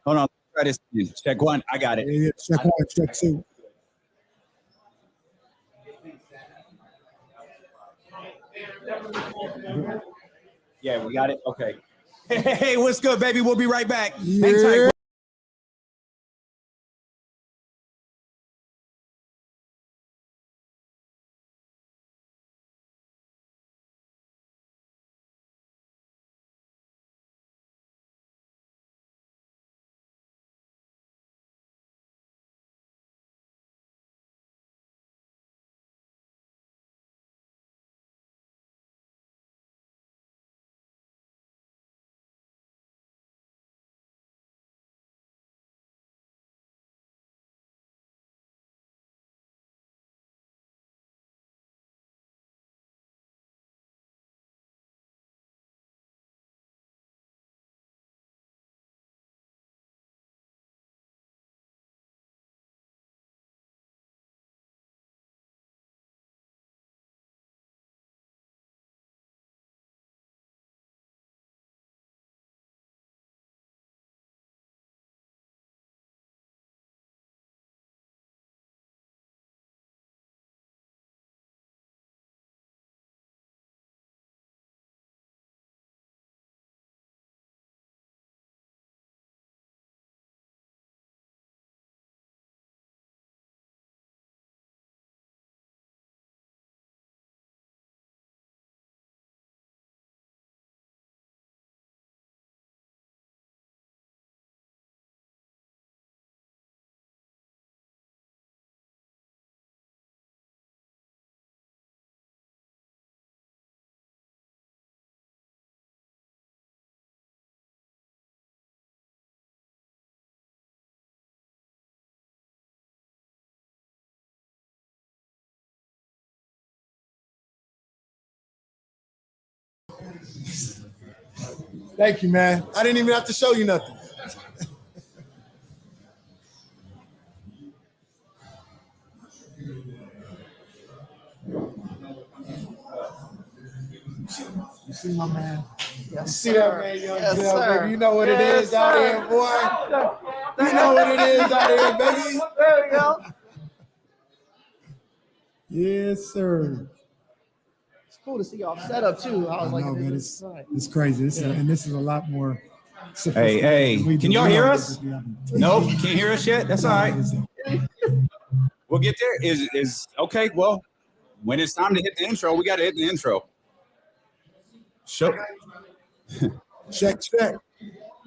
Hold on. Try this. Check one. I got it. Yeah, check one, check two. Yeah, we got it. Okay. Hey, what's good, baby? We'll be right back. Yeah. Hang tight. Thank you, man. I didn't even have to show you nothing. You see my man? Yes, you see that man, young yes, Bill, sir. baby? You know what yes, it is out here, boy. You know what it is out here, baby. There we go. Yes, sir. It's cool to see y'all set up too. I was like, man, it's crazy. This is a lot more. Hey, can y'all hear us? Nope, can't hear us yet. That's all right. We'll get there. Is okay. Well, when it's time to hit the intro, we got to hit the intro. Show. Check.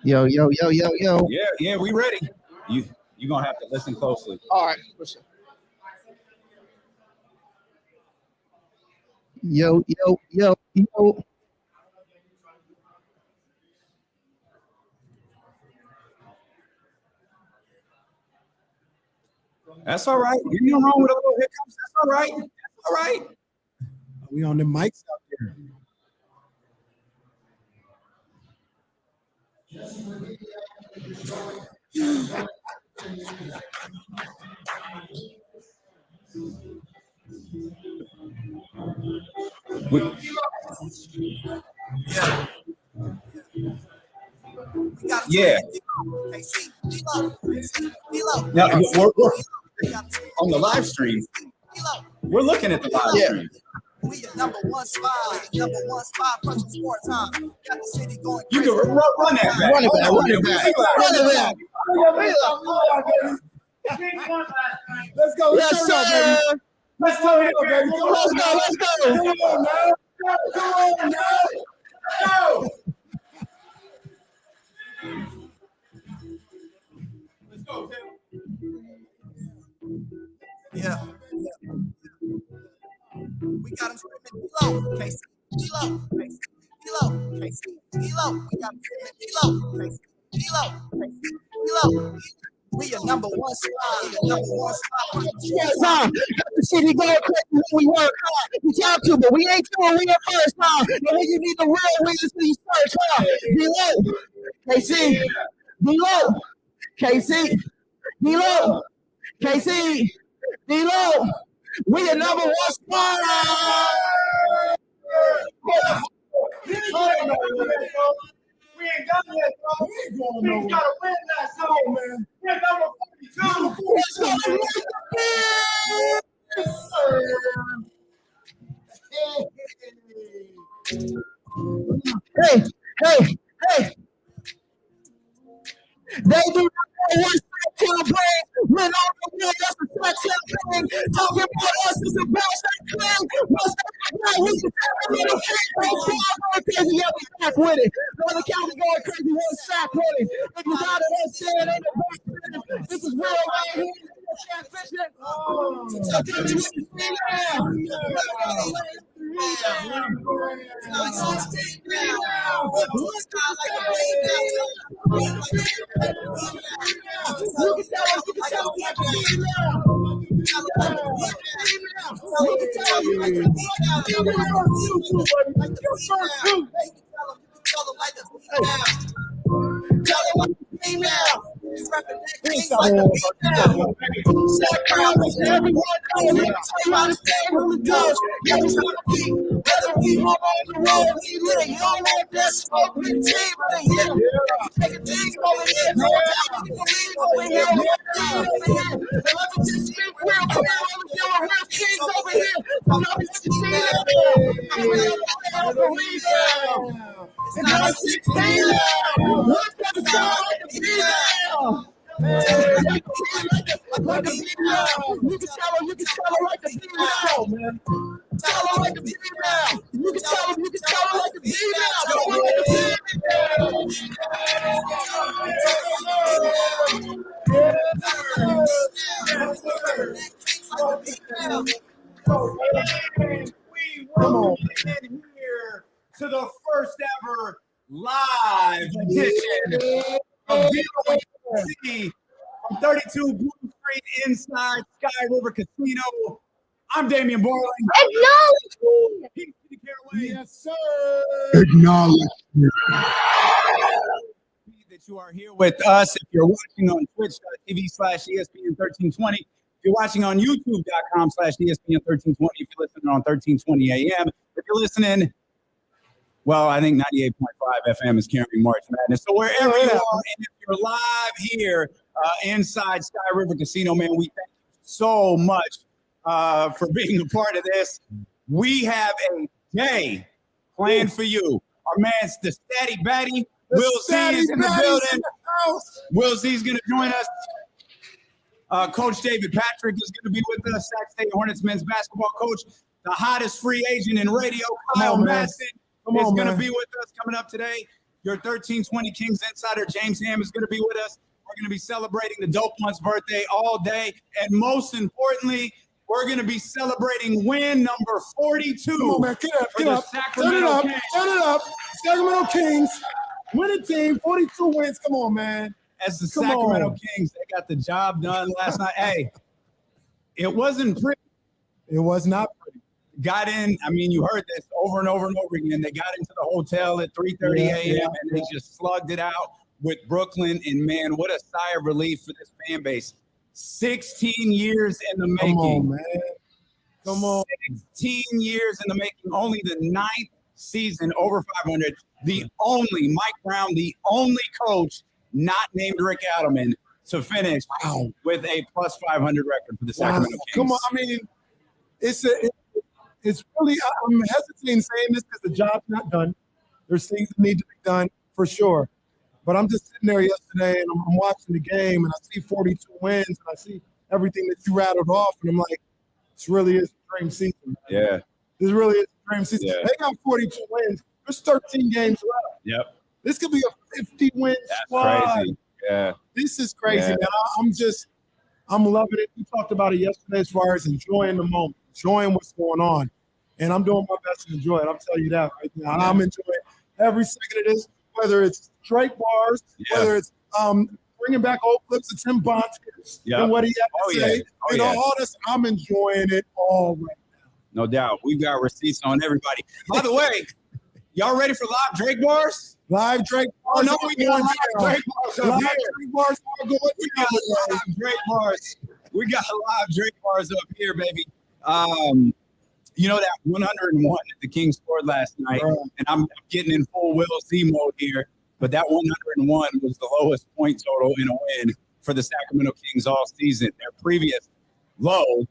Yo. Yeah, we ready. You gonna have to listen closely. All right. Yo. That's all right. You're nothing wrong with a little hiccups. That's all right. That's all right. We on the mics out there. Yeah. Now, we're on the live stream. We're looking at the live stream. We are number one spot for some sports time. Got the city going. You can run that back. Run it back. Let's go. Yes, sir. Let's turn it up, baby. Let's go. Come on now. Go. Let's go, Tim. Yeah. We got him screaming D-Lo, KC, D-Lo, KC, D-Lo, KC, D-Lo. We got him screaming D-Lo, KC, D-Lo, KC, D-Lo. We are number one spot. Got the city going crazy when we work hard. We talk to, but we ain't doing we at first time. And when you need the real reasons to search hard. D-Lo, KC, D-Lo, KC, D-Lo, KC, D-Lo. We the number one spot. We We ain't done yet, bro. We ain't going nowhere. We gotta win that zone, man. We're number 42. Hey, hey, hey. They do not know what's campaign. When all the way that's a sex campaign. Talking about us is a bad thing. What's that? We can Sacramento crazy. Yeah, we back with it. Another county going crazy. One sack with it. If you got it, that's saying ain't no back. This is real right here. Come on, in here to the first ever live edition of VOC from 32 Blue Street inside Sky River Casino. I'm Damian Borling. Yes, sir. Acknowledge. That you are here with us. If you're watching on twitch.tv/ESPN1320, if you're watching on youtube.com/ESPN1320, if you're listening on 1320 AM, if you're listening, well, I think 98.5 FM is carrying March Madness. So wherever you are, and if you're live here inside Sky River Casino, man, we thank you so much for being a part of this. We have a day planned for you. Our man's the Statty Batty. Will Z is in the building. Will Z is going to join us. Coach David Patrick is going to be with us. Sac State Hornets men's basketball coach, the hottest free agent in radio, Kyle Madsen, is going to be with us coming up today. Your 1320 Kings insider, James Hamm, is going to be with us. We're going to be celebrating the Dope One's birthday all day. And most importantly, we're going to be celebrating win number 42. Come on, man. Get up. Turn it up. Sacramento Kings. Winning team, 42 wins. Come on, man. As the Sacramento Kings, they got the job done last night. Hey, it wasn't pretty. It was not pretty. Got in, I mean, you heard this over and over and over again. They got into the hotel at 3:30 a.m. and they just slugged it out with Brooklyn. And, man, what a sigh of relief for this fan base. 16 years in the making. Come on, man. Come on. 16 years in the making. Only the 9th season over 500. The only Mike Brown, the only coach not named Rick Adelman to finish with a plus 500 record for the Sacramento Kings. Come on, I mean, it's really. I'm hesitating saying this because the job's not done. There's things that need to be done for sure. But I'm just sitting there yesterday and I'm watching the game and I see 42 wins and I see everything that you rattled off and I'm like, this really is a dream season. Man. Yeah. This really is a dream season. Yeah. They got 42 wins. There's 13 games left. Yep. This could be a 50-win squad. Crazy. Yeah. This is crazy, Yeah. man. I'm loving it. We talked about it yesterday as far as enjoying the moment, enjoying what's going on. And I'm doing my best to enjoy it. I'll tell you that right now. I'm enjoying every second of this, whether it's Drake bars, whether it's bringing back old clips of Tim Bontemps and what he had to say. All this, I'm enjoying it all right now. No doubt. We've got receipts on everybody. By the way, y'all ready for live Drake bars? Live Drake bars. Oh, no, we got live Drake bars up here. Drake bars are going We got live Drake bars. We got live Drake bars up here, baby. You know that 101 that the Kings scored last night, and I'm getting in full Will Z mode here. but that 101 was the lowest point total in a win for the Sacramento Kings all season. Their previous low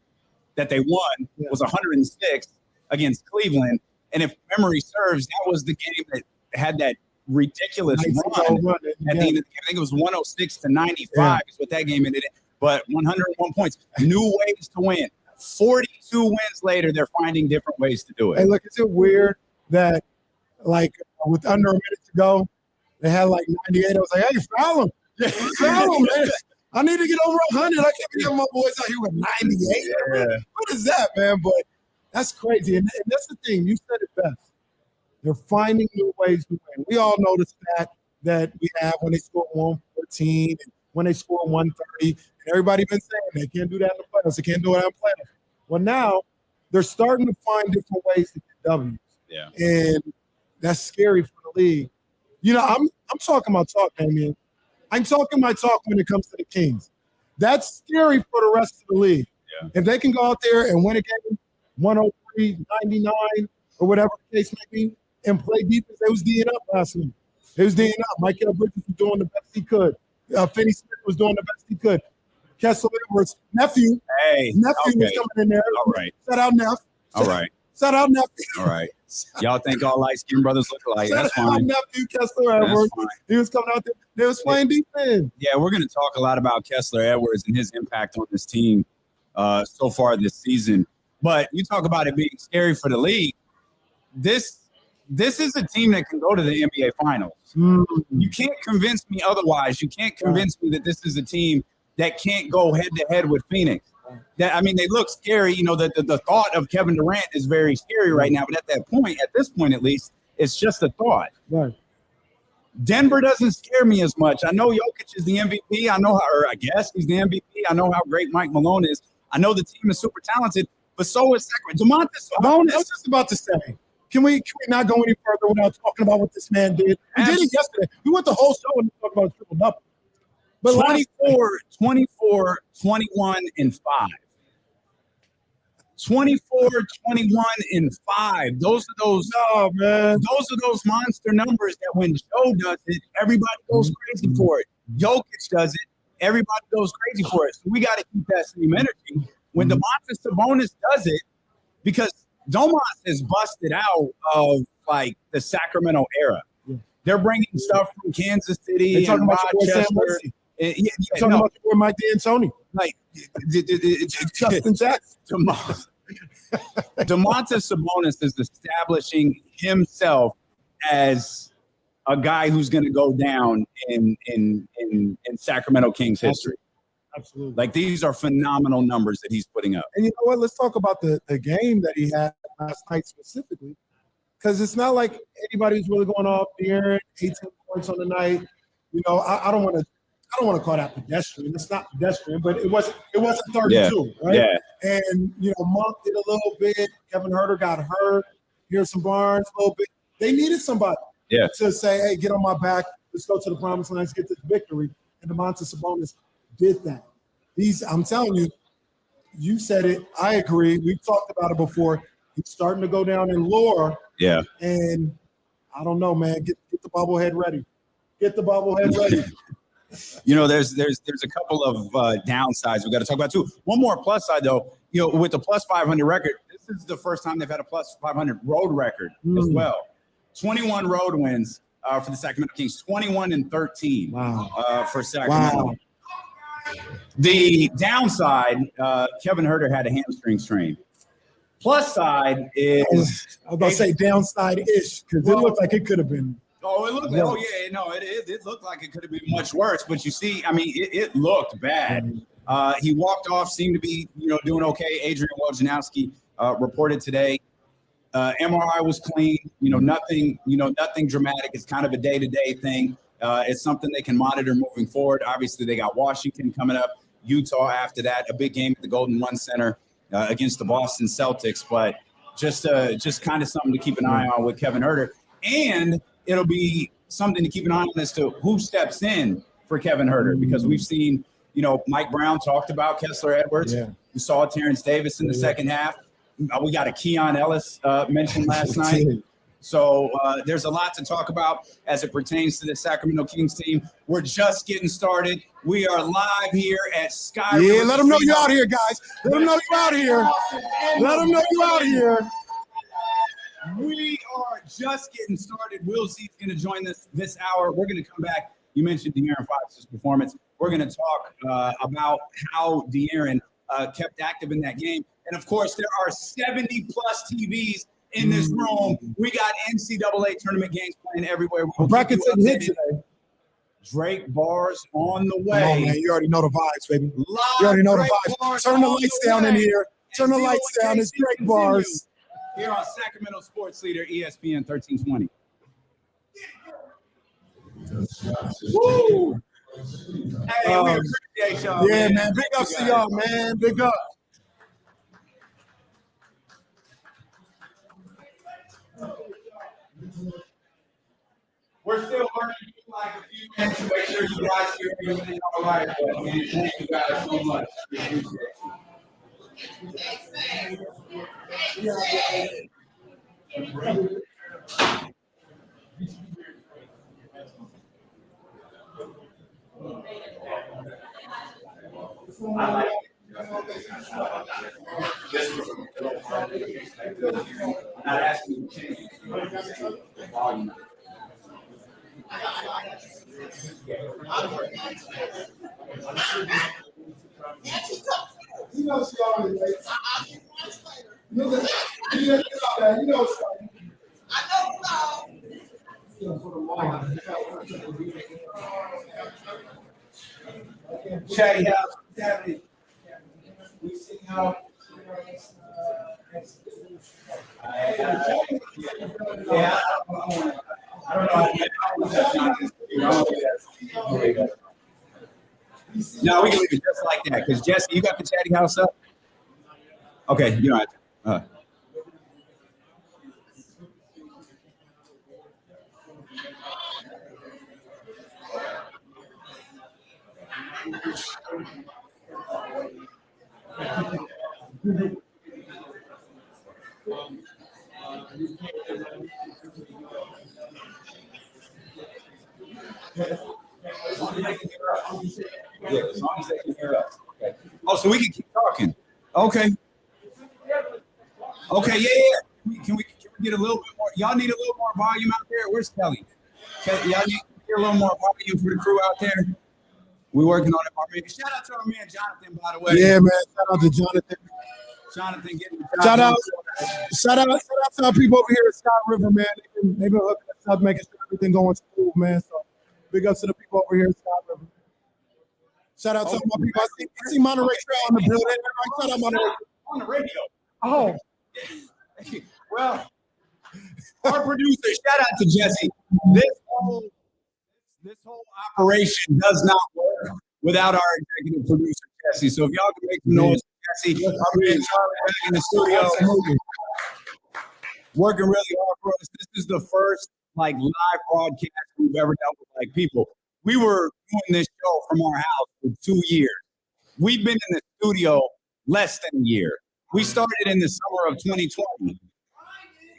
that they won was 106 against Cleveland. And if memory serves, that was the game that had that ridiculous run at the end of the game. I think it was 106 to 95 is what that game ended in. But 101 points, new ways to win. 42 wins later, they're finding different ways to do it. Hey, look, is it weird that, like, with under a minute to go, they had like 98? I was like, hey, foul him. Foul him, man. I need to get over 100. I can't be having my boys out here with 98. Yeah. What is that, man? But that's crazy. And that's the thing. You said it best. They're finding new ways to win. We all know the stat that we have when they score 114 and when they score 130. And everybody been saying they can't do that in the playoffs. They can't do it in the playoffs. Well, now they're starting to find different ways to get W's. Yeah. And that's scary for the league. You know, I'm talking my talk, man. I'm talking my talk when it comes to the Kings. That's scary for the rest of the league. Yeah. If they can go out there and win a game 103, 99, or whatever the case may be, and play defense, they was D'ing up last week. They was D'ing up. Michael Bridges was doing the best he could. Finney Smith was doing the best he could. Kessler Edwards' nephew was coming in there. All right. Shout out Neff. All right. Shout out Nephew. All right. Y'all think all light-skinned brothers look alike. That's Shout out fine. Nephew Kessler Edwards. He was coming out there. They was playing defense. Yeah, we're going to talk a lot about Kessler Edwards and his impact on this team so far this season. But you talk about it being scary for the league. This is a team that can go to the NBA Finals. You can't convince me otherwise. You can't convince me that this is a team that can't go head-to-head with Phoenix. They look scary. You know, the thought of Kevin Durant is very scary right now. But at this point at least, it's just a thought. Right. Denver doesn't scare me as much. I know Jokic is the MVP. I guess he's the MVP. I know how great Mike Malone is. I know the team is super talented, but so is Sacramento. Domantas Sabonis. I was just about to say, can we not go any further without talking about what this man did? We did it yesterday. We went the whole show and talked about triple double. But 24, 21, and 5. 24, 21, and 5. Those are those monster numbers that when Joe does it, everybody goes crazy for it. Jokic does it, everybody goes crazy for it. So we got to keep that same energy. When Domantas Sabonis does it, because Domas has busted out of like the Sacramento era. Yeah. They're bringing stuff from Kansas City and Rochester. Talking about your boy Mike D'Antoni. Like Justin Jackson. Domantas Sabonis is establishing himself as a guy who's going to go down in Sacramento Kings history. Absolutely. Like, these are phenomenal numbers that he's putting up. And you know what? Let's talk about the game that he had last night specifically, because it's not like anybody's really going off the air. 18 points on the night. You know, I don't want to call that pedestrian. It's not pedestrian, but it wasn't 32, right? Yeah. And you know, Monk did a little bit. Kevin Huerter got hurt. Harrison Barnes a little bit. They needed somebody to say, "Hey, get on my back. Let's go to the promised land. Let's get this victory." And Domantas Sabonis did that. I'm telling you, you said it. I agree. We've talked about it before. He's starting to go down in lore. Yeah. And I don't know, man. Get the bobblehead ready. Get the bobblehead ready. You know, there's a couple of downsides we got to talk about too. One more plus side though, you know, with the plus 500 record, this is the first time they've had a plus 500 road record as well. 21 road wins for the Sacramento Kings, 21 and 13 for Sacramento. Wow. The downside, Kevin Huerter had a hamstring strain. Plus side is I was about to say downside-ish because it looked like it could have been. Oh, it looked. Oh, yeah. No, it looked like it could have been much worse. But you see, I mean, it looked bad. He walked off, seemed to be, you know, doing okay. Adrian Wojnarowski reported today. MRI was clean. You know, nothing dramatic. It's kind of a day-to-day thing. It's something they can monitor moving forward. Obviously, they got Washington coming up, Utah after that, a big game at the Golden One Center against the Boston Celtics. But just kind of something to keep an eye on with Kevin Huerter. And it'll be something to keep an eye on as to who steps in for Kevin Huerter, because we've seen, you know, Mike Brown talked about Kessler Edwards. Yeah. We saw Terrence Davis in the second half. We got a Keon Ellis mentioned last night. So there's a lot to talk about as it pertains to the Sacramento Kings team. We're just getting started. We are live here at Sky. Yeah, let them know you're out here, guys. Let them know you're out here. Let them know you're out here. We are just getting started. Will Z's going to join us this hour. We're going to come back. You mentioned De'Aaron Fox's performance. We're going to talk about how De'Aaron kept active in that game. And, of course, there are 70-plus TVs in this room. We got NCAA tournament games playing everywhere. Brackets and hit today. Drake bars on the way. Come on, man. You already know the vibes, baby. You already know the vibes. Turn the lights down in here. Turn the lights down. It's Drake bars. Here on Sacramento Sports Leader, ESPN 1320. Woo! Hey, we appreciate y'all. Yeah, man. Big ups to y'all, man. Big up. We're still learning like a few minutes to make sure you guys hear everything all right. But man, thank you guys so much. We appreciate it. I like it. I'm not asking you to change the volume. You know she always late. You know Chatty House, we see how. Yeah, I don't know. No, we can leave it just like that. Because Jesse, you got the Chatty House up? Okay, you don't have to. Yeah, as long as they can hear us. Okay. Oh, so we can keep talking. Okay. Okay, yeah. Can we get a little bit more? Y'all need a little more volume out there? Where's Kelly? Y'all need to get a little more volume for the crew out there? We're working on it already. Shout out to our man Jonathan, by the way. Yeah, man. Shout out to Jonathan. Jonathan getting the job. Shout out to our people over here at Sky River, man. They've been hooking us up, making sure everything going smooth, man. So big ups to the people over here at Sky River. Shout out to all my people. I see Monterey Trail on the building. Everybody shout out Monterey. On the radio. Oh. Well, our producer, shout out to Jesse. This whole operation does not work without our executive producer, Jesse. So if y'all can make some noise, Jesse, our man Charlie back in the studio, working really hard for us. This is the first live broadcast we've ever dealt with people. We were doing this show from our house for 2 years. We've been in the studio less than a year. We started in the summer of 2020.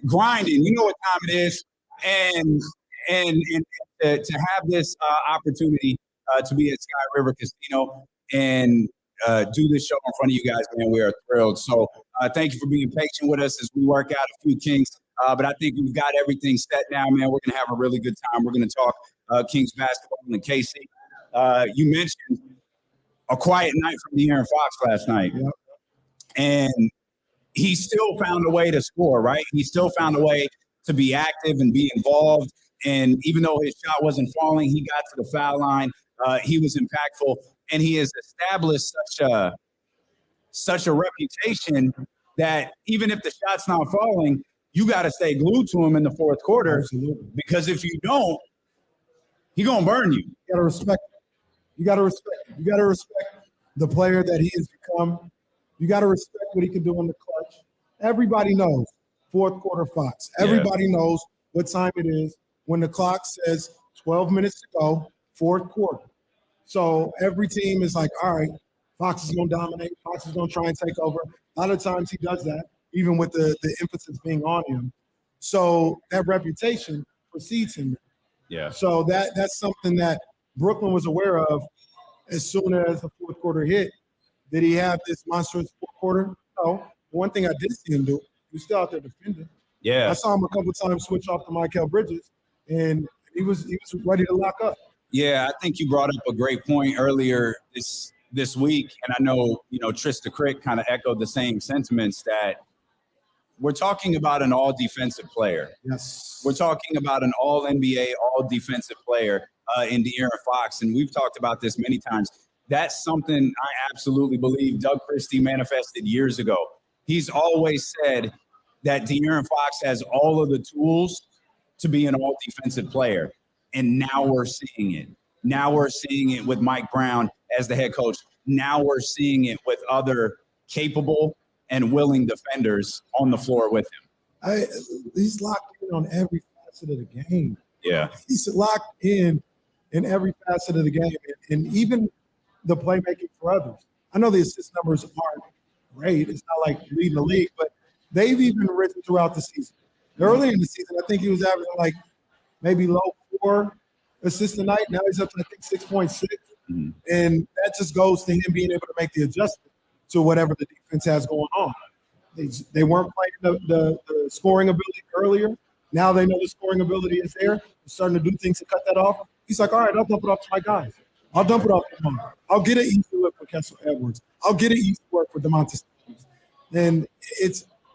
Grinding, you know what time it is, and to have this opportunity to be at Sky River Casino and do this show in front of you guys, man, we are thrilled. So thank you for being patient with us as we work out a few kinks. But I think we've got everything set now, man. We're going to have a really good time. We're going to talk Kings basketball and KC. You mentioned a quiet night from De'Aaron Fox last night. Yep. And he still found a way to score, right? He still found a way to be active and be involved. And even though his shot wasn't falling, he got to the foul line. He was impactful. And he has established such a reputation that even if the shot's not falling, you got to stay glued to him in the fourth quarter. Absolutely. Because if you don't, he's going to burn you. You got to respect him. You got to respect the player that he has become. You got to respect what he can do in the clutch. Everybody knows fourth quarter Fox. Everybody knows what time it is when the clock says 12 minutes to go, fourth quarter. So every team is like, all right, Fox is going to dominate. Fox is going to try and take over. A lot of times he does that, even with the emphasis being on him. So that reputation precedes him. Yeah. So that's something that Brooklyn was aware of as soon as the fourth quarter hit. Did he have this monstrous fourth quarter? No. One thing I did see him do, he was still out there defending. Yeah. I saw him a couple of times switch off to Michael Bridges, and he was ready to lock up. Yeah, I think you brought up a great point earlier this week, and I know, Trista Crick kind of echoed the same sentiments that we're talking about an all-defensive player. Yes. We're talking about an all-NBA, all-defensive player in De'Aaron Fox, and we've talked about this many times. That's something I absolutely believe Doug Christie manifested years ago. He's always said that De'Aaron Fox has all of the tools to be an all-defensive player, and now we're seeing it. Now we're seeing it with Mike Brown as the head coach. Now we're seeing it with other capable and willing defenders on the floor with him. He's locked in on every facet of the game. Yeah. He's locked in every facet of the game, and even the playmaking for others. I know the assist numbers aren't great. It's not like leading the league, but they've even risen throughout the season. Early in the season, I think he was averaging like maybe low 4 assists a night. Now he's up to, I think, 6.6. Mm-hmm. And that just goes to him being able to make the adjustment to whatever the defense has going on. They weren't playing the scoring ability earlier. Now they know the scoring ability is there. They're starting to do things to cut that off. He's like, all right, I'll dump it off to my guys. I'll dump it off to him. I'll get an easy look for Kessel Edwards. I'll get an easy work for DeMontis. And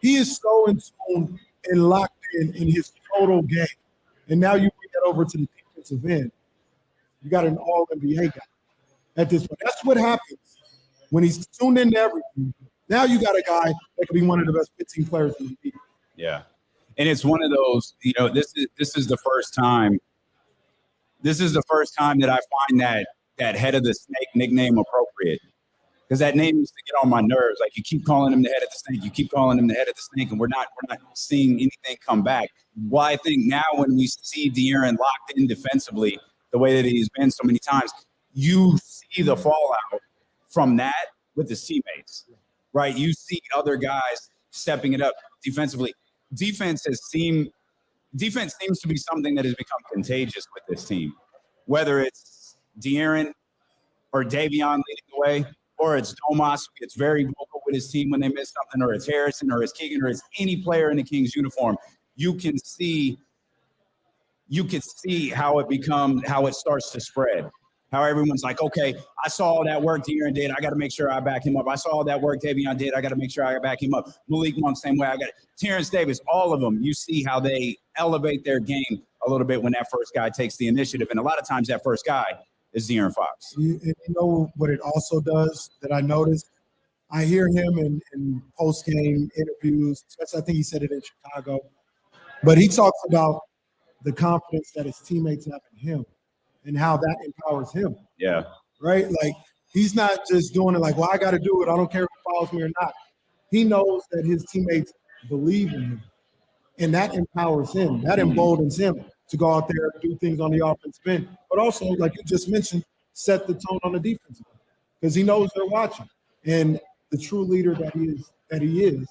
he is so in tune and locked in his total game. And now you bring that over to the defensive end. You got an all-NBA guy at this point. That's what happens when he's tuned into everything. Now you got a guy that could be one of the best 15 players in the league. Yeah. And it's one of those, this is the first time. This is the first time that I find that head of the snake nickname appropriate. Because that name used to get on my nerves. Like, you keep calling him the head of the snake. You keep calling him the head of the snake, and we're not seeing anything come back. Well, I think now when we see De'Aaron locked in defensively the way that he's been so many times, you see the fallout from that with his teammates, right? You see other guys stepping it up defensively. Defense seems to be something that has become contagious with this team, whether it's De'Aaron or Davion leading the way, or it's Domas who gets very vocal with his team when they miss something, or it's Harrison, or it's Keegan, or it's any player in the Kings uniform. You can see how it starts to spread. How everyone's like, okay, I saw all that work De'Aaron did. I got to make sure I back him up. I saw all that work Davion did. I got to make sure I back him up. Malik Monk, same way. I got it. Terrence Davis, all of them. You see how they elevate their game a little bit when that first guy takes the initiative. And a lot of times that first guy is De'Aaron Fox. You know what it also does that I noticed? I hear him in post-game interviews, especially I think he said it in Chicago. But he talks about the confidence that his teammates have in him and how that empowers him. Yeah. Right? Like, he's not just doing it like, well, I got to do it. I don't care if he follows me or not. He knows that his teammates believe in him, and that empowers him. That emboldens him to go out there and do things on the offensive end. But also, like you just mentioned, set the tone on the defensive end because he knows they're watching. And the true leader that he is,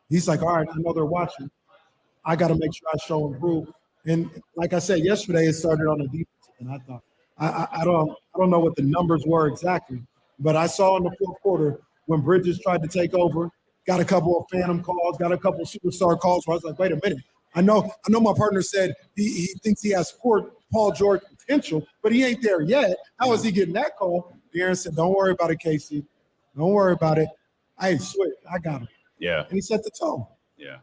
he's like, all right, I know they're watching. I got to make sure I show and prove. And like I said yesterday, it started on the defense. And I thought, I don't know what the numbers were exactly, but I saw in the fourth quarter when Bridges tried to take over, got a couple of phantom calls, got a couple of superstar calls where I was like, wait a minute. I know my partner said he thinks he has Paul George potential, but he ain't there yet. How is he getting that call? De'Aaron said, don't worry about it, Casey. Don't worry about it. I switch. I got him. Yeah. And he set the tone. Yeah.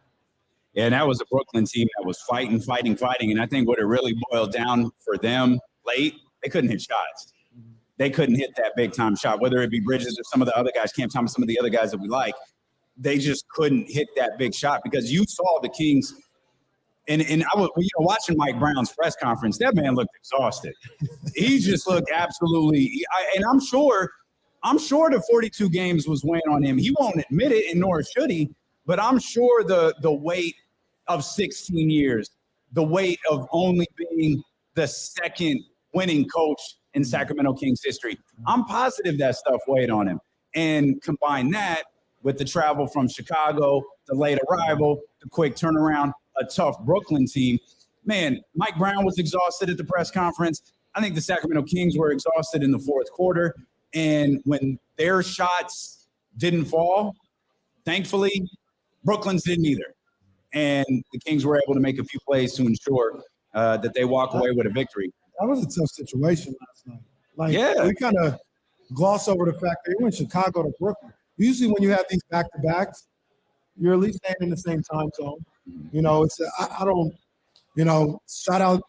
Yeah, and that was a Brooklyn team that was fighting. And I think what it really boiled down for them late, they couldn't hit shots. They couldn't hit that big-time shot, whether it be Bridges or some of the other guys, Cam Thomas, some of the other guys that we like. They just couldn't hit that big shot because you saw the Kings. And I was watching Mike Brown's press conference. That man looked exhausted. He just looked absolutely – and I'm sure the 42 games was weighing on him. He won't admit it, and nor should he, but I'm sure the weight of 16 years, the weight of only being the second winning coach in Sacramento Kings history, I'm positive that stuff weighed on him. And combine that with the travel from Chicago, the late arrival, the quick turnaround, a tough Brooklyn team. Man, Mike Brown was exhausted at the press conference. I think the Sacramento Kings were exhausted in the fourth quarter. And when their shots didn't fall, thankfully, Brooklyn's didn't either. And the Kings were able to make a few plays to ensure that they walk away with a victory. That was a tough situation last night. Like, we kind of gloss over the fact that they went Chicago to Brooklyn. Usually when you have these back-to-backs, you're at least staying in the same time zone. You know, I don't, you know, shout out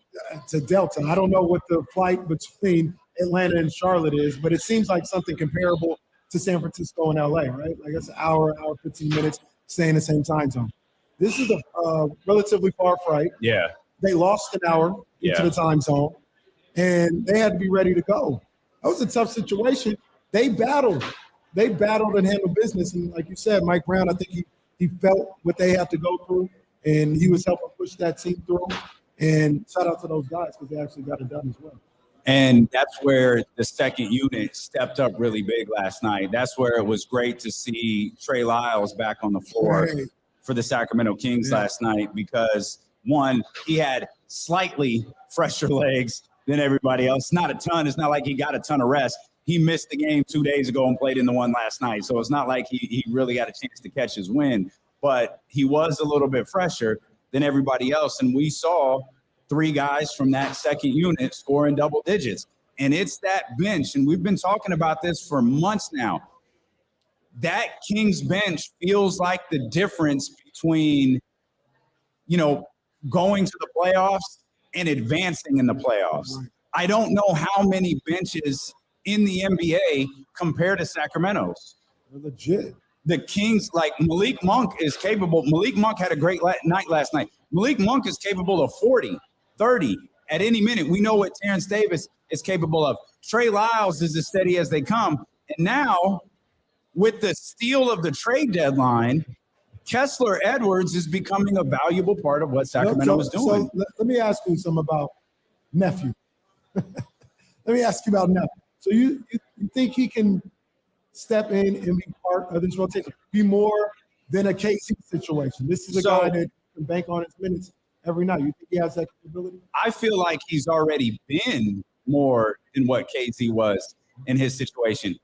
to Delta. I don't know what the flight between Atlanta and Charlotte is, but it seems like something comparable to San Francisco and LA, right? Like it's an hour 15 minutes, staying in the same time zone. This is a relatively far flight. Yeah. They lost an hour into the time zone, and they had to be ready to go. That was a tough situation. They battled and handled business. And like you said, Mike Brown, I think he felt what they had to go through, and he was helping push that team through. And shout out to those guys because they actually got it done as well. And that's where the second unit stepped up really big last night. That's where it was great to see Trey Lyles back on the floor for the Sacramento Kings last night because, one, he had slightly fresher legs than everybody else. Not a ton. It's not like he got a ton of rest. He missed the game 2 days ago and played in the one last night. So it's not like he really got a chance to catch his wind. But he was a little bit fresher than everybody else. And we saw three guys from that second unit scoring double digits. And it's that bench. And we've been talking about this for months now. That Kings bench feels like the difference between, you know, going to the playoffs and advancing in the playoffs. I don't know how many benches in the NBA compare to Sacramento's. They're legit. The Kings, like Malik Monk is capable. Malik Monk had a great night last night. Malik Monk is capable of 40, 30 at any minute. We know what Terrence Davis is capable of. Trey Lyles is as steady as they come. And now, with the steal of the trade deadline, Kessler Edwards is becoming a valuable part of what Sacramento is doing. So let me ask you something about Nephew. Let me ask you about Nephew. So you think he can step in and be part of this rotation, be more than a KC situation? This is a guy that can bank on his minutes every night. You think he has that capability? I feel like he's already been more than what KZ was in his situation.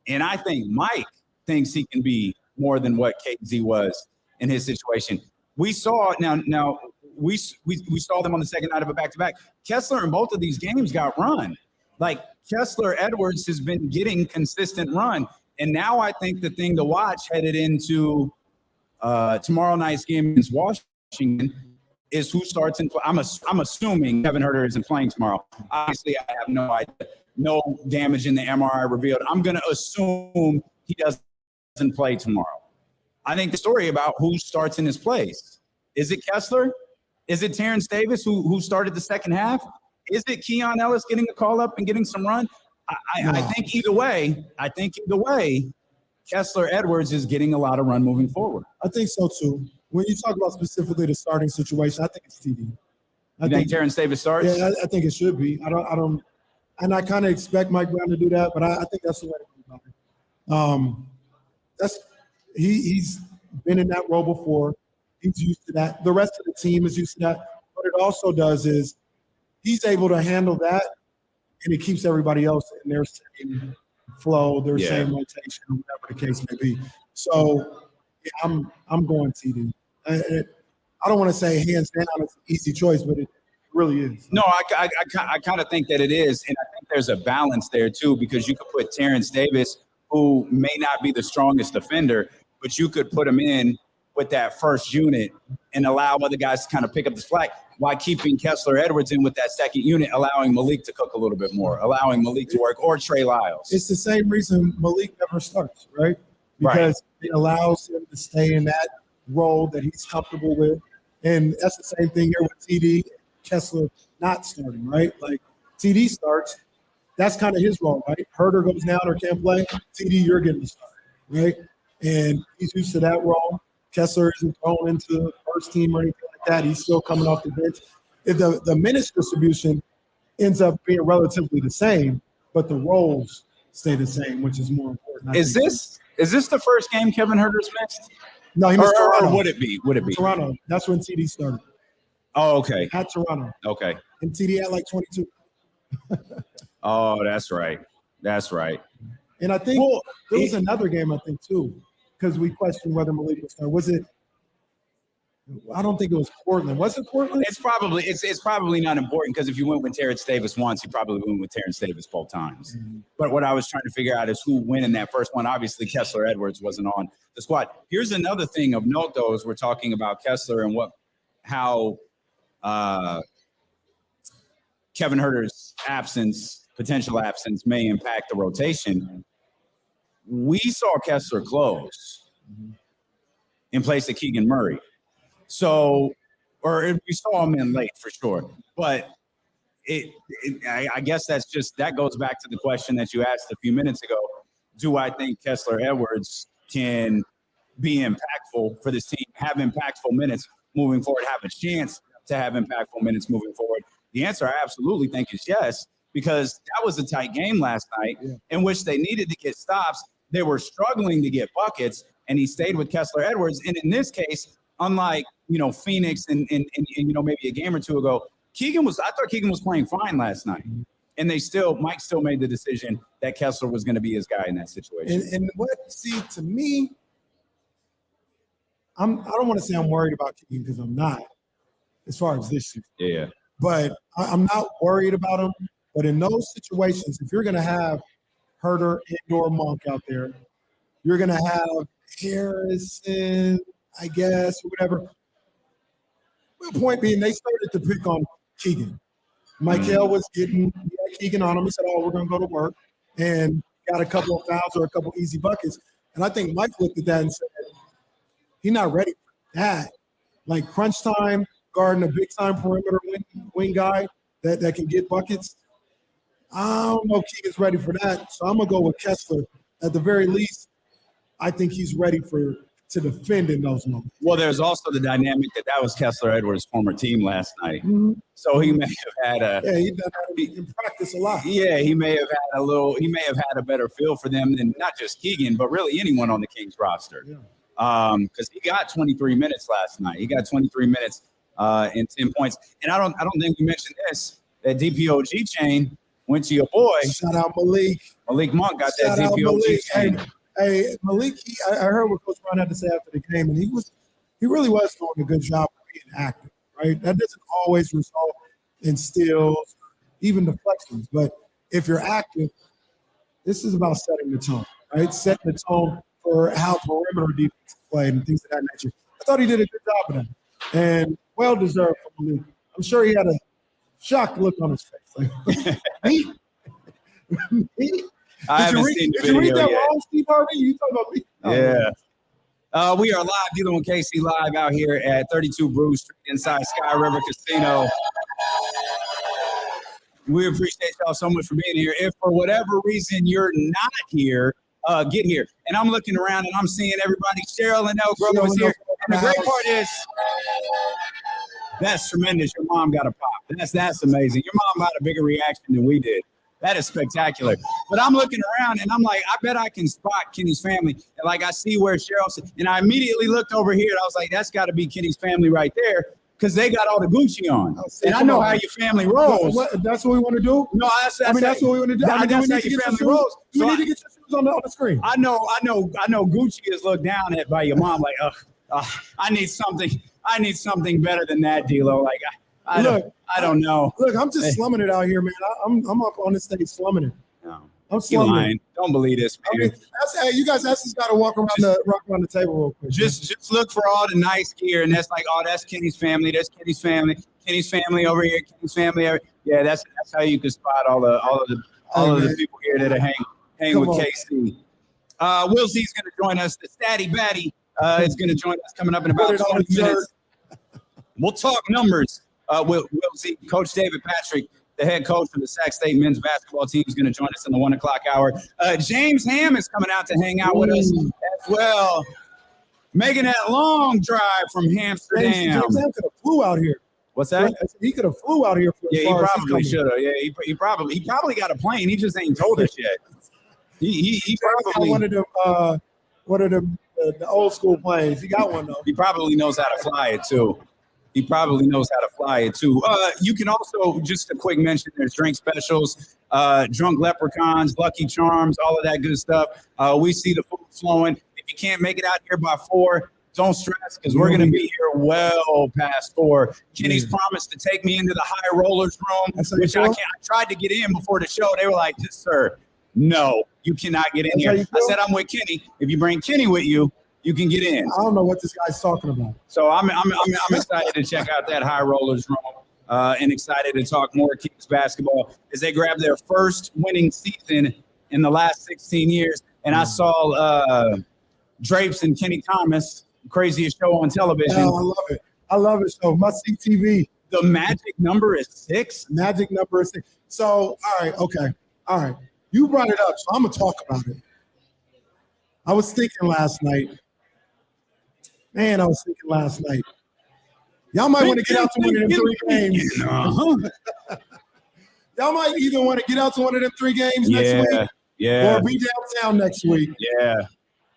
And I think Mike thinks he can be more than what KZ was in his situation. We saw we saw them on the second night of a back-to-back. Kessler in both of these games got run. Like Kessler Edwards has been getting consistent run. And now I think the thing to watch headed into tomorrow night's game against Washington is who starts in. I'm assuming Kevin Huerter isn't playing tomorrow. Obviously, I have no idea. No damage in the MRI revealed. I'm going to assume he doesn't play tomorrow. I think the story about who starts in his place. Is it Kessler? Is it Terrence Davis who started the second half? Is it Keon Ellis getting a call up and getting some run? I think either way, Kessler Edwards is getting a lot of run moving forward. I think so too. When you talk about specifically the starting situation, I think it's TD. You think Terrence Davis starts? Yeah, I think it should be. I don't, and I kind of expect Mike Brown to do that, but I think that's the way to go about it. He's been in that role before. He's used to that. The rest of the team is used to that. What it also does is he's able to handle that, and it keeps everybody else in their same flow, their same rotation, whatever the case may be. So yeah, I'm going TD. I don't want to say hands down it's an easy choice, but it really is. No, I kind of think that it is, and I think there's a balance there too, because you could put Terrence Davis, who may not be the strongest defender, but you could put him in with that first unit and allow other guys to kind of pick up the slack while keeping Kessler Edwards in with that second unit, allowing Malik to cook a little bit more, allowing Malik to work, or Trey Lyles. It's the same reason Malik never starts, right? Because it allows him to stay in that role that he's comfortable with. And that's the same thing here with TD, Kessler not starting, right? Like TD starts, that's kind of his role, right? Huerter goes down or can't play, TD, you're getting the start, right? And he's used to that role. Kessler isn't thrown into the first team or anything like that. He's still coming off the bench. If the minutes distribution ends up being relatively the same, but the roles stay the same, which is more important. Is this the first game Kevin Huerter's missed? No, he missed Toronto. Or would it be? Toronto. That's when TD started. Oh, okay. at Toronto. Okay. And TD had like 22. Oh, that's right. That's right. And I think there was another game, I think, too, because we questioned whether Malik would start. Was it? I don't think it was Portland. Was it Portland? It's probably not important because if you went with Terrence Davis once, you probably went with Terrence Davis both times. Mm-hmm. But what I was trying to figure out is who went in that first one. Obviously, Kessler Edwards wasn't on the squad. Here's another thing of note, though, as we're talking about Kessler and how Kevin Huerter's potential absence may impact the rotation. We saw Kessler close in place of Keegan Murray. So, or we saw him in late for sure. But I guess that goes back to the question that you asked a few minutes ago. Do I think Kessler Edwards can be impactful for this team, have impactful minutes moving forward, have a chance to have impactful minutes moving forward? The answer I absolutely think is yes, because that was a tight game last night in which they needed to get stops. They were struggling to get buckets, and he stayed with Kessler Edwards. And in this case, unlike, Phoenix and maybe a game or two ago, I thought Keegan was playing fine last night. And Mike still made the decision that Kessler was going to be his guy in that situation. And to me, I don't want to say I'm worried about Keegan because I'm not, as far as this season. Yeah. But I'm not worried about him. But in those situations, if you're going to have Huerter and/or Monk out there, you're going to have Harrison, I guess, or whatever. The point being, they started to pick on Keegan. Michael was getting Keegan on him. He said, we're going to go to work, and got a couple of fouls or a couple easy buckets. And I think Mike looked at that and said, he's not ready for that. Like crunch time, guarding a big-time perimeter wing guy that can get buckets. I don't know if Keegan's ready for that, so I'm going to go with Kessler. At the very least, I think he's ready to defend in those moments. Well, there's also the dynamic that was Kessler Edwards' former team last night. Mm-hmm. So he may have had he done that in practice a lot. Yeah, he may have had a better feel for them than not just Keegan, but really anyone on the Kings roster. Yeah. Because he got 23 minutes last night. He got 23 minutes and 10 points. And I don't think we mentioned this. That DPOG chain went to your boy. Shout out Malik. Malik Monk got that DPOG chain. Hey, Malik, I heard what Coach Brown had to say after the game, and he really was doing a good job of being active, right? That doesn't always result in steals, even deflections. But if you're active, this is about setting the tone, right? Setting the tone for how perimeter defense play and things of that nature. I thought he did a good job of that, and well-deserved for Malik. I'm sure he had a shocked look on his face. Like, me? I haven't seen the video yet. Did you read that wrong, Steve Harvey? You talking about me? Oh, yeah. We are live, dealing with KC live out here at 32 Brew Street inside Sky River Casino. We appreciate y'all so much for being here. If for whatever reason you're not here, get here. And I'm looking around and I'm seeing everybody. Cheryl and Elk Grove is here. And the great part is, that's tremendous. Your mom got a pop. That's amazing. Your mom got a bigger reaction than we did. That is spectacular. But I'm looking around and I'm like, I bet I can spot Kenny's family. And like, I see where Cheryl's, and I immediately looked over here and I was like, that's got to be Kenny's family right there because they got all the Gucci on. And I know how your family rolls. That's what we want to do? No, that's what we want to do. That's how your family rolls. We need to get your shoes on the screen. I know Gucci is looked down at by your mom like, I need something better than that, D-Lo. Like, I don't know. Look, I'm just slumming it out here, man. I'm up on this stage slumming it. No. I'm slumming it. Don't believe this, man. You guys just got to walk around the table real quick. Just look for all the nice gear, and that's like, that's Kenny's family. That's Kenny's family. Kenny's family over here. Kenny's family over. Yeah, that's how you can spot all of the people here that are hang with KC. Will Z's going to join us. The Statty Batty is going to join us coming up in about 20 minutes. We'll talk numbers. Will Z, Coach David Patrick, the head coach of the Sac State men's basketball team, is going to join us in the 1 o'clock hour. James Hamm is coming out to hang out with us as well, making that long drive from Amsterdam. James Hamm could have flew out here. What's that? He could have flew out here. He probably should have. Yeah, he probably got a plane. He just ain't told us yet. He probably one of the old school planes. He got one though. He probably knows how to fly it too. He probably knows how to fly it too. You can also, just a quick mention, there's drink specials, drunk leprechauns, Lucky Charms, all of that good stuff. We see the food flowing. If you can't make it out here by 4, don't stress, because we're going to be here well past 4. Kenny's promised to take me into the high rollers room, which I tried to get in before the show. They were like, just, sir, no, you cannot get in here. I said, I'm with Kenny. If you bring Kenny with you, you can get in. I don't know what this guy's talking about. So I'm excited to check out that high rollers room and excited to talk more Kings basketball as they grab their first winning season in the last 16 years. And I saw Drapes and Kenny Thomas, craziest show on television. Oh, I love it. I love it. So must see TV. The magic number is 6. Magic number is 6. So, all right, okay. All right. You brought it up, so I'm going to talk about it. I was thinking last night. Y'all might want to get out to one of them 3 games. Y'all might either want to get out to one of them 3 games next week or be downtown next week. Yeah.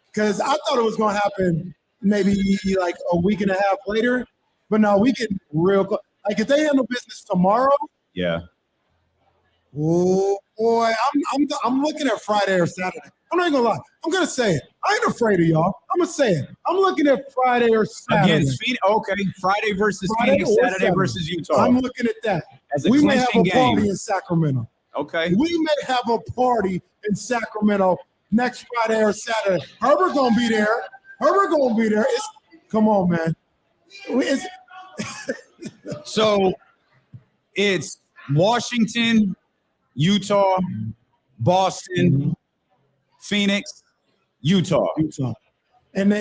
Because I thought it was going to happen maybe like a week and a half later. But no, we get real close. Like if they handle business tomorrow. Yeah. Oh, boy. I'm looking at Friday or Saturday. I'm not going to lie. I'm going to say it. I ain't afraid of y'all. I'm going to say it. I'm looking at Friday or Saturday. Against Phoenix? Okay. Friday versus Phoenix, Saturday versus Utah. I'm looking at that. As a we may have a game. party in Sacramento. Okay. We may have a party in Sacramento next Friday or Saturday. Herbert going to be there. Come on, man. So it's Washington, Utah, Boston, Phoenix, Utah. And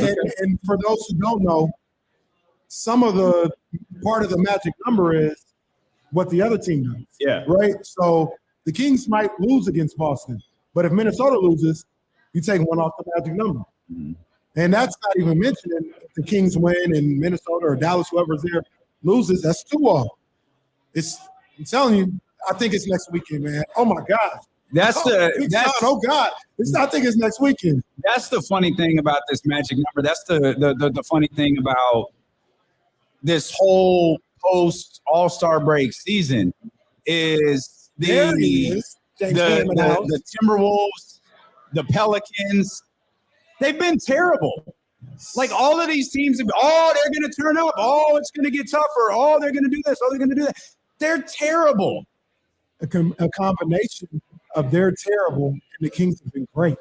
for those who don't know, some of the part of the magic number is what the other team does. Yeah. Right? So the Kings might lose against Boston, but if Minnesota loses, you take one off the magic number. Mm-hmm. And that's not even mentioning if the Kings win and Minnesota or Dallas, whoever's there, loses, that's 2 off. I'm telling you, I think it's next weekend, man. Oh my God. I think it's next weekend. That's the funny thing about this magic number. That's the funny thing about this whole post All-Star break season is the Timberwolves, the Pelicans. They've been terrible. Like all of these teams, they're going to turn up. It's going to get tougher. They're going to do this. They're going to do that. They're terrible. A combination of they're terrible and the Kings have been great.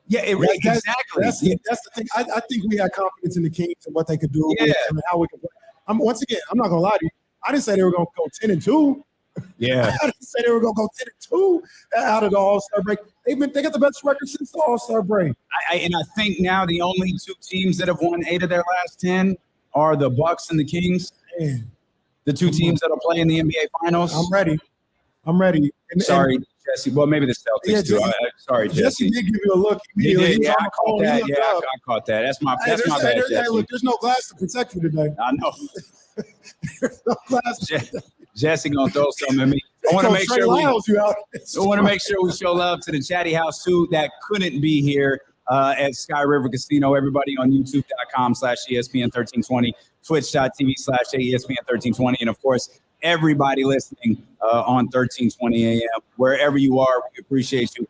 Yeah, exactly. That's the thing. I think we had confidence in the Kings and what they could do and how we could play. Once again, I'm not going to lie to you. I didn't say they were going to go 10-2. Yeah. I didn't say they were going to go 10-2 out of the All-Star break. They got the best record since the All-Star break. I think now the only 2 teams that have won 8 of their last 10 are the Bucks and the Kings. Man. The 2 teams that'll play in the NBA Finals. I'm ready. Sorry, Jesse. Well, maybe the Celtics too. Sorry, Jesse. Jesse did give you a look. He did. Yeah, I caught that. I caught that. That's my bad, Jesse. Hey, look, there's no glass to protect you today. I know. There's no glass. Jesse gonna throw something at me. I want to make sure we show love to the Chatty House too that couldn't be here at Sky River Casino. Everybody on YouTube.com/ESPN1320, Twitch.tv/ESPN1320, and of course everybody listening on 1320 AM. Wherever you are, we appreciate you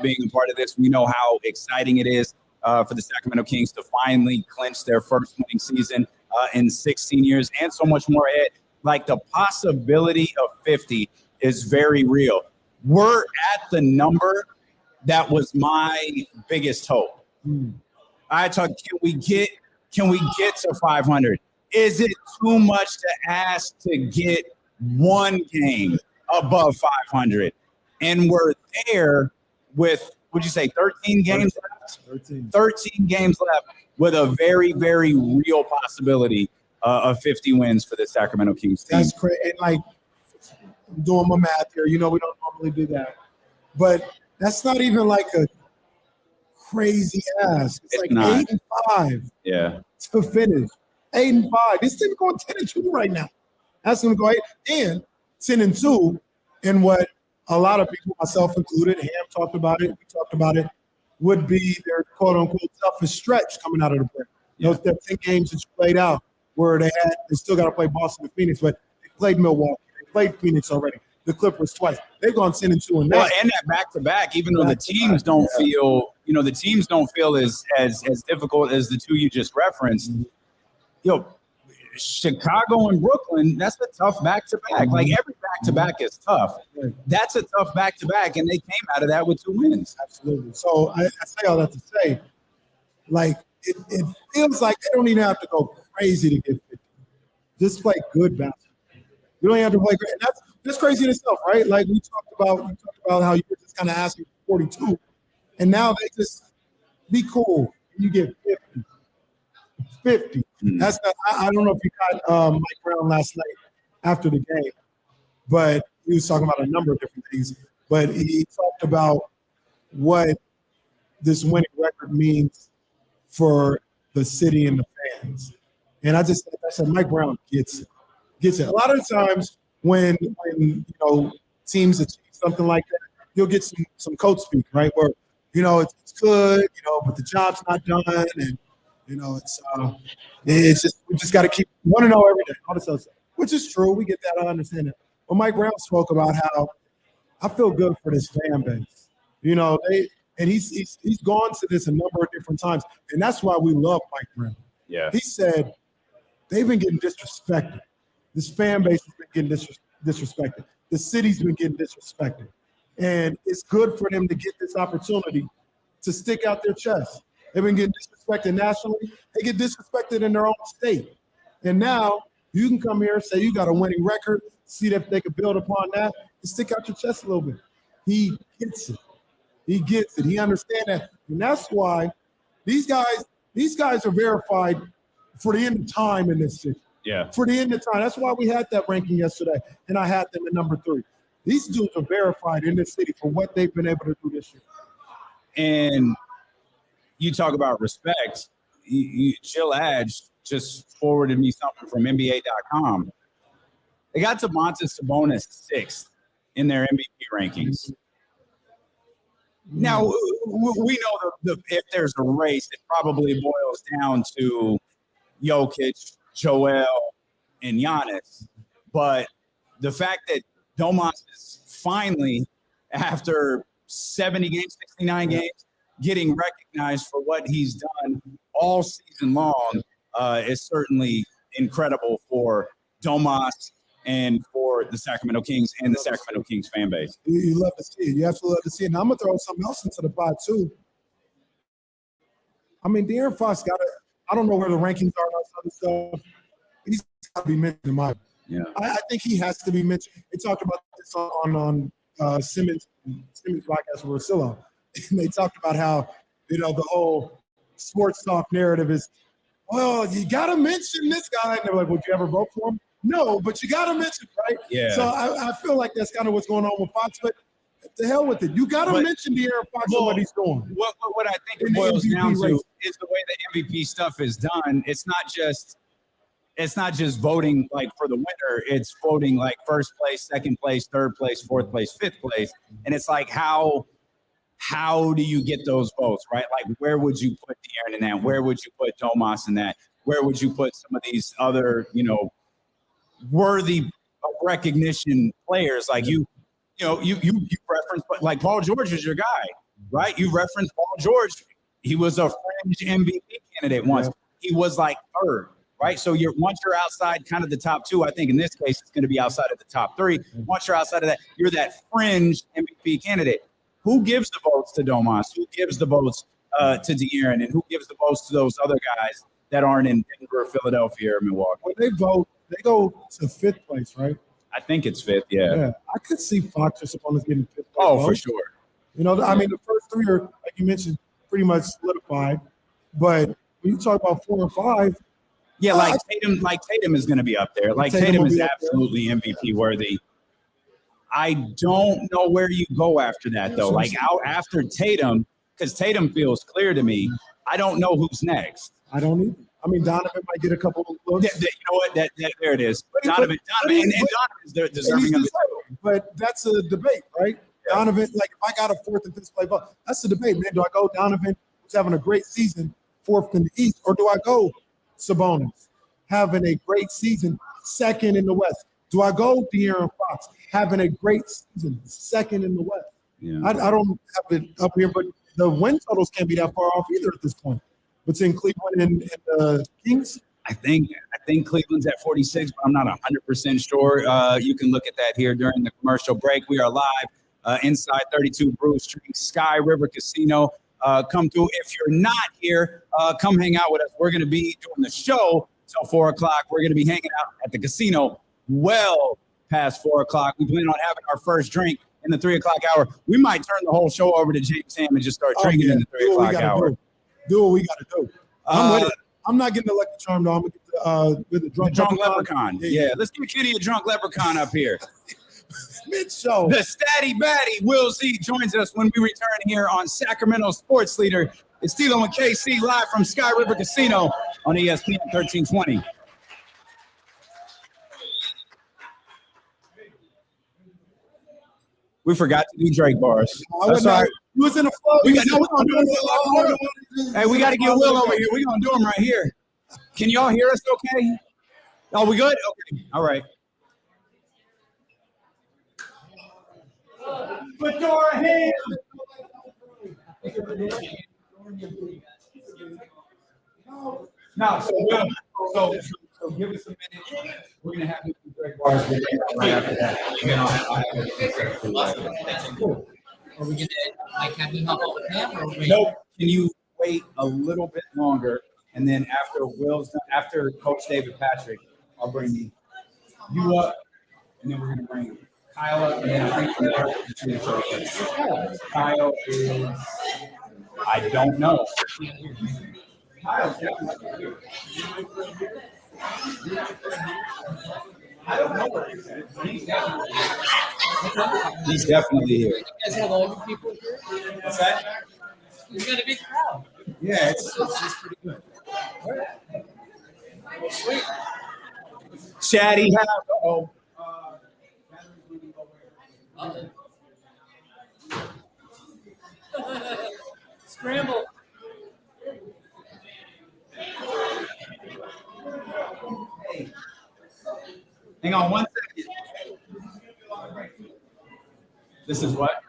being a part of this. We know how exciting it is for the Sacramento Kings to finally clinch their first winning season in 16 years and so much more ahead. Like the possibility of 50 is very real. We're at the number that was my biggest hope. I talk, can we get to 500? Is it too much to ask to get 1 game above 500? And we're there with, would you say 13 games left? 13 games left with a very, very real possibility of 50 wins for the Sacramento Kings team. That's great. And like, I'm doing my math here. You know, we don't normally do that. But that's not even like a crazy ask. It's like not. 8-5 to finish. 8-5. This team is going 10-2 right now. That's going to go 8 and 10-2 in what a lot of people, myself included, Ham talked about it, we talked about it, would be their quote-unquote toughest stretch coming out of the break. Those 10 games that you played out. where they still got to play Boston and Phoenix, but they played Milwaukee, they played Phoenix already, the Clippers twice. They've gone 10-2 in that. Well, and that back-to-back, even though the teams don't feel, the teams don't feel as difficult as the two you just referenced. Chicago and Brooklyn, that's a tough back-to-back. Like every back-to-back is tough. That's a tough back-to-back, and they came out of that with 2 wins. Absolutely. So I say all that to say, like, it feels like they don't even have to go crazy to get 50. Just play good basketball. You don't even have to play great. And that's crazy in itself, right? Like you talked about how you were just kind of asking for 42, and now they just be cool. You get 50. 50. That's not, I don't know if you got Mike Brown last night after the game, but he was talking about a number of different things. But he talked about what this winning record means for the city and the fans. And I said Mike Brown gets it. A lot of the times when teams achieve something like that, you'll get some coach speak, right? Where it's good, but the job's not done, and it's just we just got to keep want to know every day, all this other stuff, which is true. We get that, I understand that. But Mike Brown spoke about how I feel good for this fan base. He's gone to this a number of different times, and that's why we love Mike Brown. Yeah, he said they've been getting disrespected. This fan base has been getting disrespected. The city's been getting disrespected. And it's good for them to get this opportunity to stick out their chest. They've been getting disrespected nationally. They get disrespected in their own state. And now you can come here and say you got a winning record, see if they can build upon that, and stick out your chest a little bit. He gets it. He gets it. He understands that. And that's why these guys are verified for the end of time in this city. Yeah. For the end of time. That's why we had that ranking yesterday, and I had them at number 3. These dudes are verified in this city for what they've been able to do this year. And you talk about respect. Jill Adge just forwarded me something from NBA.com. They got Domantas Sabonis 6th in their MVP rankings. Now, we know if there's a race, it probably boils down to Jokic, Joel, and Giannis. But the fact that Domas is finally, after 70 games, 69 games, getting recognized for what he's done all season long is certainly incredible for Domas and for the Sacramento Kings and the Sacramento Kings fan base. You love to see it. You absolutely love to see it. Now, I'm going to throw something else into the pot, too. I mean, De'Aaron Fox I don't know where the rankings are and all this other stuff. He's got to be mentioned in my opinion. Yeah. I think he has to be mentioned. They talked about this on Simmons podcast with Rosillo. And they talked about how, the whole sports talk narrative is, well, you got to mention this guy. And they're like, would you ever vote for him? No, but you got to mention, right? Yeah. So I feel like that's kind of what's going on with Fox. But to hell with it. You got to mention De'Aaron Fox and what he's doing. What I think it boils down to is the way the MVP stuff is done. It's not just voting like for the winner. It's voting like first place, second place, third place, fourth place, fifth place. And it's like how do you get those votes, right? Like where would you put De'Aaron in that? Where would you put Domas in that? Where would you put some of these other, worthy of recognition players? Like you reference, but like Paul George is your guy, right? You referenced Paul George. He was a fringe MVP candidate once. He was like third, right? So once you're outside kind of the top 2, I think in this case, it's going to be outside of the top 3. Once you're outside of that, you're that fringe MVP candidate. Who gives the votes to Domas? Who gives the votes to De'Aaron? And who gives the votes to those other guys that aren't in Denver, Philadelphia, or Milwaukee? When they vote, they go to 5th place, right? I think it's 5th, yeah. I could see Fox or Sabonis getting 5th place. Oh, vote. for sure. I mean, the first 3 are, like you mentioned, pretty much solidified. But when you talk about 4 and 5, yeah, Tatum is going to be up there. Like Tatum is absolutely MVP worthy. I don't know where you go after that, though. Like out after Tatum, because Tatum feels clear to me. I don't know who's next. I don't either. I mean, Donovan might get a couple of looks. You know what? There it is. Donovan, and Donovan's deserving of it. But that's a debate, right? Yeah. Donovan, like if I got a 4th and 5th place vote, that's the debate, man. Do I go Donovan, who's having a great season, 4th in the East, or do I go Sabonis? having a great season, second in the West. Do I go De'Aaron Fox having a great season, second in the West? Yeah. I don't have it up here, but the win totals can't be that far off either at this point. Between Cleveland and the Kings. I think Cleveland's at 46, but I'm not 100% sure. You can look at that here during the commercial break. We are live inside 32 Brew Street, Sky River Casino. Come through. If you're not here, come hang out with us. We're going to be doing the show till 4 o'clock. We're going to be hanging out at the casino well past 4 o'clock. We plan on having our first drink in the 3 o'clock hour. We might turn the whole show over to James Hamm and just start drinking in the 3 o'clock hour. Do what we got to do. I'm with it. I'm not getting the lucky charm, though. I'm going to get the drunk leprechaun. Yeah, let's give Kenny a drunk leprechaun up here. Mid-show. The Statty Batty, Will Z, joins us when we return here on Sacramento Sports Leader. It's Steelo and KC live from Sky River Casino on ESPN 1320. We forgot to do Drake bars. That's all right. He was in the flow. We got to get Will over here. We're going to do him right here. Can y'all hear us okay? Oh, we good? Okay. All right. Put your hand. No, so give us a minute. We're gonna have you do Greg bars right after that. Cool. Are we gonna have you help out with him, or nope. Can you wait a little bit longer, and then after Coach David Patrick, I'll bring you up, and then we're gonna bring Kyle up, and then Kyle is, I don't know. Kyle's definitely here. I don't know what he said. He's definitely here. you guys have older people here? What's that? You got a big crowd. Yeah, it's pretty good. Sweet. Chatty house. Uh-oh. Scramble. Hey. Hang on 1 second. This is what?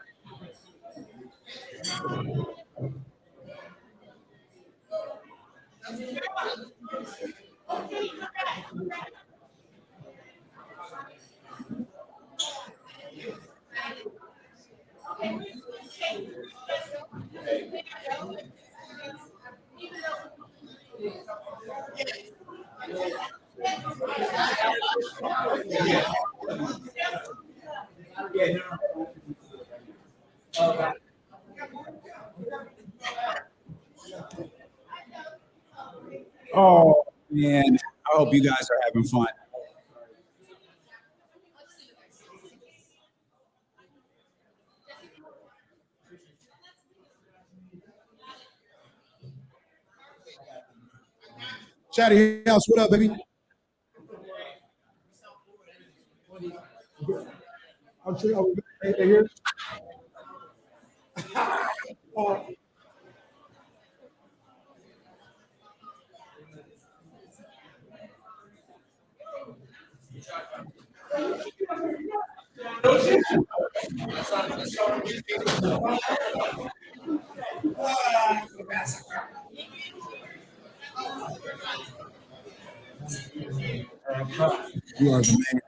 Oh, man. I hope you guys are having fun. Chatty House, what up, baby? I'm sure right here. You are the man.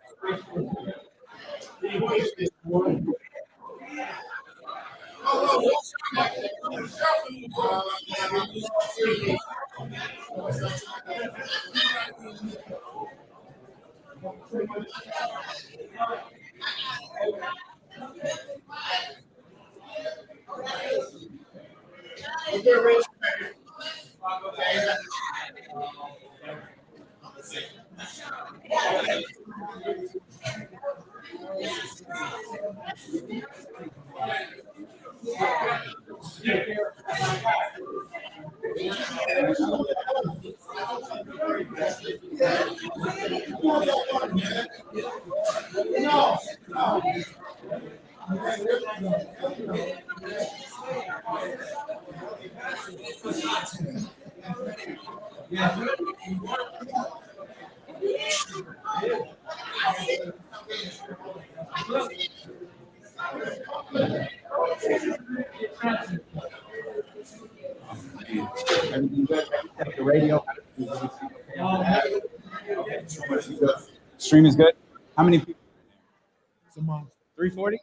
The radio. Stream is good. How many people? It's a monster. 340?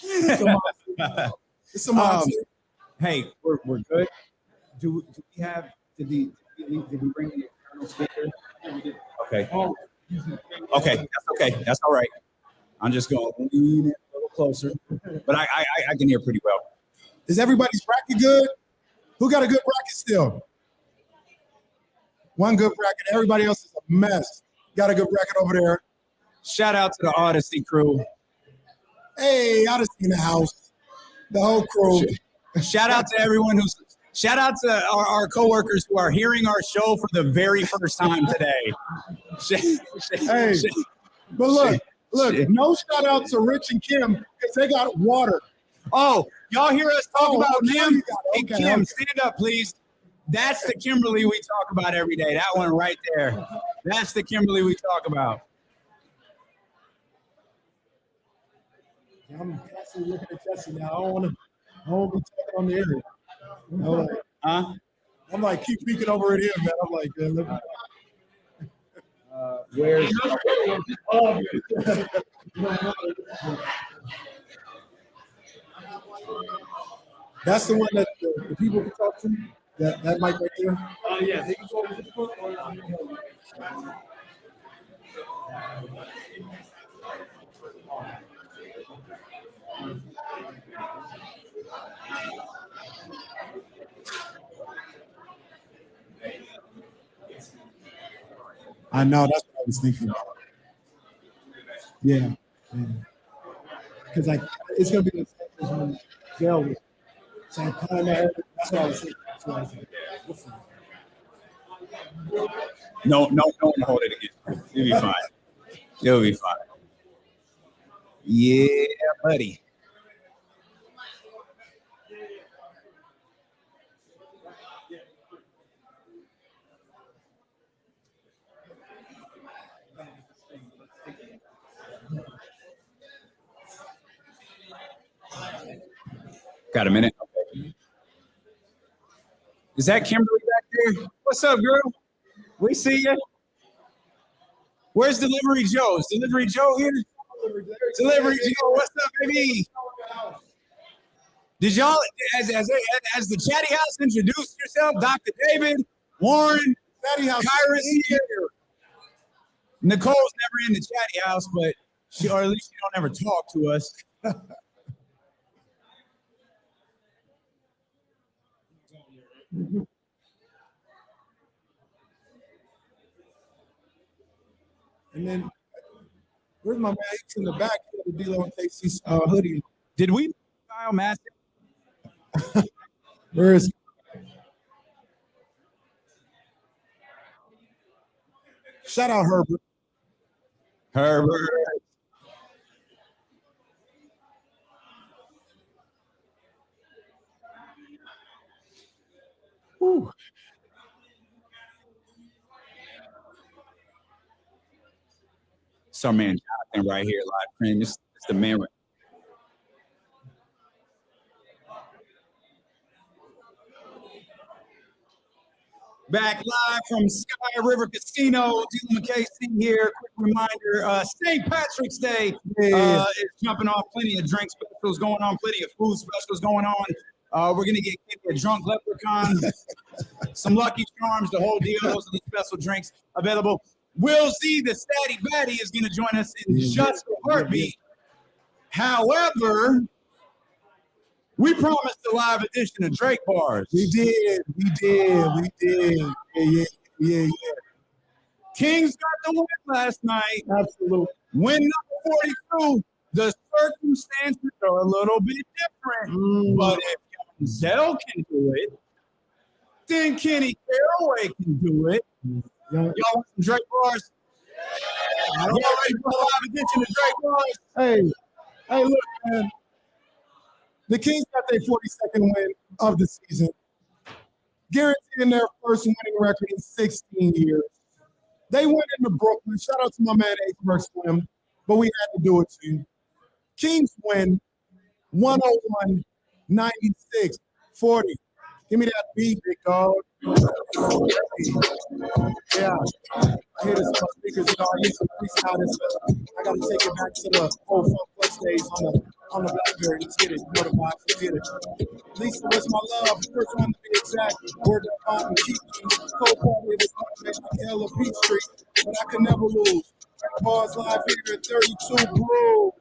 It's a monster. It's a monster. Hey, we're good. Do we have? Did we bring the external speaker? Okay. Okay, that's okay. That's all right. I'm just going to lean it a little closer, but I can hear pretty well. Is everybody's bracket good? Who got a good bracket still? One good bracket. Everybody else is a mess. Got a good bracket over there. Shout out to the Odyssey crew. Hey, I just in the house. The whole crew. Shout out to everyone shout out to our coworkers who are hearing our show for the very first time today. Hey, but look, no shout out to Rich and Kim because they got water. Oh, y'all hear us talk about Kim? Hey, okay, Kim, okay. stand up, please. That's the Kimberly we talk about every day. That one right there. That's the Kimberly we talk about. I'm constantly looking at Jesse now. I don't want to be talking on the area. You know, like, Huh? I'm like, keep peeking over at him, man. I'm like, man, look. Where's That's the one that the people can talk to. That mic right there. Yeah, they can go over this book or I know, that's what I was thinking about. Yeah. Because it's gonna be the same as when Gail was. So I kind of, that's what I was thinking. That's what I was thinking. No one hold it against you. You'll be fine. You'll be fine. Yeah, buddy. Got a minute? Okay. Is that Kimberly back there? What's up, girl? We see you. Where's Delivery Joe? Is Delivery Joe here? Delivery Joe, what's up, baby? Did y'all, as the Chatty House introduced yourself, Dr. David, Warren, Chatty House, Kyra's here. Nicole's never in the Chatty House, but or at least she don't ever talk to us. And then, where's my man? He's in the back. He had the D-Lo and KC hoodie. Did we style match? Where is? Shout out Herbert. Herbert. Whew. Some man Jonathan right here, live stream. It's the man. Back live from Sky River Casino, Dylan McKay here. Quick reminder, St. Patrick's Day is jumping off. Plenty of drink specials going on, plenty of food specials going on. We're going to get a drunk leprechaun, some Lucky Charms, the whole deal. Those are the special drinks available. Will Z, the Statty Batty, is going to join us in just a heartbeat. However, we promised a live edition of Drake Bars. We did. Yeah. Kings got the win last night. Absolutely. Win number 42. The circumstances are a little bit different. But if Zell can do it, then Kenny Caraway can do it. Y'all want some Drake Bars? Y'all ready for a live edition of Drake Bars? Hey, look, man. The Kings got their 42nd win of the season, guaranteeing their first winning record in 16 years. They went into Brooklyn. Shout out to my man H. Slim, but we had to do it too. Kings win 101-96, 40. Give me that beat, big dog. Yeah. I hear this on my speakers. You know, I used to freestyle this. I got to take it back to the old Funk Flex days on the Blackberry. Let's get it. You know the vibes. Let's get it. Lisa, what's my love? First one to be exact. Word up on Kiki. Cold party was make like hell of Peachtree, but I could never lose. Bars live here at 32 Brew.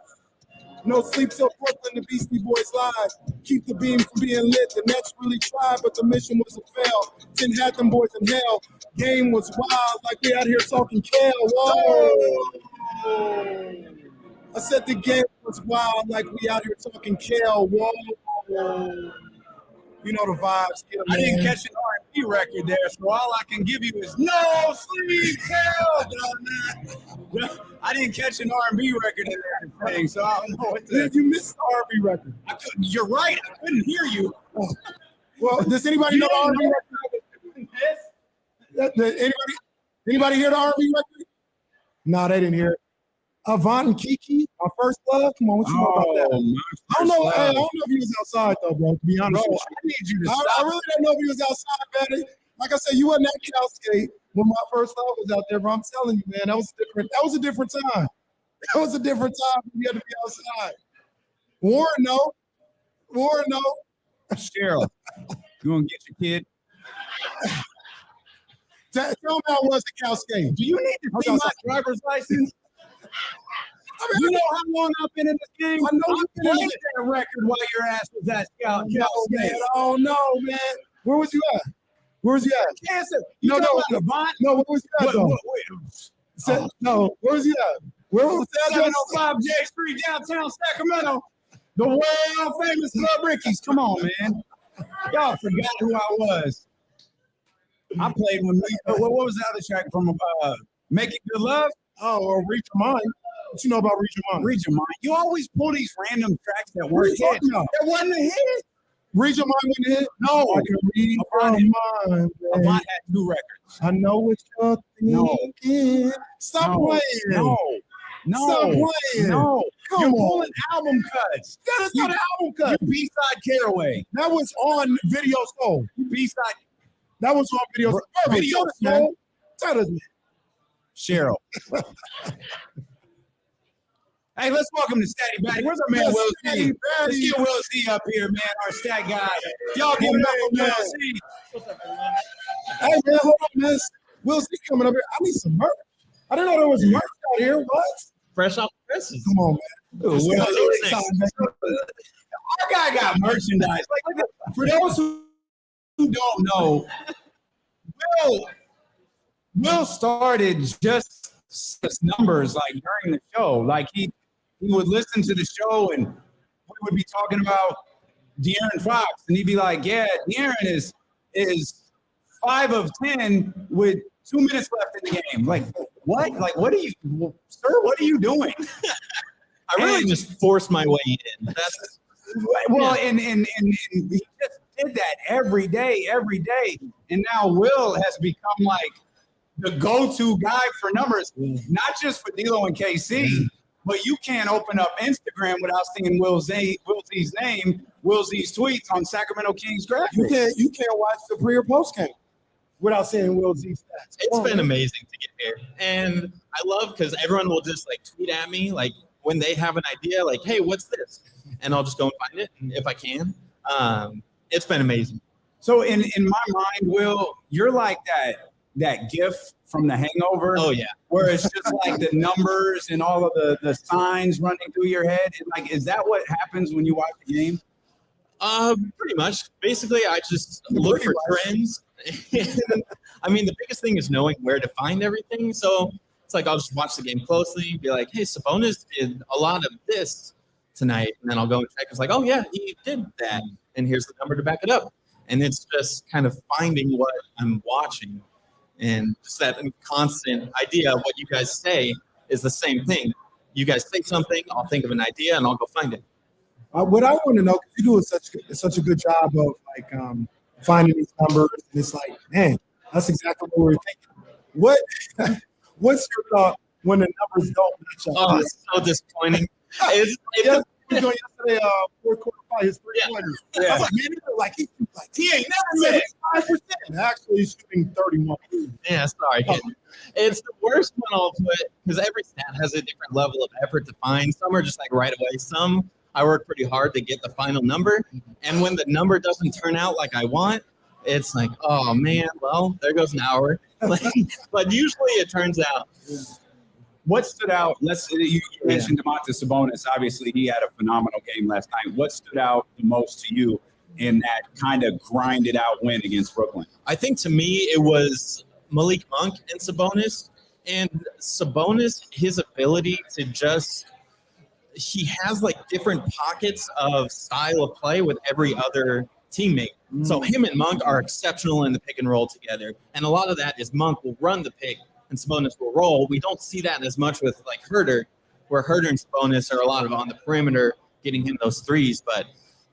No sleep till Brooklyn, the Beastie Boys live. Keep the beam from being lit. The Nets really tried, but the mission was a fail. 10 had them boys in hell. Game was wild, like we out here talking kale. Whoa. I said the game was wild, like we out here talking kale. Whoa. You know the vibes. I didn't catch an R&B record there, so all I can give you is no sleep till. I didn't catch an R&B record in there thing, so I don't know what to. You missed the R&B record. You're right. I couldn't hear you. Well, does anybody know the R&B record? Anybody hear the R&B record? No, they didn't hear it. Avant and Kiki, our first love. Come on, what you know about that? I don't know. Hey, I don't know if he was outside though, bro. To be honest, with you. I need you to I stop. really don't know if he was outside, man. Like I said, you wasn't at Cal Skate when my first love was out there, bro. I'm telling you, man, that was different. That was a different time. That was a different time when you had to be outside. Warren, no. Cheryl, you want to get your kid? Tell me how it was at Cal Skate. Do you need to see my driver's license? I mean, You know how long I've been in this game? I know you've been in played that record while your ass was at Cal State. Oh no, man. Where was you at? Cancer. You No, talking about Avant? No, where was you at though? No, where was you at? Where was that? 705 J Street, downtown Sacramento. The world famous Club Ricky's. Come on, man. Y'all forgot who I was. I played when what was the other track from Making Good Love? Oh, or Reach Your Mind. What you know about Reach Your Mind? Read your mind. You always pull these random tracks that weren't hits. That wasn't a hit. Reach Your Mind wasn't hit? No. I can read Avant your mind. Avant had 2 records. I know what you're thinking. Stop playing. No. Stop playing. No. Come You're on. pulling album cuts. That is not an album cut. You B-side Caraway. That was on Video Soul. You B-side That was on Video Soul. Video Soul. Tell us, man. Cheryl. Hey, let's welcome to Statty Batty. Where's our man Yes, Will Statty C? Batty. Let's get Will C up here, man, our stat guy. Y'all give it up for Will C. Hey, man, hold on, man. Will C coming up here. I need some merch. I didn't know there was merch out here. What? Fresh off the presses. Come on, man. Will, Will, our guy got merchandise. Like, for those who don't know, Will started just numbers like during the show. Like he would listen to the show and we would be talking about De'Aaron Fox, and he'd be like, "Yeah, De'Aaron is 5 of 10 with 2 minutes left in the game." Like, what? Like, what are you, sir? What are you doing? I really just forced my way in. That's well, and he just did that every day, and now Will has become like the go-to guy for numbers, not just for D'Lo and KC, but you can't open up Instagram without seeing Will Z's name, Will Z's tweets on Sacramento Kings graphics. You can't watch the pre or post game without seeing Will Z stats. it's been amazing to get here, and I love because everyone will just like tweet at me like when they have an idea, like, "Hey, what's this?" And I'll just go and find it, and if I can. It's been amazing. So in my mind, Will, you're like that GIF from The Hangover. Oh yeah. Where it's just like the numbers and all of the signs running through your head. And like, is that what happens when you watch the game? Pretty much. Basically, I just look for trends. I mean, the biggest thing is knowing where to find everything. So it's like I'll just watch the game closely, be like, "Hey, Sabonis did a lot of this tonight," and then I'll go and check. It's like, "Oh yeah, he did that," and here's the number to back it up. And it's just kind of finding what I'm watching, and just that constant idea of what you guys say is the same thing. You guys say something, I'll think of an idea, and I'll go find it. What I want to know, because you do such a good job of like finding these numbers, and it's like, man, that's exactly what we were thinking. What's your thought when the numbers don't match up? Oh, it's so disappointing. was doing yesterday, fourth quarter fight, his three-pointers. Yeah. I was like, man, he ain't never missed 5%. Actually, he's shooting 31. Yeah, sorry. Kid. It's the worst one I'll put because every stat has a different level of effort to find. Some are just like right away. Some I work pretty hard to get the final number. And when the number doesn't turn out like I want, it's like, oh, man, well, there goes an hour. But usually it turns out. What stood out? You mentioned Domantas Sabonis. Obviously, he had a phenomenal game last night. What stood out the most to you in that kind of grinded out win against Brooklyn? I think to me it was Malik Monk and Sabonis. And Sabonis, his ability to just he has like different pockets of style of play with every other teammate. So him and Monk are exceptional in the pick and roll together. And a lot of that is Monk will run the pick and Sabonis will roll. We don't see that as much with like Herter, where Herter and Sabonis are a lot of on the perimeter getting him those threes. But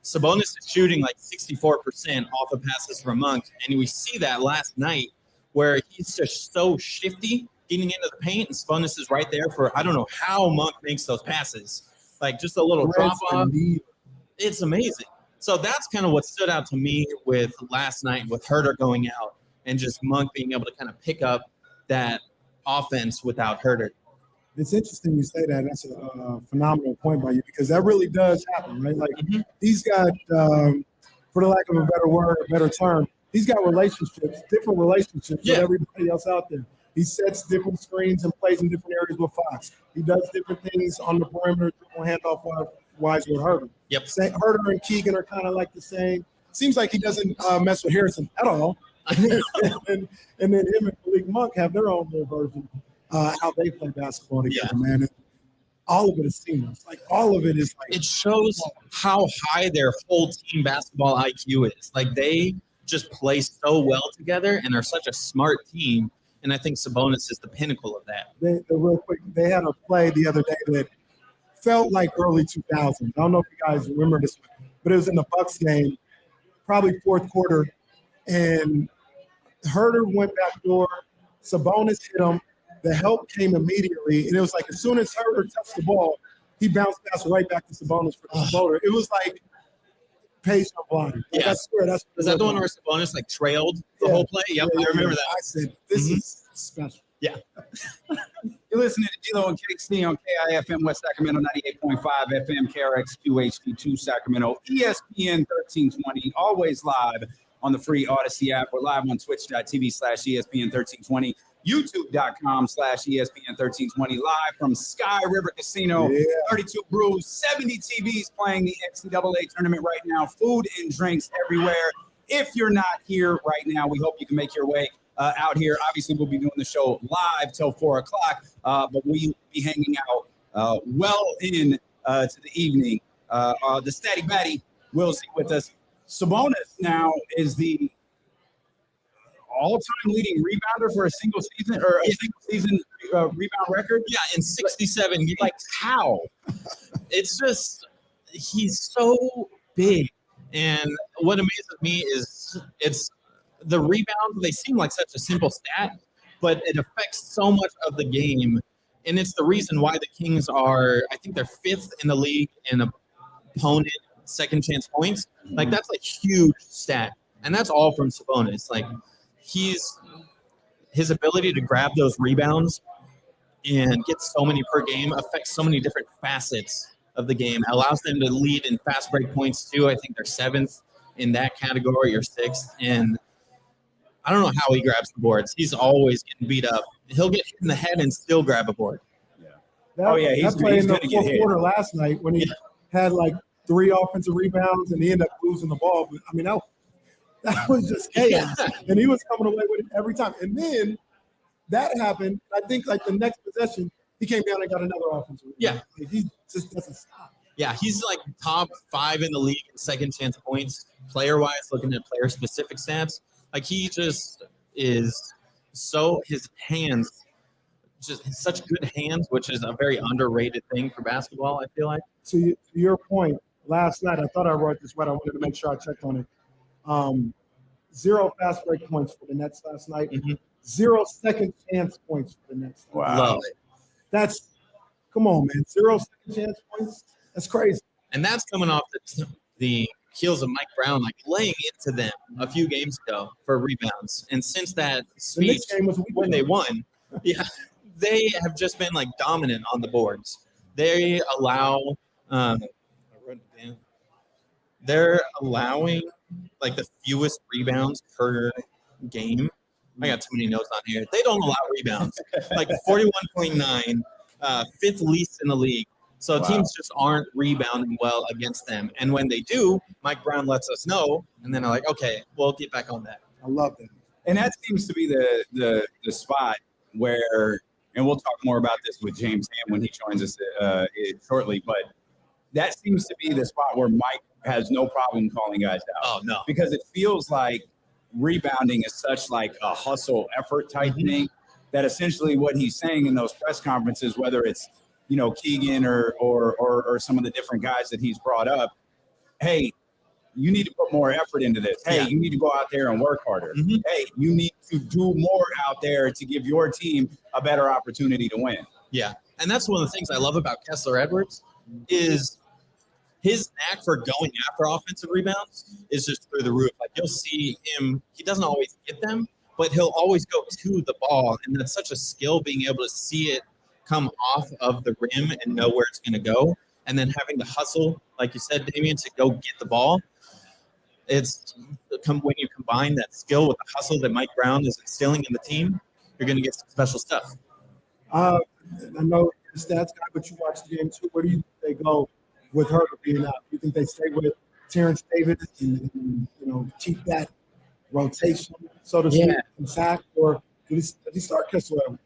Sabonis is shooting like 64% off of passes from Monk. And we see that last night where he's just so shifty getting into the paint. And Sabonis is right there for, I don't know how Monk makes those passes. Like just a little drop off. It's amazing. So that's kind of what stood out to me with last night with Herter going out and just Monk being able to kind of pick up that offense without Herter. It's interesting you say that. That's a phenomenal point by you because that really does happen, right? Like he's got, for the lack of a better word, a better term, he's got relationships, different relationships with everybody else out there. He sets different screens and plays in different areas with Fox. He does different things on the perimeter, handoff wise with Herter. Yep. Herter and Keegan are kind of like the same. Seems like he doesn't mess with Harrison at all. and then him and Malik Monk have their own little version how they play basketball together, man. And all of it is seamless. Like all of it is like it shows how high their whole team basketball IQ is. Like they just play so well together and are such a smart team. And I think Sabonis is the pinnacle of that. Real quick, they had a play the other day that felt like early 2000s. I don't know if you guys remember this one, but it was in the Bucks game, probably fourth quarter, and Herter went backdoor. Sabonis hit him. The help came immediately, and it was like as soon as Herter touched the ball, he bounced pass right back to Sabonis for the floater. It was like pace on body. Like, I swear that's. Is that the one where Sabonis like trailed the whole play? Yep, I remember that. I said this is special. Yeah. You're listening to D'Lo and KC on KIFM West Sacramento 98.5 FM, KRX2 HD2 Sacramento, ESPN 1320, always live on the free Odyssey app. We're live on twitch.tv/ESPN 1320, youtube.com/ESPN 1320, live from Sky River Casino, 32 brews, 70 TVs playing the NCAA tournament right now, food and drinks everywhere. If you're not here right now, we hope you can make your way out here. Obviously, we'll be doing the show live till 4 o'clock, but we'll be hanging out well in to the evening. The Statty Batty will be with us. Sabonis now is the all-time leading rebounder for a single season or a single season rebound record. Yeah, in 67 years. Like how? It's just he's so big, and what amazes me is it's the rebounds. They seem like such a simple stat, but it affects so much of the game, and it's the reason why the Kings are. I think they're 5th in the league in opponent second chance points. Like that's a huge stat, and that's all from Sabonis. Like his ability to grab those rebounds and get so many per game affects so many different facets of the game. Allows them to lead in fast break points too. I think they're 7th in that category or 6th, and I don't know how he grabs the boards. He's always getting beat up. He'll get hit in the head and still grab a board. He's playing the fourth quarter last night when he had like 3 offensive rebounds and he ended up losing the ball. But I mean, that was just chaos. And he was coming away with it every time. And then that happened. I think like the next possession, he came down and got another offensive rebound. Yeah. Like, he just doesn't stop. Yeah, he's like top 5 in the league in second chance points, player-wise, looking at player-specific stats. Like he just is so his hands, just such good hands, which is a very underrated thing for basketball, I feel like. To your point, last night, I thought I wrote this right. I wanted to make sure I checked on it. 0 fast break points for the Nets last night. 0 second chance points for the Nets. Wow. Come on, man. 0 second chance points. That's crazy. And that's coming off the heels of Mike Brown, like laying into them a few games ago for rebounds. And since that speech, game was when they won, yeah, they have just been like dominant on the boards. They allow, I wrote it down. They're allowing like the fewest rebounds per game. I got too many notes on here. They don't allow rebounds. Like 41.9, fifth least in the league. So teams just aren't rebounding well against them. And when they do, Mike Brown lets us know, and then I'm like, okay, we'll get back on that. I love that. And that seems to be the spot where, and we'll talk more about this with James Hamm when he joins us shortly, but that seems to be the spot where Mike has no problem calling guys out. Oh, no. Because it feels like rebounding is such like a hustle effort type thing that essentially what he's saying in those press conferences, whether it's, you know, Keegan or some of the different guys that he's brought up, hey, you need to put more effort into this. Hey, you need to go out there and work harder. Hey, you need to do more out there to give your team a better opportunity to win. Yeah, and that's one of the things I love about Kessler Edwards is his knack for going after offensive rebounds is just through the roof. Like you'll see him, he doesn't always get them, but he'll always go to the ball. And that's such a skill being able to see it come off of the rim and know where it's going to go. And then having to hustle, like you said, Damian, to go get the ball. It's when you combine that skill with the hustle that Mike Brown is instilling in the team, you're going to get some special stuff. I know you're a stats guy, but you watch the game too. Where do you think they go with her being out? Do you think they stay with Terrence Davis and you know, keep that rotation, so to speak, intact, or do they start Kessler Edwards?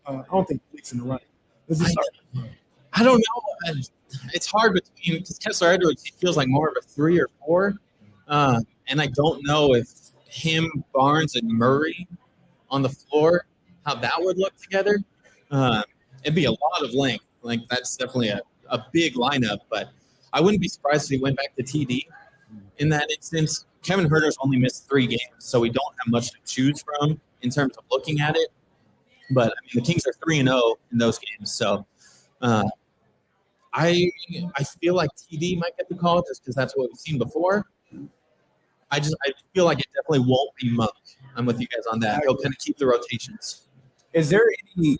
I don't think Fleek's in the running. Does he start? I don't know. It's hard between because Kessler Edwards, he feels like more of a 3 or 4. And I don't know if him, Barnes, and Murray on the floor, how that would look together. It'd be a lot of length. Like that's definitely a big lineup, but I wouldn't be surprised if he went back to TD in that instance. Kevin Huerter's only missed 3 games, so we don't have much to choose from in terms of looking at it. But I mean, the Kings are 3-0 in those games, so I feel like TD might get the call just because that's what we've seen before. I feel like it definitely won't be Monk. I'm with you guys on that. He'll kind of keep the rotations. Is there any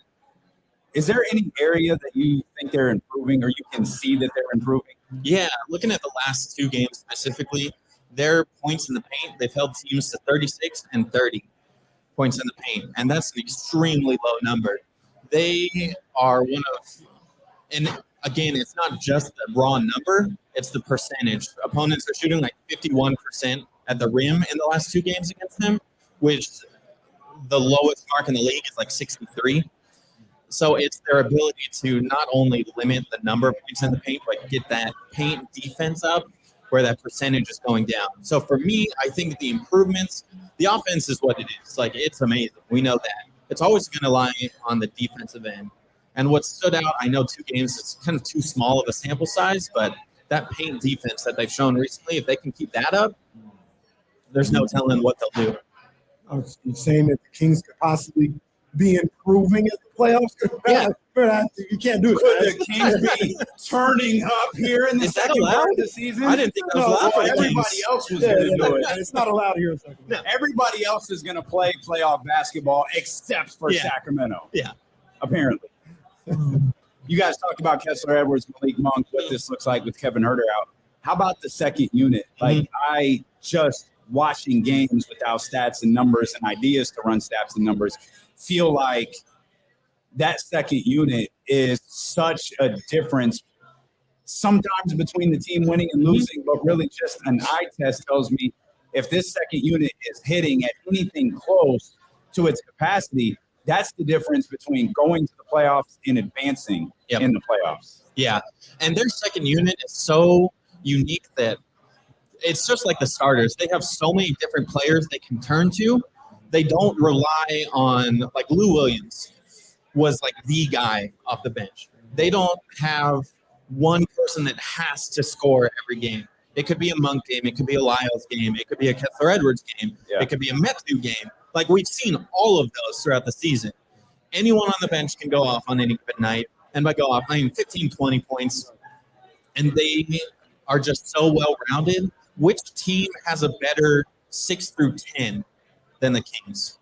area that you think they're improving, or you can see that they're improving? Yeah, looking at the last 2 games specifically, their points in the paint, they've held teams to 36 and 30 points in the paint, and that's an extremely low number. They are one of, and again, it's not just the raw number, it's the percentage. Opponents are shooting like 51% at the rim in the last 2 games against them, which the lowest mark in the league is like 63. So it's their ability to not only limit the number of points in the paint, but get that paint defense up where that percentage is going down. So for me, I think the improvements, the offense is what it is. Like, it's amazing. We know that. It's always going to lie on the defensive end. And what stood out, I know 2 games, it's kind of too small of a sample size, but that paint defense that they've shown recently, if they can keep that up, there's no telling what they'll do. I was saying that the Kings could possibly be improving as the playoffs. Yeah. You can't do it. Could the Kings be turning up here in the second part of the season? I didn't think that was allowed for the Everybody Kings. else was going to do it. It's not allowed here in Sacramento. No, everybody else is going to play playoff basketball except for Sacramento. Yeah. Apparently. You guys talked about Kessler Edwards, Malik Monk, what this looks like with Kevin Huerter out. How about the second unit? Like, I just watching games without stats and numbers and ideas to run stats and numbers feel like that second unit is such a difference sometimes between the team winning and losing, but really just an eye test tells me if this second unit is hitting at anything close to its capacity, that's the difference between going to the playoffs and advancing in the playoffs. Yeah, and their second unit is so unique that it's just like the starters. They have so many different players they can turn to. They don't rely on, like Lou Williams was like the guy off the bench. They don't have one person that has to score every game. It could be a Monk game. It could be a Lyles game. It could be a Kessler Edwards game. Yeah. It could be a Methu game. Like, we've seen all of those throughout the season. Anyone on the bench can go off on any given night. And by go off, I mean 15, 20 points. and they are just so well-rounded. Which team has a better 6 through 10 than the Kings?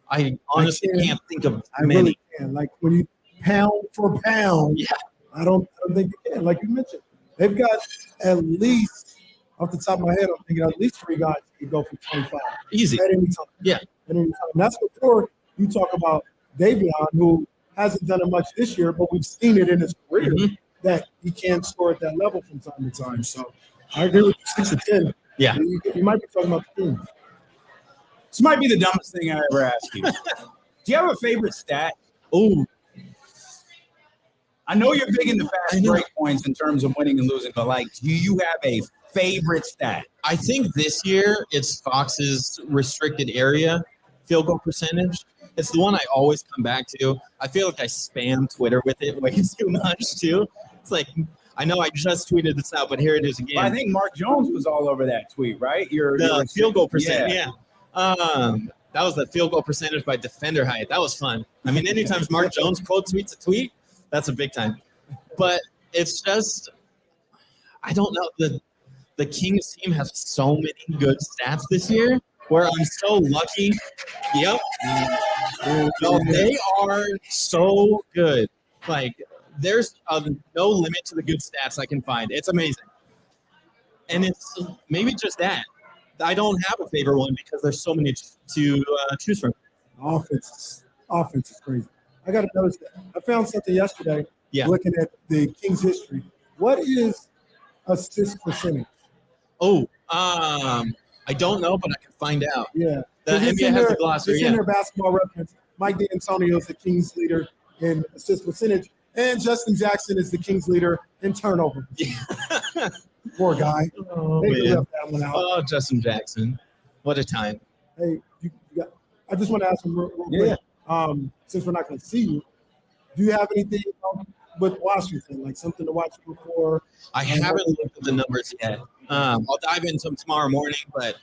I honestly can't think of many. Really can. Like when you pound for pound, Yeah. I don't think you can. Like you mentioned, they've got at least, off the top of my head, I'm thinking at least 3 guys who can go for 25. Easy. At any time. Yeah. At any time. And that's before you talk about Davion, who hasn't done it much this year, but we've seen it in his career that he can score at that level from time to time. So I agree with you, 6 to 10. Yeah. You might be talking about the Kings. This might be the dumbest thing I ever asked you. Do you have a favorite stat? Oh, I know you're big into fast break points in terms of winning and losing, but like, do you have a favorite stat? I think this year it's Fox's restricted area field goal percentage. It's the one I always come back to. I feel like I spam Twitter with it way too much too. It's like, I know I just tweeted this out, but here it is again. Well, I think Mark Jones was all over that tweet, right? The field goal percentage, yeah. That was the field goal percentage by defender height. That was fun. I mean, anytime Mark Jones quote tweets a tweet, that's a big time. But it's just, I don't know. The Kings team has so many good stats this year where I'm so lucky. Yep. No, they are so good. Like, there's no limit to the good stats I can find. It's amazing. And it's maybe just that. I don't have a favorite one because there's so many to choose from. Offense is crazy. I got to notice that. I found something yesterday looking at the Kings history. What is assist percentage? Oh, I don't know, but I can find out. Yeah. The NBA has the glossary. It's in their basketball reference. Mike D'Antonio is the Kings leader in assist percentage, and Justin Jackson is the Kings leader in turnover. Yeah. Poor guy. Oh, they man. left that one out. Oh, Justin Jackson. What a time. Hey, I just want to ask him real quick. Since we're not going to see you, do you have anything with Washington, like something to watch before? I haven't looked at the numbers yet. I'll dive into them tomorrow morning, but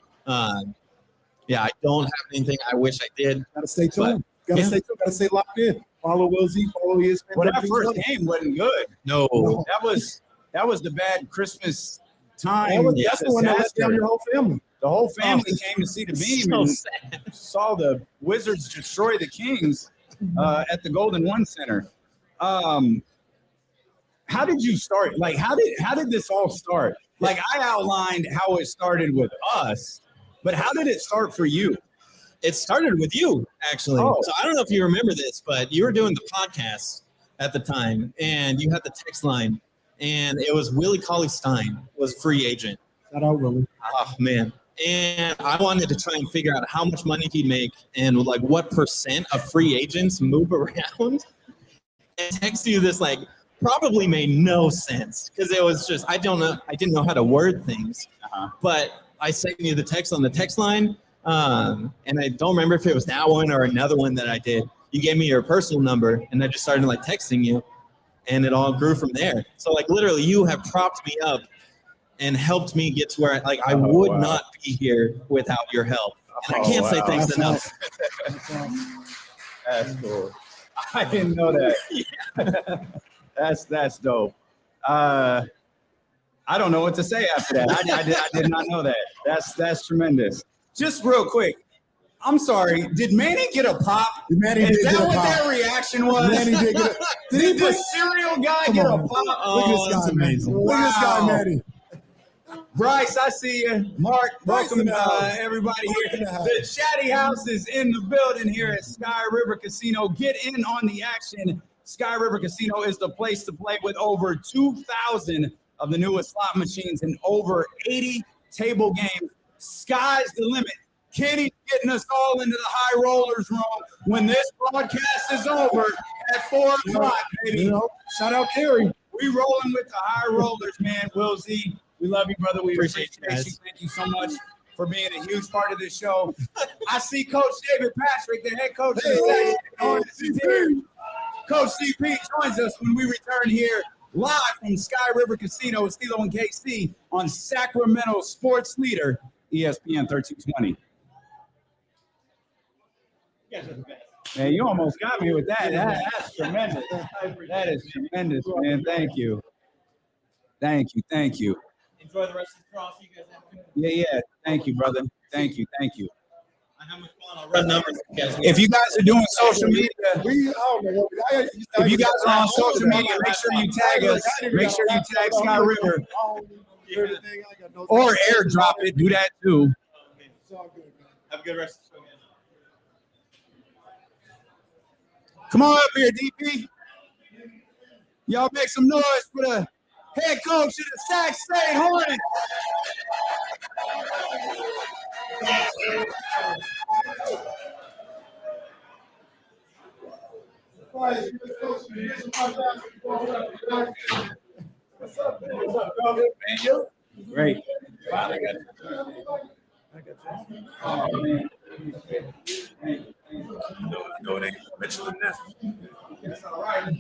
yeah, I don't have anything. I wish I did. Gotta stay tuned. Gotta stay locked in. Follow Will Z, follow ESPN. Well, that first game wasn't good. No. That was the bad Christmas time. That's the one that let down your whole family. The whole family came to see the beam and saw the Wizards destroy the Kings at the Golden One Center. How did you start? Like, how did this all start? Like, I outlined how it started with us, but how did it start for you? It started with you, actually. Oh. So I don't know if you remember this, but you were doing the podcast at the time, and you had the text line, and it was Willie Cauley-Stein was a free agent. Shout out, Willie. Oh, man. And I wanted to try and figure out how much money he'd make and, like, what percent of free agents move around. And text you this, like, probably made no sense because it was just, I didn't know how to word things. But I sent you the text on the text line, and I don't remember if it was that one or another one that I did. You gave me your personal number, and I just started, like, texting you, and it all grew from there. So, like, literally, you have propped me up and helped me get to where, like, I would not be here without your help. And I can't say thanks enough. That's cool. I didn't know that. That's dope. I don't know what to say after that. I did not know that. That's tremendous. Just real quick, I'm sorry. Did Manny get a pop? Manny Is did that get a what pop. that reaction was? Manny did get a Did the cereal guy get a pop? Look at this guy, amazing. Manny. Look at this guy, Wow. Manny. Bryce, I see you. Mark, Bryce welcome in the house. everybody Mark in here. the house. The Chatty House is in the building here at Sky River Casino. Get in on the action. Sky River Casino is the place to play with over 2,000 of the newest slot machines and over 80 table games. Sky's the limit. Kenny's getting us all into the high rollers room when this broadcast is over at 4 o'clock, baby. You know, shout out Kerry. We rolling with the high rollers, man. Will Z, we love you, brother. We appreciate you. guys. Thank you so much for being a huge part of this show. I see Coach David Patrick, the head coach of the Sacramento team. Coach CP joins us when we return here live from Sky River Casino with Stilo and KC on Sacramento Sports Leader, ESPN 1320. Man, you almost got me with that. That's tremendous. That is tremendous, man. Thank you. Thank you. Enjoy the rest of the cross. You guys have a good Yeah. Thank you, brother. Thank you. I have much fun. I'll run numbers. If you guys are doing social media, I don't know. if you guys are on social media, make sure you tag us. Make sure you tag Sky River or airdrop it. Do that too. Have a good rest of the show, man. Come on up here, DP. Y'all make some noise for the head coach of the Sac State Hornets. What's up, brother? Man, you great. Oh, man. No, they Mitchell and Ness. That's all right.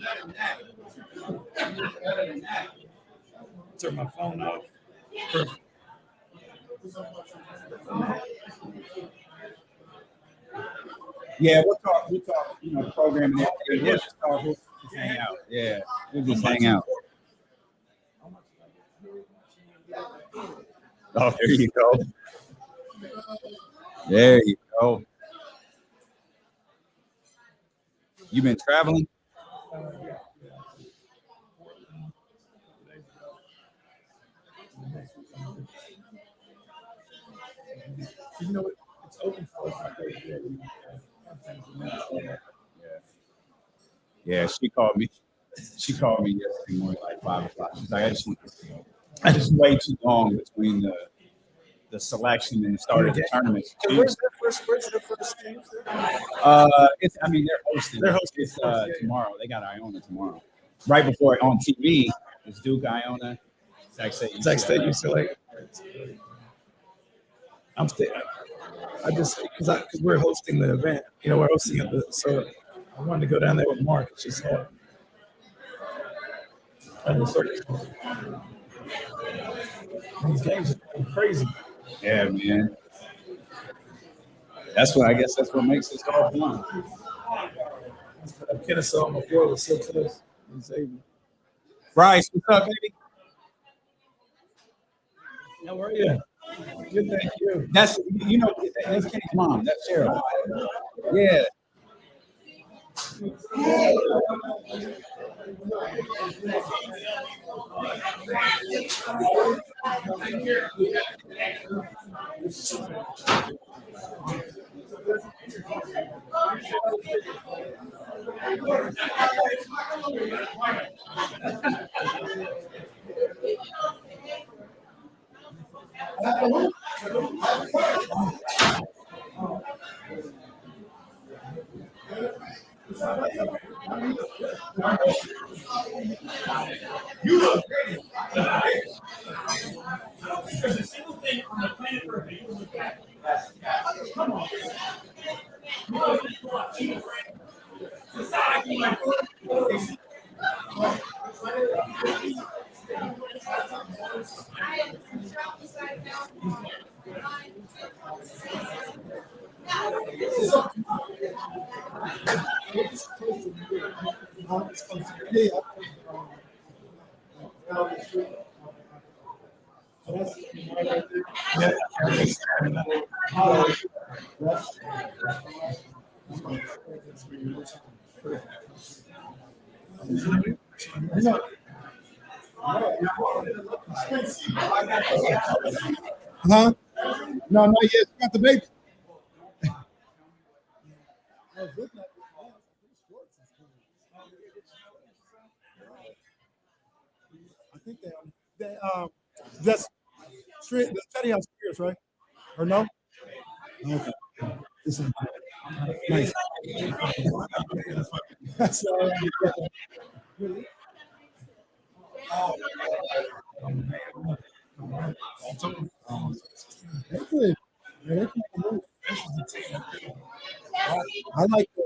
Turn my phone off. Yeah, we'll talk, programming. We'll just talk. We'll just hang out. Yeah, we'll just hang out. Oh, there you go. There you go. You been traveling? You know, it's open for us. Yeah, she called me. She called me yesterday morning, like 5 o'clock. She's like, I just way too long between the selection and the start of the tournament. Where's their first game? They're hosting. It's tomorrow. They got Iona tomorrow. Right before on TV is Duke, Iona, Sac State, UCLA. I'm staying. I just because we're hosting the event. You know, we're hosting it, so I wanted to go down there with Mark. It's just these games are crazy. Yeah, man. That's what makes this all fun. Kennesaw, my boy was so close. Bryce, what's up, baby? How are you? Good, thank you. That's Kenny's mom. That's Cheryl. Yeah. You look great. There's a single thing on the planet Earth that you look at. Come on. Society, my Huh? No, not yet. You got the baby. I think that's straight. That's Teddy on Spears, right? Or no? Okay. This is nice. That's that's it. Yeah, I like the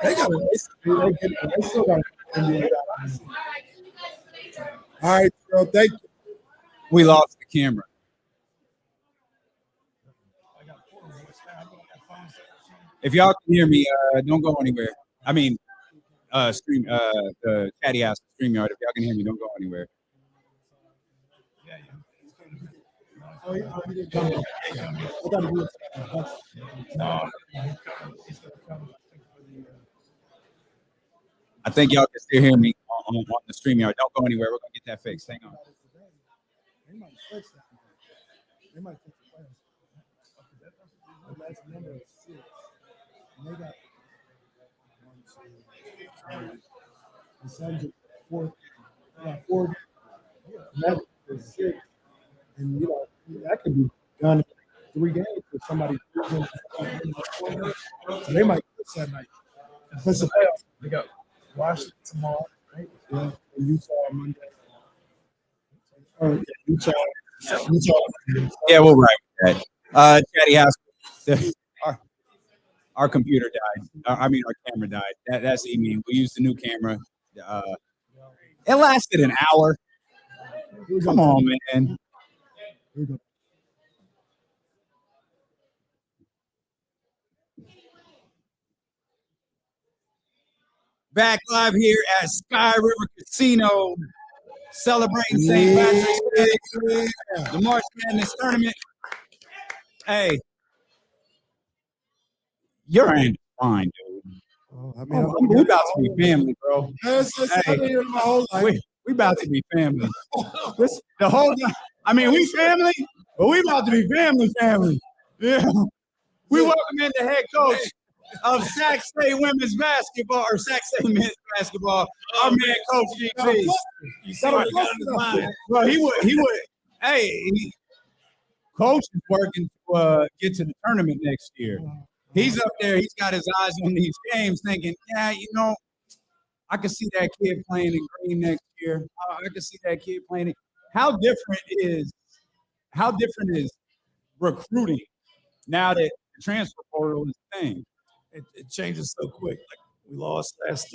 they still got NBA. All right, bro. Thank you. We lost the camera. If y'all can hear me, don't go anywhere. I mean, stream the chatty ass StreamYard. If y'all can hear me, don't go anywhere. I think y'all can still hear me on the StreamYard. Don't go anywhere. We're gonna get that fixed. Hang on. They might fix that. They might fix the players. The last number is 6. And they got 1, 2, 3. And Sunday, 4. They got 4 games. And that is 6. And you know that could be done in 3 games if somebody. So they might fix that night. Fix the playoffs. They got Washington tomorrow, right? Yeah. And Utah on Monday. Utah. Yeah, we'll write with that. Chatty House, our computer died. Our camera died. That's evening. We used the new camera. It lasted an hour. Come on, man. Back live here at Sky River Casino, celebrating St. Patrick's Day, the March Madness tournament. Hey, you're in fine, dude. We about to be family, bro. We about to be family. The whole time. I mean, we family, but we about to be family. Yeah. We welcome in the head coach of Sac State women's basketball, or Sac State men's basketball, our man, Coach GT. You see what got in his mind? Well, he would. Hey, Coach is working to get to the tournament next year. He's up there. He's got his eyes on these games, thinking, yeah, you know, I can see that kid playing in green next year. I can see that kid playing. How different is recruiting now that the transfer portal is a thing? It changes so quick. Like we lost last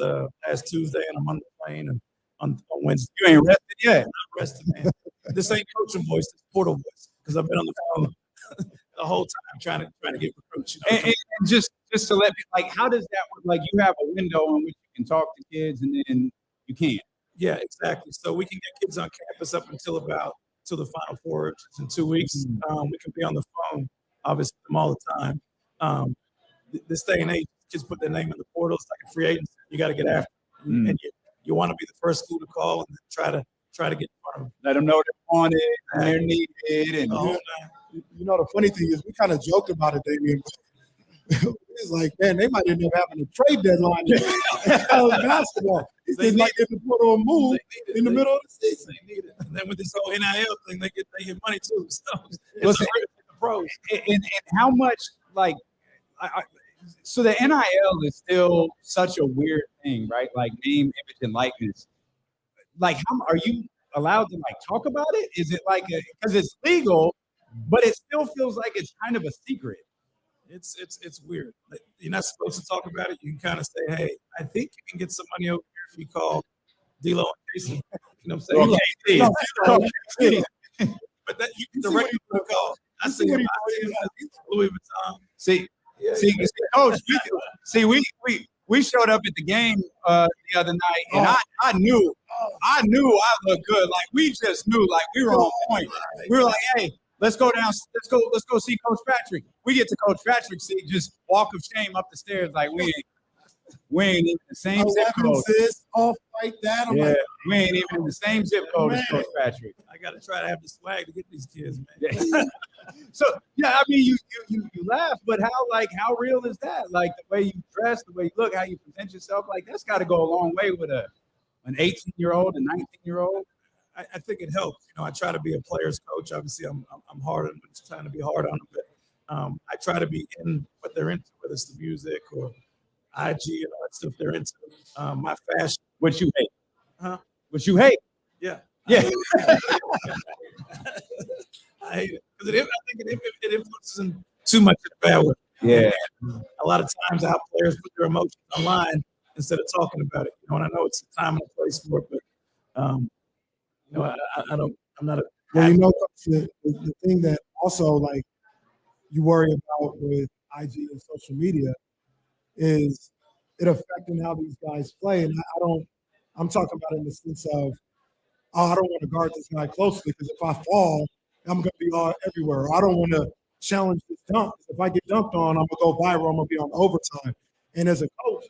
Tuesday, and I'm on the plane, and on Wednesday. You ain't rested yet. Not rested, man. This ain't coaching voice. It's portal voice, because I've been on the phone the whole time trying to get recruits. You know? And just to let me, like, how does that work? Like, you have a window in which you can talk to kids, and then you can't. Yeah, exactly. So we can get kids on campus up until the Final Four, which is in 2 weeks. We can be on the phone, obviously, them all the time. This day and age, kids put their name in the portal. It's like a free agency. You got to get after them. And you want to be the first school to call and then try to get in front of them. Let them know they're wanted and they're needed. And you know, the funny thing is, we kind of joked about it, Damian. It's like, man, they might end up having a trade deadline in college basketball. It's like in the portal move in the middle of the season. They need it. And then with this whole NIL thing, they get money too. So listen, the pros. And how much, like, so the NIL is still such a weird thing, right? Like name, image, and likeness. Like, how are you allowed to like talk about it? Is it like because it's legal, but it still feels like it's kind of a secret? It's weird. You're not supposed to talk about it. You can kind of say, hey, I think you can get some money over here if you call D-Lo and Casey. You know what I'm saying? But that you can directly call. I see him. Louis Vuitton. See, Coach. We showed up at the game the other night, and I knew I looked good. Like we just knew, like we were on point. We were like, hey, let's go down. Let's go see Coach Patrick. We get to Coach Patrick's seat, just walk of shame up the stairs, like we ain't in the same zip code. Off like that. We ain't even in the same zip code as Coach Patrick. I got to try to have the swag to get these kids, man. Yeah. So yeah, I mean, you laugh, but how real is that? Like the way you dress, the way you look, how you present yourself, like that's got to go a long way with an 18-year-old, a 19-year-old. I think it helps. You know, I try to be a player's coach. Obviously, I'm hard on them. It's trying to be hard on them, but I try to be in what they're into, whether it's the music or IG and all that stuff they're into. My fashion. What you hate? Huh? What you hate? Yeah. Yeah. I hate it because I think it influences them too much in a bad way. Yeah. And a lot of times, how players put their emotions online instead of talking about it. You know, and I know it's a time and a place for it, but I'm not a. Well, you know, the thing that also like you worry about with IG and social media is it affecting how these guys play. And I'm talking about in the sense of, I don't want to guard this guy closely because if I fall, I'm going to be all everywhere. I don't want to challenge this dunk. If I get dunked on, I'm going to go viral. I'm going to be on overtime. And as a coach,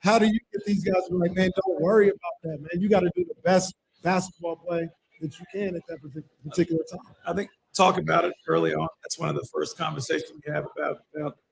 how do you get these guys to be like, man, don't worry about that, man. You got to do the best basketball play that you can at that particular time. I think talk about it early on. That's one of the first conversations we have about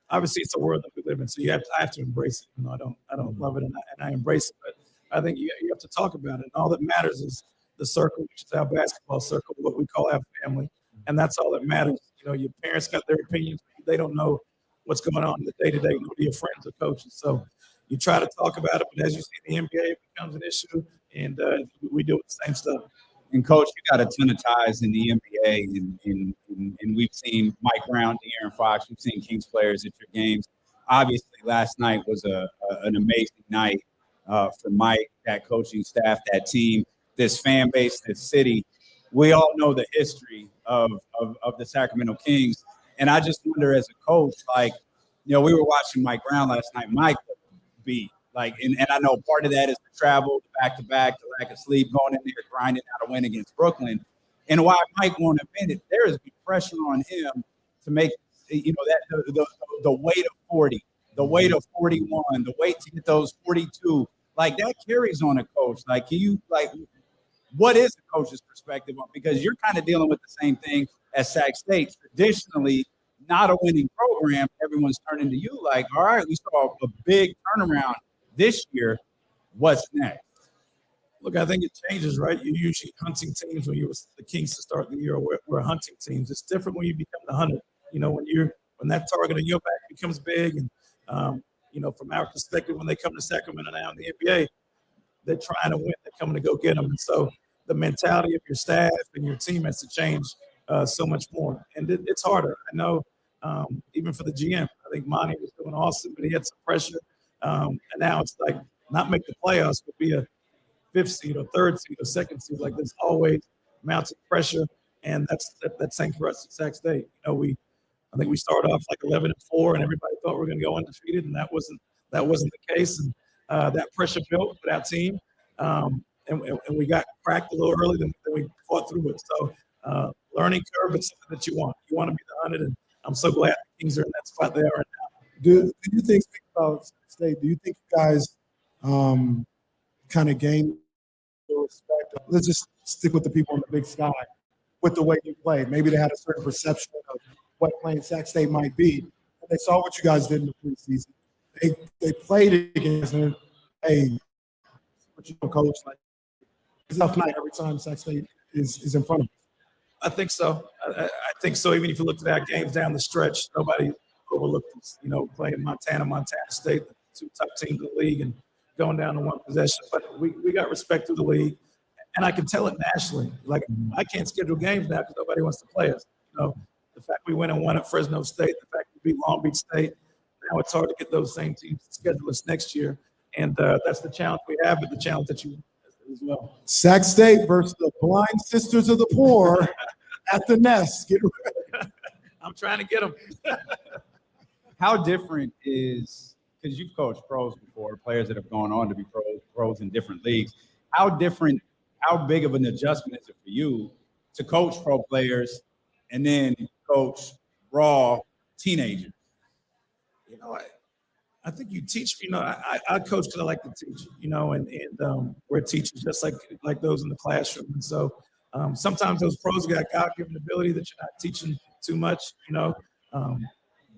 obviously it's a world that we live in, so I have to embrace it. I don't love it, and I embrace it. But I think you have to talk about it. And all that matters is the circle, which is our basketball circle, what we call our family, and that's all that matters. Your parents got their opinions. They don't know what's going on in the day-to-day, nor do your friends or coaches. So you try to talk about it, but as you see the NBA, it becomes an issue, and we do the same stuff. And Coach, you got a ton of ties in the NBA, and we've seen Mike Brown, De'Aaron Fox, we've seen Kings players at your games. Obviously, last night was an amazing night for Mike, that coaching staff, that team, this fan base, this city. We all know the history of the Sacramento Kings, and I just wonder as a coach, we were watching Mike Brown last night. Mike beat. And I know part of that is the travel, the back-to-back, the lack of sleep, going in there, grinding out a win against Brooklyn. And why Mike won't admit it, there is pressure on him to make, that the weight of 40, the weight of 41, the weight to get those 42. That carries on a coach. What is the coach's perspective on? Because you're kind of dealing with the same thing as Sac State. Traditionally, not a winning program, everyone's turning to you all right, we saw a big turnaround this year. What's next? Look, I think it changes, right? You're usually hunting teams when you were the Kings to start the year. We're hunting teams. It's different when you become the hunter. When that target on your back becomes big, and from our perspective, when they come to Sacramento now in the NBA, they're trying to win. They're coming to go get them. And so the mentality of your staff and your team has to change so much more. And it's harder. I know, even for the GM, I think Monty was doing awesome, but he had some pressure. And now it's not make the playoffs, but be a 5th seed or 3rd seed or 2nd seed. There's always mounting pressure, and that's same for us at Sac State. I think we started off 11-4, and everybody thought we were going to go undefeated, and that wasn't the case. And that pressure built with our team, and we got cracked a little early, then we fought through it. So learning curve, but something that you want. You want to be the hunted, and I'm so glad the Kings are in that spot they are right now. Do you think, speaking about State, do you think you guys kind of gain the respect? Let's just stick with the people in the Big Sky with the way you played. Maybe they had a certain perception of what playing Sac State might be. And they saw what you guys did in the preseason. They played against and hey, what you know, coach, it's a tough night every time Sac State is in front of us. I think so. I think so. Even if you looked at our games down the stretch, nobody overlooked us, playing Montana State, the 2 top teams in the league, and going down to 1 possession. But we got respect through the league, and I can tell it nationally. I can't schedule games now because nobody wants to play us. The fact we went and won at Fresno State, the fact we beat Long Beach State, now it's hard to get those same teams to schedule us next year. And that's the challenge we have, but the challenge that you as well. Sac State versus the Blind Sisters of the Poor at the Nest. I'm trying to get them. How different is, because you've coached pros before, players that have gone on to be pros in different leagues. How big of an adjustment is it for you to coach pro players and then coach raw teenagers? I think you teach, I coach because I like to teach, and we're teachers just like those in the classroom. And so sometimes those pros got God-given ability that you're not teaching too much,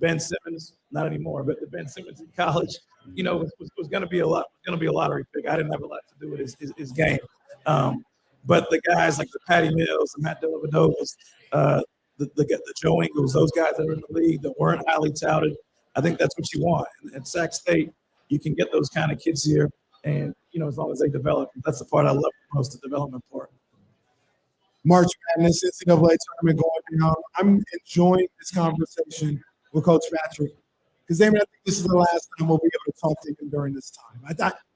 Ben Simmons, not anymore, but the Ben Simmons in college, was going to be a lottery pick. I didn't have a lot to do with his game. But the guys like the Patty Mills, the Matt Dellavedovas, the Joe Ingles, those guys that are in the league that weren't highly touted, I think that's what you want. And at Sac State, you can get those kind of kids here, and as long as they develop, that's the part I love most, the development part. March Madness, NCAA tournament going down. I'm enjoying this conversation with Coach Patrick because I think this is the last time we'll be able to talk to him during this time.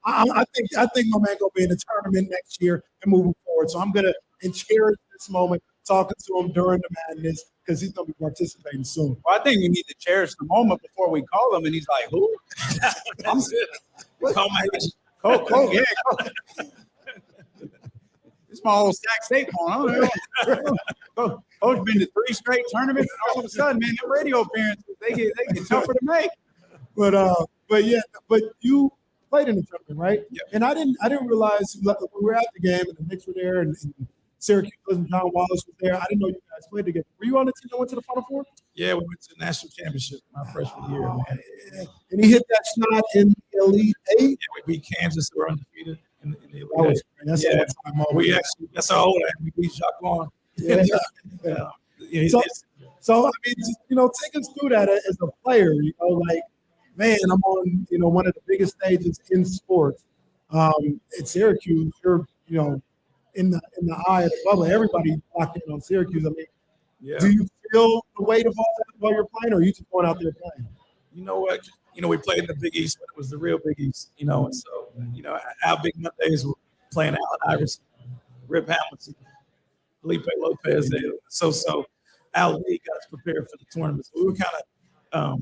I think my man gonna be in the tournament next year and moving forward. So I'm gonna and cherish this moment, talking to him during the madness because he's going to be participating soon. Well, I think we need to cherish the moment before we call him, and he's like, "Who?" I'm call my agent. Cole, yeah. It's my old Sac State phone. I don't know. Coach been to 3 straight tournaments, and all of a sudden, man, the radio appearances they get tougher to make. But you played in the tournament, right? Yep. And I didn't realize when we were at the game and the Knicks were there and Syracuse and John Wallace was there. I didn't know you guys played together. Were you on the team that went to the Final Four? Yeah, we went to the national championship my freshman year. Man. And he hit that shot in the Elite Eight. Yeah, we beat Kansas. We were undefeated in the Elite That was Eight. great. That's Yeah, a time moment. we actually that's how old I am. We beat Jacques Vaughn. Yeah. So I mean, just, take us through that as a player. Man, I'm on one of the biggest stages in sports. At Syracuse, you're in the eye of the bubble. Everybody locked in on Syracuse. I mean, do you feel the weight of all that while you're playing, or are you just going out there playing? You know what? We played in the Big East, but it was the real Big East. And so our big Mondays were playing Allen Iverson, Rip Hamilton, Felipe Lopez. So our league got us prepared for the tournament. So we were kind of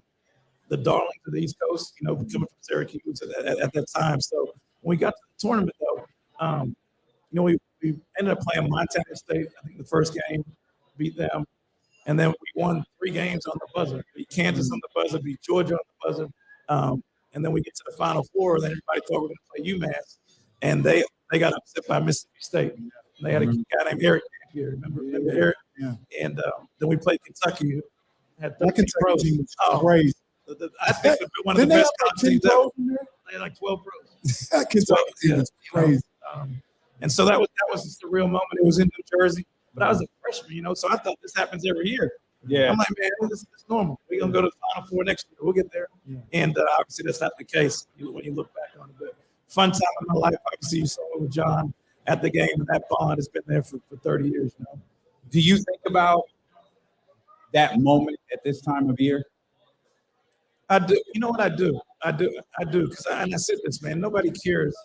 the darlings of the East Coast, coming from Syracuse at that time. So when we got to the tournament, though, we ended up playing Montana State. I think the first game, beat them, and then we won 3 games on the buzzer. Beat Kansas on the buzzer, beat Georgia on the buzzer, and then we get to the Final Four. Then everybody thought we were going to play UMass, and they got upset by Mississippi State. And they had a guy named Eric here. Remember Eric? Yeah. And then we played Kentucky. Had 13 pros. Team was crazy. I think one of the best teams ever. They had like 12 pros. Kentucky team was crazy. And so that was just a real moment. It was in New Jersey, but I was a freshman, so I thought this happens every year. Yeah. I'm like, man, this is normal. We're going to go to the Final Four next year. We'll get there. Yeah. And obviously that's not the case when you look back on it. But fun time in my life. Obviously you saw it with John at the game, and that bond has been there for 30 years now. Do you think about that moment at this time of year? I do. You know what I do? I do. Because I said this, man, nobody cares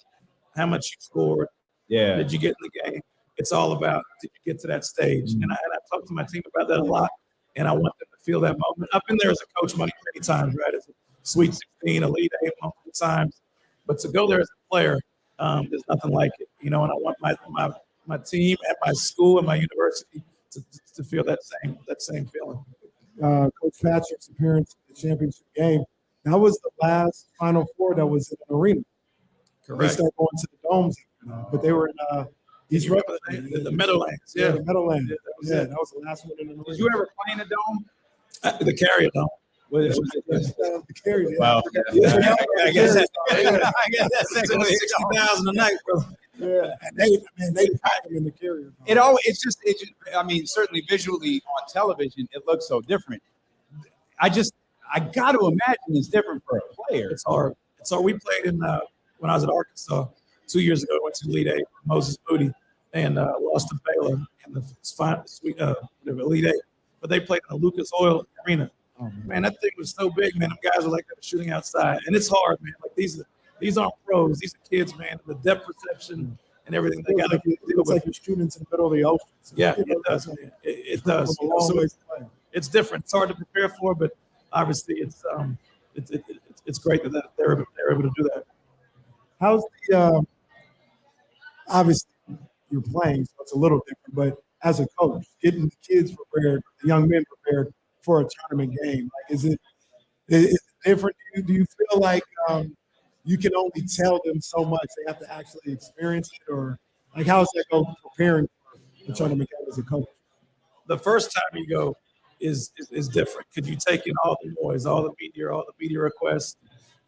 how much you scored. Yeah. Did you get in the game? It's all about, did you get to that stage? And I talk to my team about that a lot, and I want them to feel that moment. I've been there as a coach many times, right? As a Sweet 16, Elite 8 multiple times. But to go there as a player, there's nothing like it. And I want my team at my school and my university to feel that same feeling. Coach Patrick's appearance in the championship game, that was the last Final Four that was in an arena. Correct. They started going to the domes, but they were in East the Meadowlands. Yeah, the Meadowlands. Yeah, that was the last one in an arena. Did you ever play in a dome? The Carrier Dome. The Carrier. Wow. I guess that's 60,000 a night, bro. Yeah, and they packed them in the Carrier. It's just, I mean, certainly visually on television, it looks so different. I got to imagine it's different for a player. It's hard. So we played in when I was at Arkansas 2 years ago. I went to Elite 8, Moses Moody, and lost to Baylor in the Elite 8. But they played in the Lucas Oil Arena. Oh, man, that thing was so big, man. Them guys were like shooting outside, and it's hard, man. Like these aren't pros. These are kids, man. The depth perception and everything they got to deal with. It's like you're shooting into the middle of the ocean. So yeah, it does, man. It does. So it's different. It's hard to prepare for, but obviously it's great that they're able to do that. How's the obviously you're playing, so it's a little different, but as a coach, getting the kids prepared, the young men prepared for a tournament game, like is it different? Do you feel like you can only tell them so much? They have to actually experience it, or like how's that go preparing for the tournament game as a coach? The first time you go is different because you take in all the noise, all the media requests.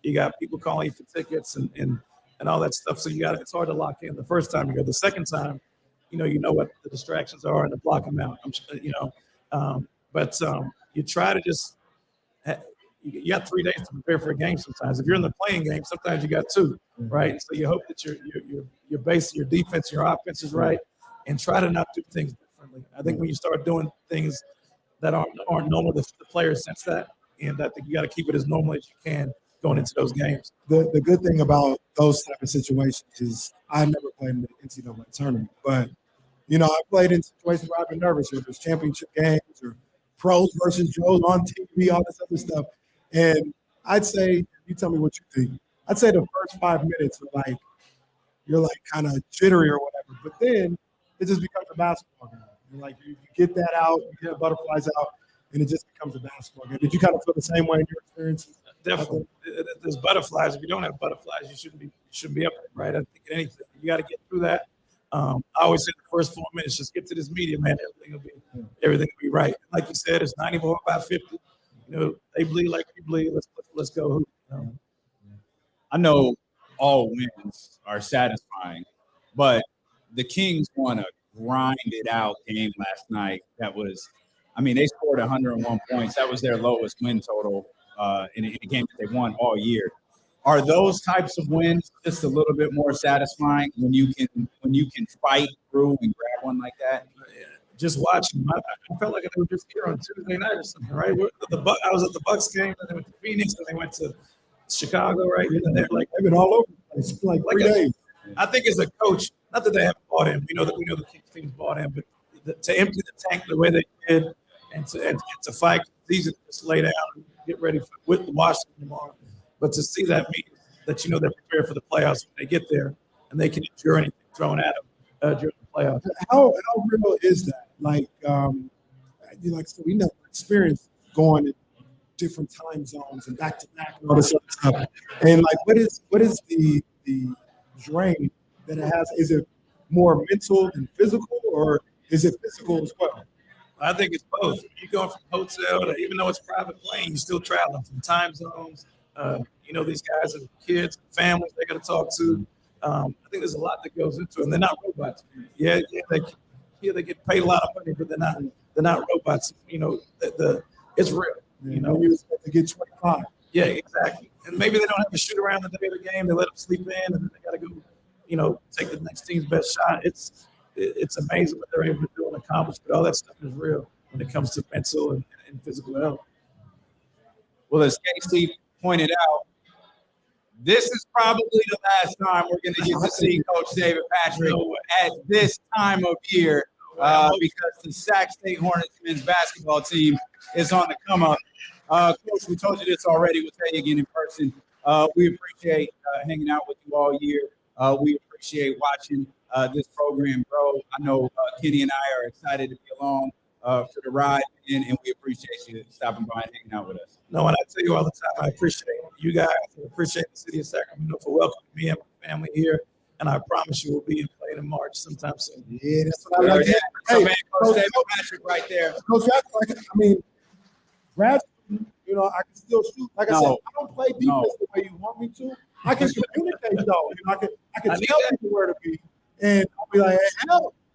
You got people calling you for tickets and all that stuff. So it's hard to lock in the first time you go. The second time, you know what the distractions are and to block them out. But you try to just you got 3 days to prepare for a game. Sometimes if you're in the playing game, sometimes you got 2, right? So you hope that your base, your defense, your offense is right, and try to not do things differently. I think when you start doing things that aren't normal, the players sense that, and I think you got to keep it as normal as you can going into those games. The good thing about those type of situations is I never played in the NCAA tournament, but You know, I played in situations where I've been nervous, or there's championship games or pros versus Joes on TV, all this other stuff. And I'd say, you tell me what you think. I'd say the first 5 minutes are like, you're like kind of jittery or whatever. But then it just becomes a basketball game. And like you get that out, you get the butterflies out, and it just becomes a basketball game. Did you kind of feel the same way in your experiences? Definitely. There's butterflies. If you don't have butterflies, you shouldn't be up there, right? I think in anything, you got to get through that. I always say the first 4 minutes, just get to this media, man. Everything will be right. Like you said, it's 94 by 50. You know, they bleed like we bleed. Let's go. I know all wins are satisfying, but the Kings won a grinded out game last night. That was, I mean, they scored 101 points. That was their lowest win total in a game that they won all year. Are those types of wins just a little bit more satisfying when you can fight through and grab one like that? Just watching, I felt like they were just here on Tuesday night or something, right? I was at the Bucks game, and they went to Phoenix, and they went to Chicago, right? And they're like, They've been all over the place, like 3 days. I think as a coach, not that they haven't bought him. We know the Kings team's bought him, but to empty the tank the way they did, and to fight the season, just lay down and get ready with the Washington tomorrow. But to see that means that they're prepared for the playoffs when they get there, and they can endure anything thrown at them during the playoffs. How real is that? Like, so we never experienced going in different time zones and back to back and all this other stuff. And like, what is the drain that it has? Is it more mental than physical, or is it physical as well? I think it's both. You're going from hotel to, even though it's private plane, you're still traveling from time zones. These guys have kids, families they got to talk to. I think there's a lot that goes into it. And they're not robots. Yeah, they get paid a lot of money, but they're not robots. It's real. You expect to get 25. Yeah, exactly. And maybe they don't have to shoot around the day of the game. They let them sleep in, and then they got to go, take the next team's best shot. It's amazing what they're able to do and accomplish. But all that stuff is real when it comes to mental and physical health. Well, as Casey pointed out, this is probably the last time we're going to get to see Coach David Patrick at this time of year because the Sac State Hornets men's basketball team is on the come up. Coach, we told you this already. We'll tell you again in person. We appreciate hanging out with you all year. We appreciate watching this program grow. I know Kenny and I are excited to be along for the ride, and we appreciate you stopping by and hanging out with us. No, and I tell you all the time, I appreciate you guys. I appreciate the city of Sacramento for welcoming me and my family here. And I promise you we'll be playing in March sometime soon. Yeah, that's what I like. Hey, man, Coach David Patrick right there. Coach, gradually, I can still shoot. Like I said, I don't play defense the way you want me to. I can communicate though. I can tell people where to be, and I'll be like,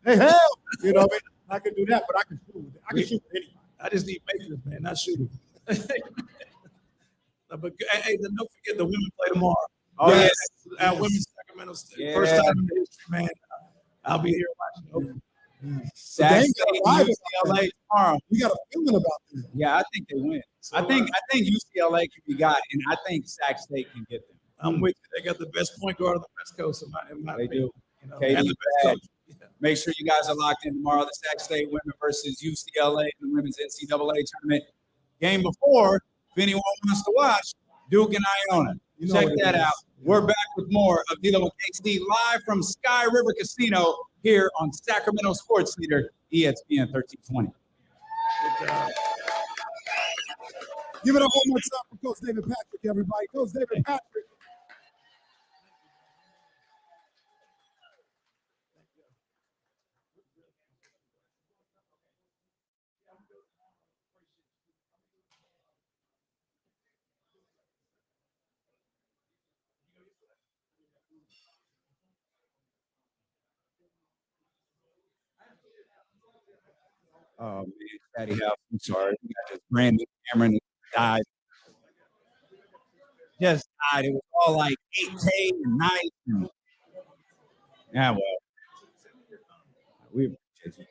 hey, help. You know what I mean? I can do that, but I can shoot. I can shoot with anybody. I just need makers, man, not shooters. But hey, don't forget the women play tomorrow. Oh, yes. Our women's Sacramento State. First time in history, man. I'll be here watching. Sac State, UCLA tomorrow. We got a feeling about this. Yeah, I think they win. So, I think UCLA can be got, and I think Sac State can get them. I'm with you. They got the best point guard on the West Coast. In my they opinion. do. And the best coach. Make sure you guys are locked in tomorrow. The Sac State women versus UCLA, the women's NCAA tournament. Game before, if anyone wants to watch, Duke and Iona. Check that out. We're back with more of D-Lo and KC live from Sky River Casino here on Sacramento Sports Leader, ESPN 1320. Good job. Give it up one more time for Coach David Patrick, everybody. Coach David Patrick. Oh, man, Patty House, I'm sorry. We got this brand new camera and it died. Just died. It was all like 8K and nice. And, yeah, well, we appreciate you.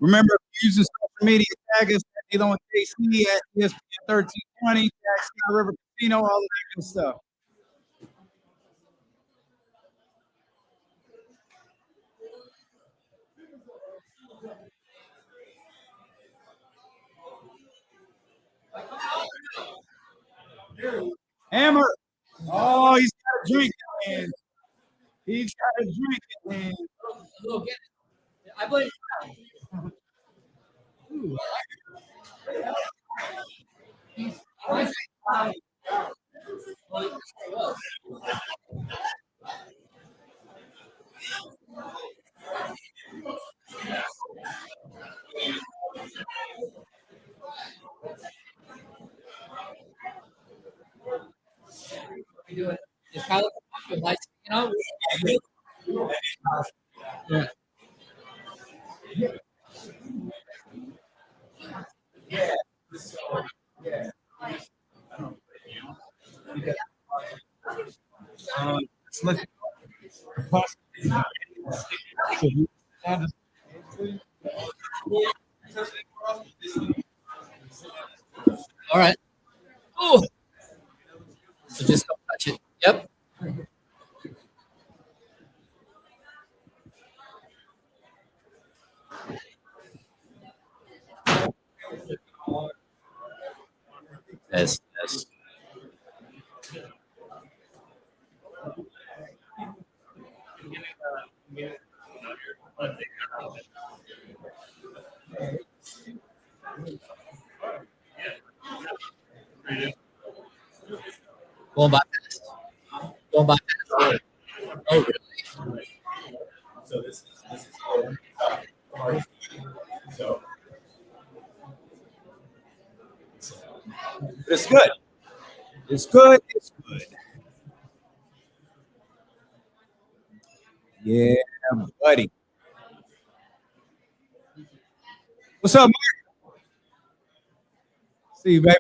Remember, if you're using social media, tag us at Halo and KC at ESPN 1320, tag Sky River Casino, all of that good stuff. Hammer. Oh, he's got a drink in hand. He's got a drink in hand. I blame. We do it. Is Kyler with lights out? Yeah. All right. Oh. So just don't touch it. Yep. Yes. Yes. Going by fast. Going by fast. Oh, really? So this is so it's good. It's good. It's good. Yeah, buddy. What's up, Mark? See you, baby.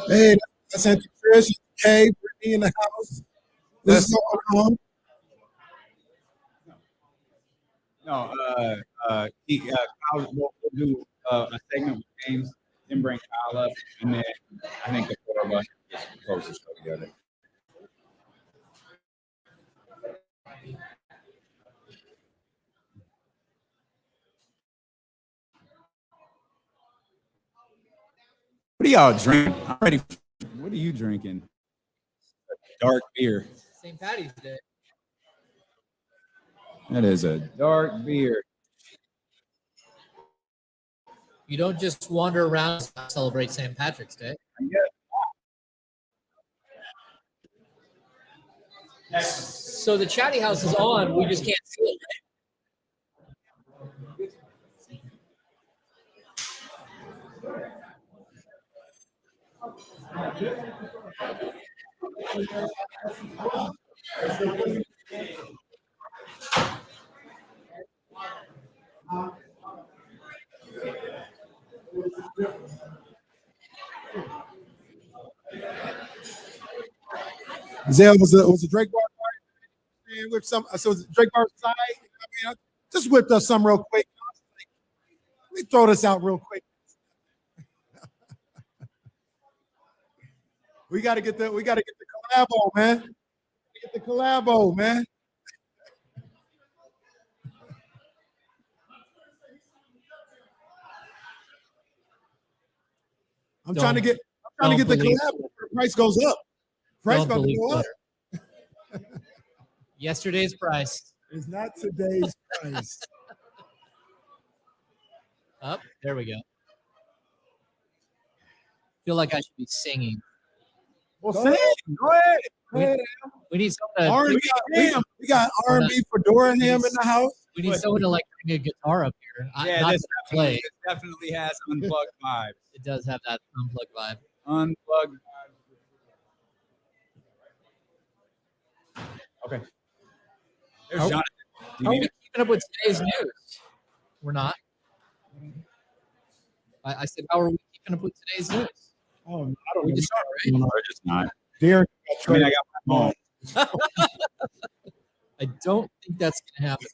Hey, that's Auntie Trish, Kay, Brittany in the house. This is going on. No, Kyle will do a segment with James, then bring Kyle up, and then I think the four of us just close the show together. What are y'all drinking? I'm ready. What are you drinking? Dark beer. St. Patty's Day. That is a dark beer. You don't just wander around and celebrate St. Patrick's Day. So the chatty house is on. We just can't see it. Zell was a Drake bar party with some. So it was Drake bar side. I mean, I just whipped up some real quick. Let me throw this out real quick. We got to get the collabo, man. Get the collabo, man. I'm trying to get the collabo before the price goes up. Price about to go up. Yesterday's price. It's not today's price. Up. There we go. Feel like I should be singing. Well, sing. Go ahead. We need someone R&B. We got R&B Fedora Ham in the house. We need someone to like bring a guitar up here. Yeah, not this to play. definitely has unplugged vibes. It does have that unplugged vibe. Unplugged. Okay. There's Jonathan. How are we keeping up with today's news? We're not. I said, how are we keeping up with today's news? Oh, I don't We know. just start, right? Or just not. Derek, I mean, I got my phone. I don't think that's going to happen.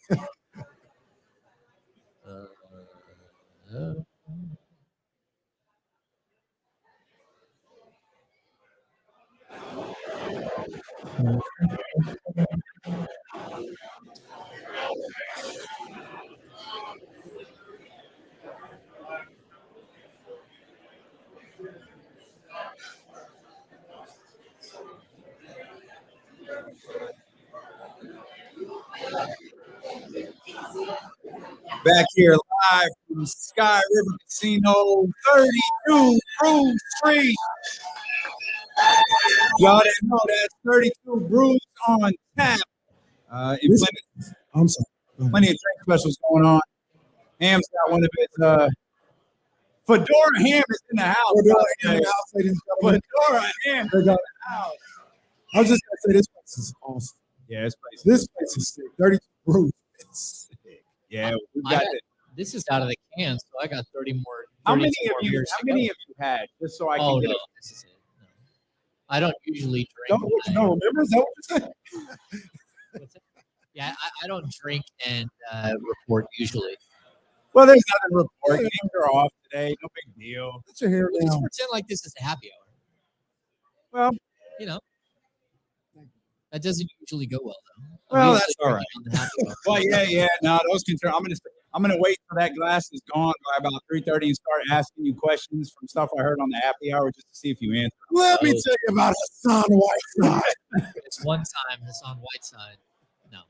Back here live from Sky River Casino, 32 Brew Street. Y'all didn't know that's 32 brews on tap. In I'm sorry. plenty of drink specials going on. Ham's got one of his Fedora Ham is in the house. Fedora Ham in the house, ladies and gentlemen. Fedora Ham is in the house. I was just gonna say this place is awesome. Yeah, This place is sick. 32 brews. It's sick. Yeah, we got it. This is out of the can, so I got 30 more. How 32 many of more you? beers How to many go. of you had? Just so I can Oh get no, it. this is it. No. I don't usually drink. Don't remember? Is that what you're saying? Yeah, I don't drink and report usually. Well, there's nothing to report. Games are off today. No big deal. Put your hair We'll just down. pretend like this is a happy hour. Well, You know, that doesn't usually go well though. Well, usually that's all right. drinking on the happy hour. well, yeah. No, those concern. I'm gonna wait till that glass is gone by about 3:30 and start asking you questions from stuff I heard on the happy hour just to see if you answer. Let me tell you about Hassan Whiteside. It's one time it's on Whiteside. No.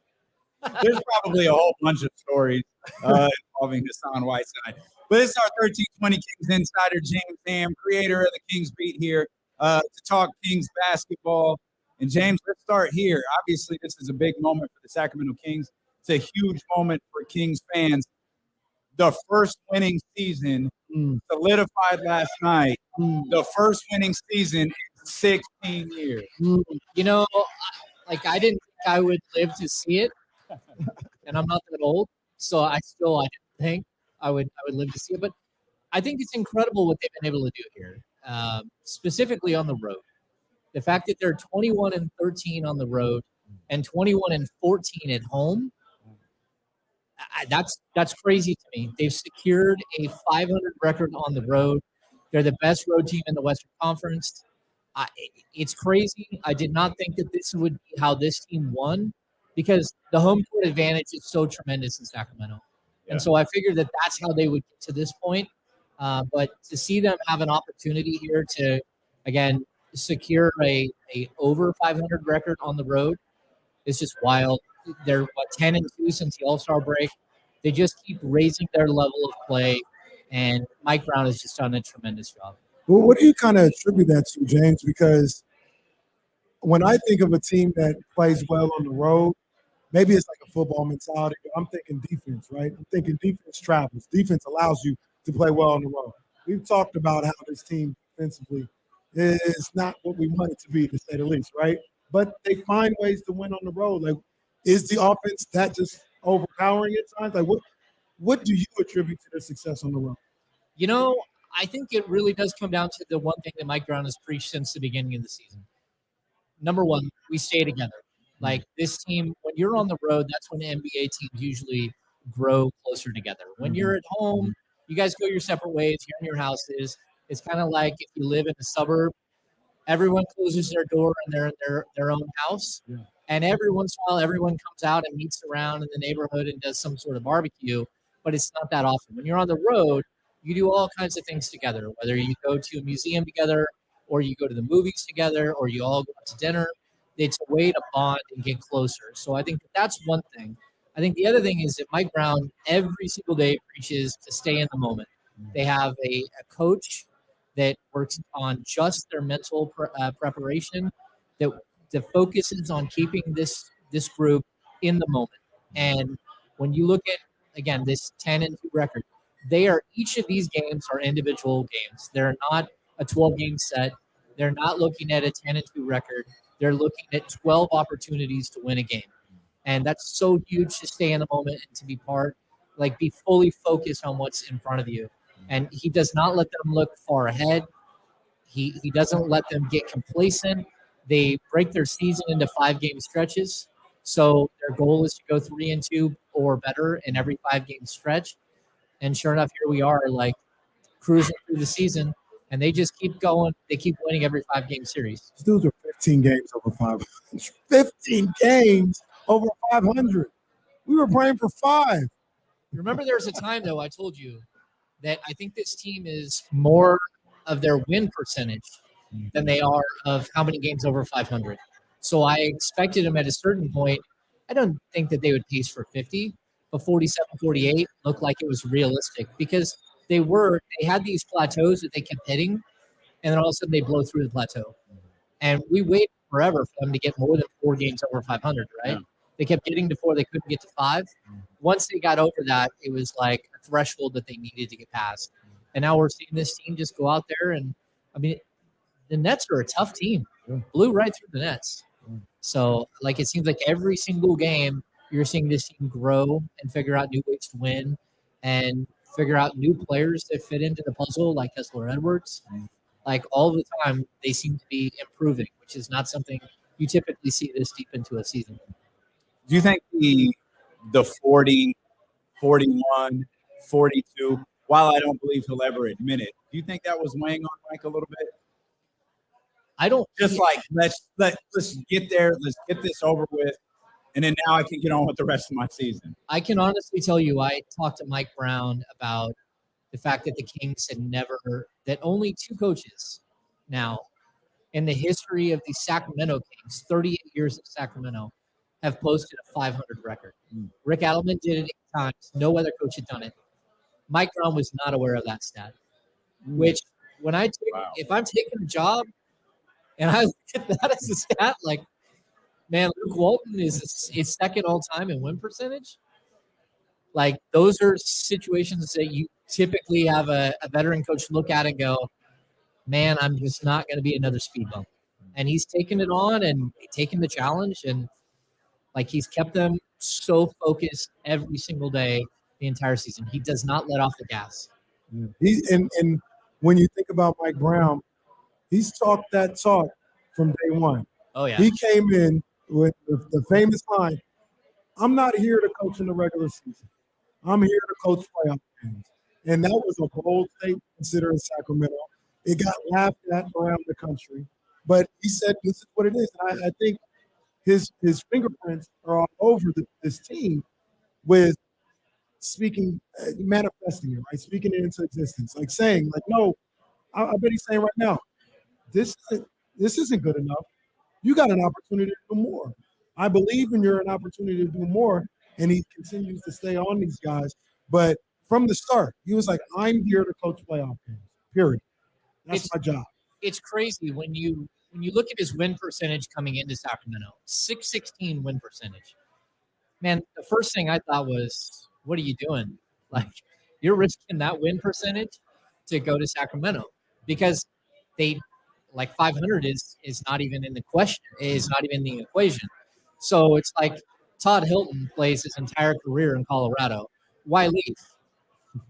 There's probably a whole bunch of stories involving Hassan Whiteside. But this is our 1320 Kings insider, James Hamm, creator of the Kings Beat here, to talk Kings basketball. And James, let's start here. Obviously, this is a big moment for the Sacramento Kings. It's a huge moment for Kings fans. The first winning season solidified last night. The first winning season in 16 years. You know, like I didn't think I would live to see it, and I'm not that old, so I didn't think I would live to see it. But I think it's incredible what they've been able to do here, specifically on the road. The fact that they're 21-13 on the road and 21-14 at home, that's crazy to me. They've secured a 500 record on the road. They're the best road team in the Western Conference. It's crazy. I did not think that this would be how this team won because the home court advantage is so tremendous in Sacramento. Yeah. And so I figured that that's how they would get to this point. But to see them have an opportunity here to, again, secure a over 500 record on the road is just wild. They're 10-2 since the All-Star break. They just keep raising their level of play, and Mike Brown has just done a tremendous job. Well, what do you kind of attribute that to, James? Because when I think of a team that plays well on the road, maybe it's like a football mentality, but I'm thinking defense, right? I'm thinking defense travels. Defense allows you to play well on the road. We've talked about how this team defensively is not what we want it to be, to say the least, right? But they find ways to win on the road. Like, is the offense that just overpowering at times? Like, what do you attribute to their success on the road? You know, I think it really does come down to the one thing that Mike Brown has preached since the beginning of the season. Number one, we stay together. Like this team, when you're on the road, that's when NBA teams usually grow closer together. When you're at home, you guys go your separate ways. You're in your houses. It's kind of like if you live in a suburb, everyone closes their door and they're in their own house. Yeah. And every once in a while, everyone comes out and meets around in the neighborhood and does some sort of barbecue, but it's not that often. When you're on the road, you do all kinds of things together, whether you go to a museum together or you go to the movies together or you all go out to dinner. It's a way to bond and get closer. So I think that's one thing. I think the other thing is that Mike Brown every single day preaches to stay in the moment. They have a coach that works on just their mental preparation that focuses on keeping this group in the moment. And when you look at, again, this 10-2 record, each of these games are individual games. They're not a 12-game set. They're not looking at a 10-2 record. They're looking at 12 opportunities to win a game. And that's so huge to stay in the moment and to be be fully focused on what's in front of you. And he does not let them look far ahead. He doesn't let them get complacent. They break their season into 5-game stretches. So their goal is to go 3-2 or better in every 5-game stretch. And sure enough, here we are, like cruising through the season, and they just keep going. They keep winning every 5-game series. These dudes are 15 games over 500. 15 games over 500. We were praying for 5. Remember, there was a time, though, I told you that I think this team is more of their win percentage than they are of how many games over 500. So I expected them at a certain point. I don't think that they would pace for 50, but 47, 48 looked like it was realistic because they had these plateaus that they kept hitting, and then all of a sudden they blow through the plateau. And we waited forever for them to get more than 4 games over 500, right? Yeah. They kept getting to 4. They couldn't get to 5. Once they got over that, it was like a threshold that they needed to get past. And now we're seeing this team just go out there. And, I mean, the Nets are a tough team. Blew right through the Nets. So, like, it seems like every single game you're seeing this team grow and figure out new ways to win and figure out new players that fit into the puzzle like Kessler Edwards. Like, all the time, they seem to be improving, which is not something you typically see this deep into a season. Do you think the 40, 41, 42, while I don't believe he'll ever admit it, do you think that was weighing on Mike a little bit? I don't. Just like, let's get there. Let's get this over with. And then now I can get on with the rest of my season. I can honestly tell you, I talked to Mike Brown about the fact that the Kings that only 2 coaches now in the history of the Sacramento Kings, 38 years of Sacramento, have posted a 500 record. Rick Adelman did it 8 times. No other coach had done it. Mike Brown was not aware of that stat, which if I'm taking a job and I look at that as a stat, like, man, Luke Walton is second all time in win percentage. Like, those are situations that you typically have a veteran coach look at and go, man, I'm just not going to be another speed bump. And he's taken it on and taken the challenge, and like, he's kept them so focused every single day the entire season. He does not let off the gas. And when you think about Mike Brown, he's talked that talk from day one. Oh, yeah. He came in with the famous line, I'm not here to coach in the regular season. I'm here to coach playoff games. And that was a bold statement considering Sacramento. It got laughed at around the country. But he said this is what it is. And I think his fingerprints are all over this team with speaking, manifesting it, right? Speaking it into existence, like saying, like, no, I bet he's saying right now, this isn't good enough. You got an opportunity to do more. I believe in an opportunity to do more, and he continues to stay on these guys. But from the start, he was like, I'm here to coach playoff games, period. That's my job. It's crazy when you look at his win percentage coming into Sacramento, 616 win percentage. Man, the first thing I thought was, what are you doing? Like, you're risking that win percentage to go to Sacramento because they – like 500 is not even in the question, is not even in the equation. So it's like Todd Hilton plays his entire career in Colorado. Why leave?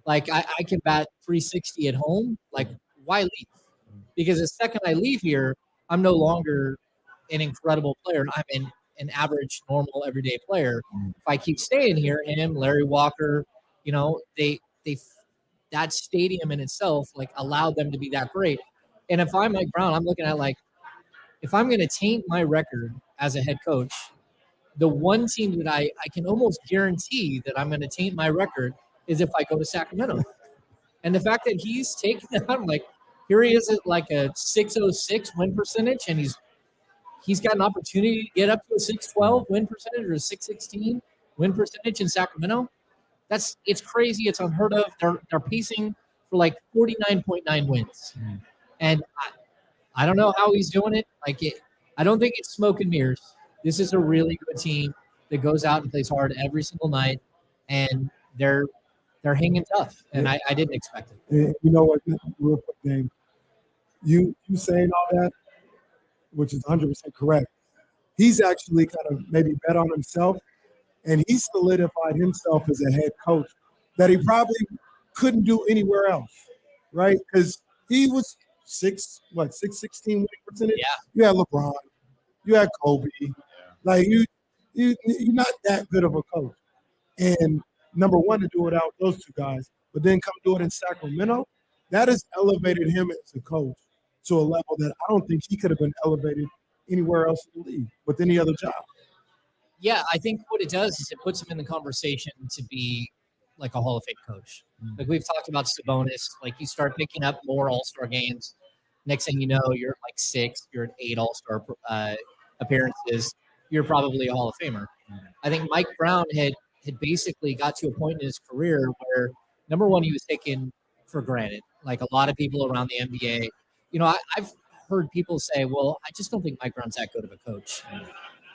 Like, I can bat 360 at home. Like, why leave? Because the second I leave here, I'm no longer an incredible player. I'm an average, normal, everyday player. If I keep staying here, him, Larry Walker, that stadium in itself, like, allowed them to be that great. And if I'm Mike Brown, I'm looking at, like, if I'm going to taint my record as a head coach, the one team that I can almost guarantee that I'm going to taint my record is if I go to Sacramento. And the fact that he's taking that, I'm like, here he is at like a 606 win percentage, and he's got an opportunity to get up to a 612 win percentage or a 616 win percentage in Sacramento. It's crazy. It's unheard of. They're pacing for like 49.9 wins. And I don't know how he's doing it. I don't think it's smoke and mirrors. This is a really good team that goes out and plays hard every single night, and they're hanging tough. And I didn't expect it. You know what? Real quick, Dave. You saying all that, which is 100% correct. He's actually kind of maybe bet on himself, and he solidified himself as a head coach that he probably couldn't do anywhere else, right? Because he was 616 winning percentage. Yeah. You had LeBron, you had Kobe. Like you're not that good of a coach. And number one, to do it out those two guys, but then come do it in Sacramento, that has elevated him as a coach to a level that I don't think he could have been elevated anywhere else in the league with any other job. Yeah, I think what it does is it puts him in the conversation to be like a Hall of Fame coach. Like we've talked about Sabonis, like you start picking up more All-Star games. Next thing you know, you're at like 6, you're at 8 All-Star appearances. You're probably a Hall of Famer. I think Mike Brown had basically got to a point in his career where, number one, he was taken for granted. Like a lot of people around the NBA, I've heard people say, well, I just don't think Mike Brown's that good of a coach.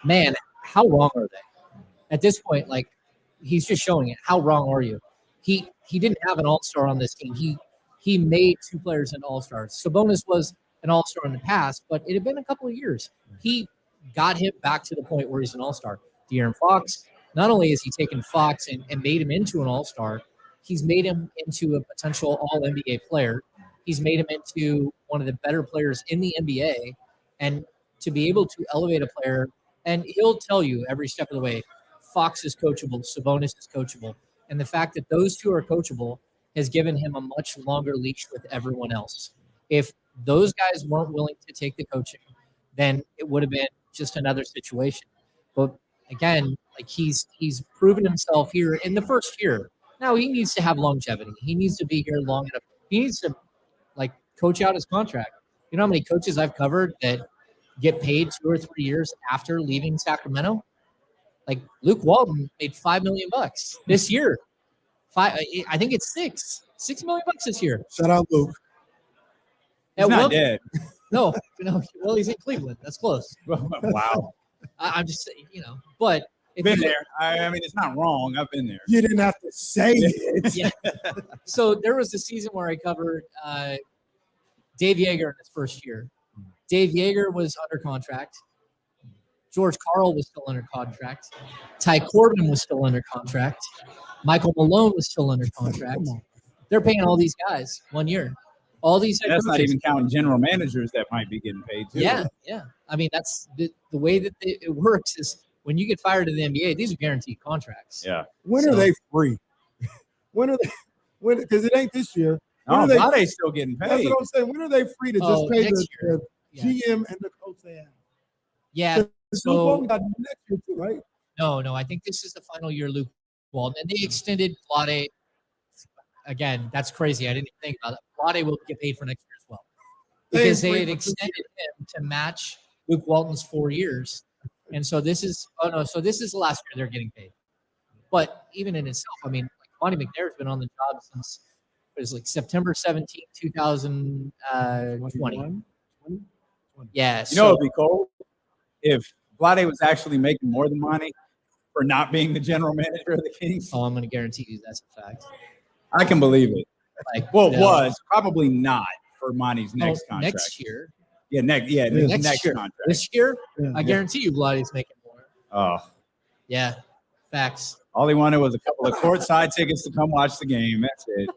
Man, how wrong are they? At this point, like, he's just showing it. How wrong are you? He didn't have an all-star on this team. He made 2 players an all-stars. Sabonis was an all-star in the past, but it had been a couple of years. He got him back to the point where he's an all-star. De'Aaron Fox, not only has he taken Fox and made him into an all-star, he's made him into a potential all-NBA player. He's made him into one of the better players in the NBA. And to be able to elevate a player, and he'll tell you every step of the way, Fox is coachable, Sabonis is coachable. And the fact that those 2 are coachable has given him a much longer leash with everyone else. If those guys weren't willing to take the coaching, then it would have been just another situation. But again, like he's proven himself here in the first year. Now he needs to have longevity. He needs to be here long enough. He needs to like coach out his contract. You know how many coaches I've covered that get paid 2 or 3 years after leaving Sacramento? Like Luke Walton made $5 million this year. I think it's $6 million this year. Shout out Luke. He's not dead. No. Well, he's in Cleveland. That's close. Wow. I'm just saying, but Been there. I mean, it's not wrong. I've been there. You didn't have to say it. Yeah. So there was a season where I covered Dave Yeager in his first year. Dave Yeager was under contract. George Karl was still under contract. Ty Corbin was still under contract. Michael Malone was still under contract. They're paying all these guys 1 year. All these. That's not even counting general managers that might be getting paid too. Yeah. I mean, that's the way that it works is when you get fired in the NBA, these are guaranteed contracts. Yeah. When are they free? When are they? Because it ain't this year. No, Vlade's still getting paid. That's what I'm saying. When are they free to just pay the GM and the coach they have? Yeah. So we got next year too, right? No. I think this is the final year, Luke Walton, and they extended Vlade. Again, that's crazy. I didn't even think about it. Vlade will get paid for next year as well because they had extended him to match Luke Walton's 4 years, and so this is the last year they're getting paid. But even in itself, I mean, like Monty McNair's been on the job since it was like September 17, 2020. Yeah. It'd be cool if Vlade was actually making more than money for not being the general manager of the Kings. Oh, I'm going to guarantee you that's a fact. I can believe it. Like, was probably not for Monty's next contract. Next year. Yeah, next year. Contract. This year, I guarantee you Vlade's making more. Oh. Yeah. Facts. All he wanted was a couple of courtside tickets to come watch the game. That's it.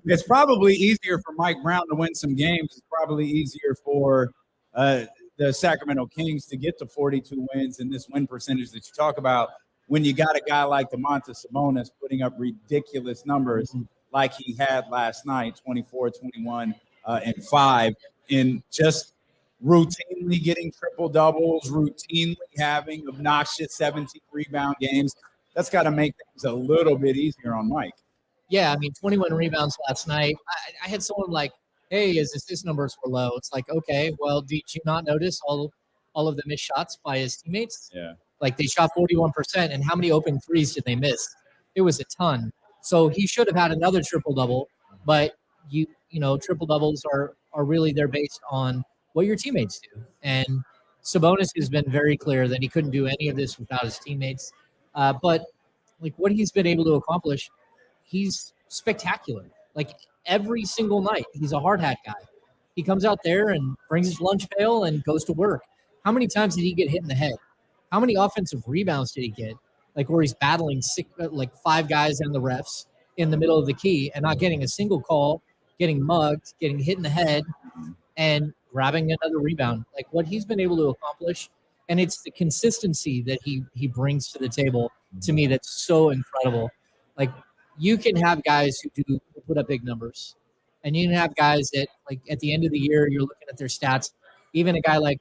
It's probably easier for Mike Brown to win some games. It's probably easier for the Sacramento Kings to get to 42 wins and this win percentage that you talk about when you got a guy like Domantas Sabonis putting up ridiculous numbers like he had last night, 24, 21, and 5, in just routinely getting triple doubles, routinely having obnoxious 17 rebound games. That's got to make things a little bit easier on Mike. Yeah, I mean, 21 rebounds last night. I had someone like, hey, his assist numbers were low. It's like, okay, well, did you not notice all of the missed shots by his teammates? Yeah. Like they shot 41%, and how many open threes did they miss? It was a ton. So he should have had another triple-double, but you know, triple-doubles are really they're based on what your teammates do. And Sabonis has been very clear that he couldn't do any of this without his teammates. But like what he's been able to accomplish, he's spectacular. Like every single night, he's a hard hat guy. He comes out there and brings his lunch pail and goes to work. How many times did he get hit in the head? How many offensive rebounds did he get? Like where he's battling 5 guys and the refs in the middle of the key and not getting a single call, getting mugged, getting hit in the head. and grabbing another rebound. Like what he's been able to accomplish, and it's the consistency that he brings to the table to me that's so incredible. Like you can have guys who put up big numbers, and you can have guys that like at the end of the year you're looking at their stats. Even a guy like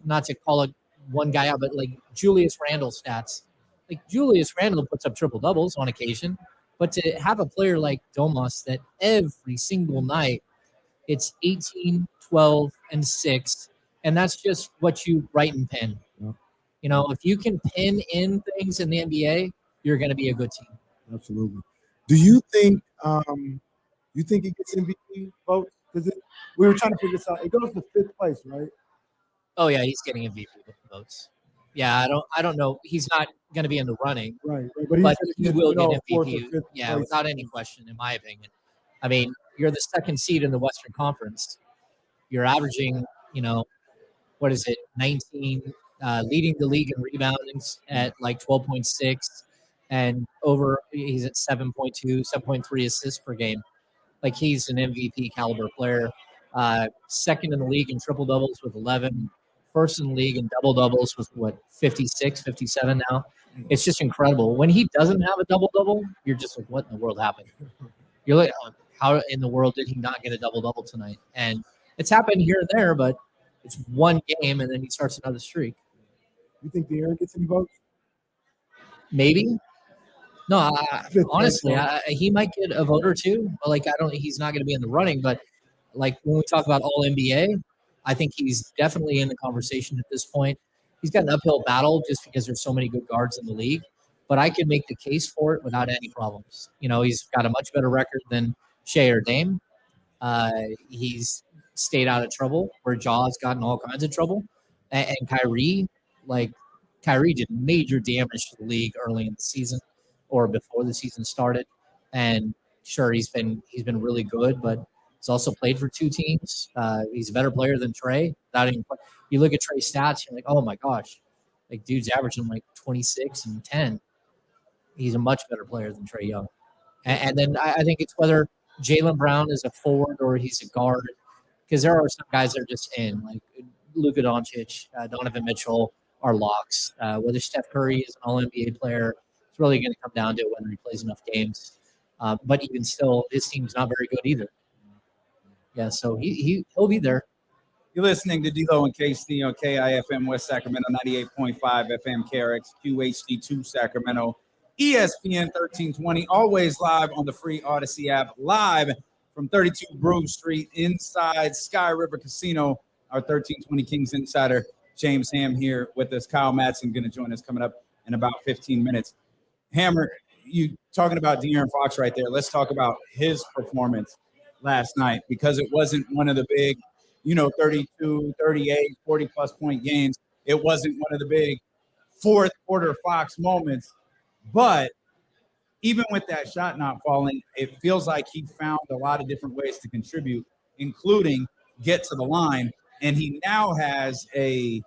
not to call it one guy out, but like Julius Randle's stats. Like Julius Randle puts up triple doubles on occasion, but to have a player like Domas that every single night it's 18, 12, and 6, and that's just what you write and pin. Yeah. You know, if you can pin in things in the NBA, you're going to be a good team. Absolutely. Do you think he gets MVP votes? Because we were trying to figure this out. It goes to 5th place, right? Oh yeah, he's getting MVP votes. Yeah, I don't know. He's not going to be in the running, Right. but he will get MVP. 4th or 5th Yeah, place. without any question, in my opinion. I mean, you're the 2nd seed in the Western Conference. You're averaging, what is it, 19, leading the league in rebounding at like 12.6, and he's at 7.2, 7.3 assists per game. Like he's an MVP caliber player. 2nd in the league in triple doubles with 11. 1st in the league in double doubles with 56, 57 now. It's just incredible. When he doesn't have a double double, you're just like, what in the world happened? You're like, how in the world did he not get a double double tonight? And it's happened here and there, but it's one game and then he starts another streak. You think De'Aaron gets any votes? Maybe. No, honestly, he might get a vote or two. But like, he's not going to be in the running. But like when we talk about All NBA, I think he's definitely in the conversation at this point. He's got an uphill battle just because there's so many good guards in the league. But I could make the case for it without any problems. He's got a much better record than Shea or Dame. He's stayed out of trouble where Jaw's gotten all kinds of trouble. And Kyrie did major damage to the league early in the season or before the season started. And sure, he's been really good, but he's also played for 2 teams. He's a better player than Trey. You look at Trey's stats, you're like, oh my gosh, like dude's averaging like 26 and 10. He's a much better player than Trey Young. And then I think it's whether Jaylen Brown is a forward or he's a guard, because there are some guys that are just in, like Luka Doncic, Donovan Mitchell are locks. Whether Steph Curry is an All-NBA player, it's really going to come down to whether he plays enough games. But even still, his team's not very good either. Yeah, so he'll be there. You're listening to D-Lo and KC on KIFM West Sacramento, 98.5 FM KRX QHD2 Sacramento, ESPN 1320, always live on the free Odyssey app, live from 32 Broome Street inside Sky River Casino. Our 1320 Kings insider, James Hamm, here with us. Kyle Madsen going to join us coming up in about 15 minutes. Hammer, you talking about De'Aaron Fox right there. Let's talk about his performance last night, because it wasn't one of the big, 32, 38, 40-plus point games. It wasn't one of the big fourth quarter Fox moments. But even with that shot not falling, it feels like he found a lot of different ways to contribute, including get to the line. And he now has a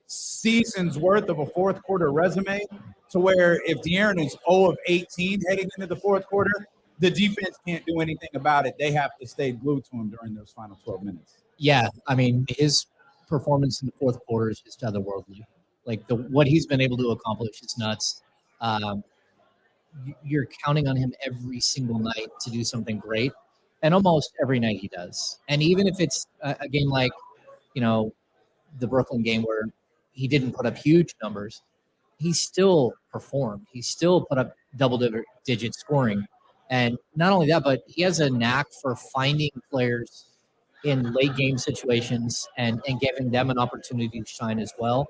season's worth of a fourth quarter resume, to where if De'Aaron is 0 of 18 heading into the fourth quarter, the defense can't do anything about it. They have to stay glued to him during those final 12 minutes. Yeah, I mean, his performance in the fourth quarter is just otherworldly. Like what he's been able to accomplish is nuts. You're counting on him every single night to do something great, and almost every night he does. And even if it's a game like, the Brooklyn game where he didn't put up huge numbers, he still performed. He still put up double-digit scoring. And not only that, but he has a knack for finding players in late game situations and giving them an opportunity to shine as well.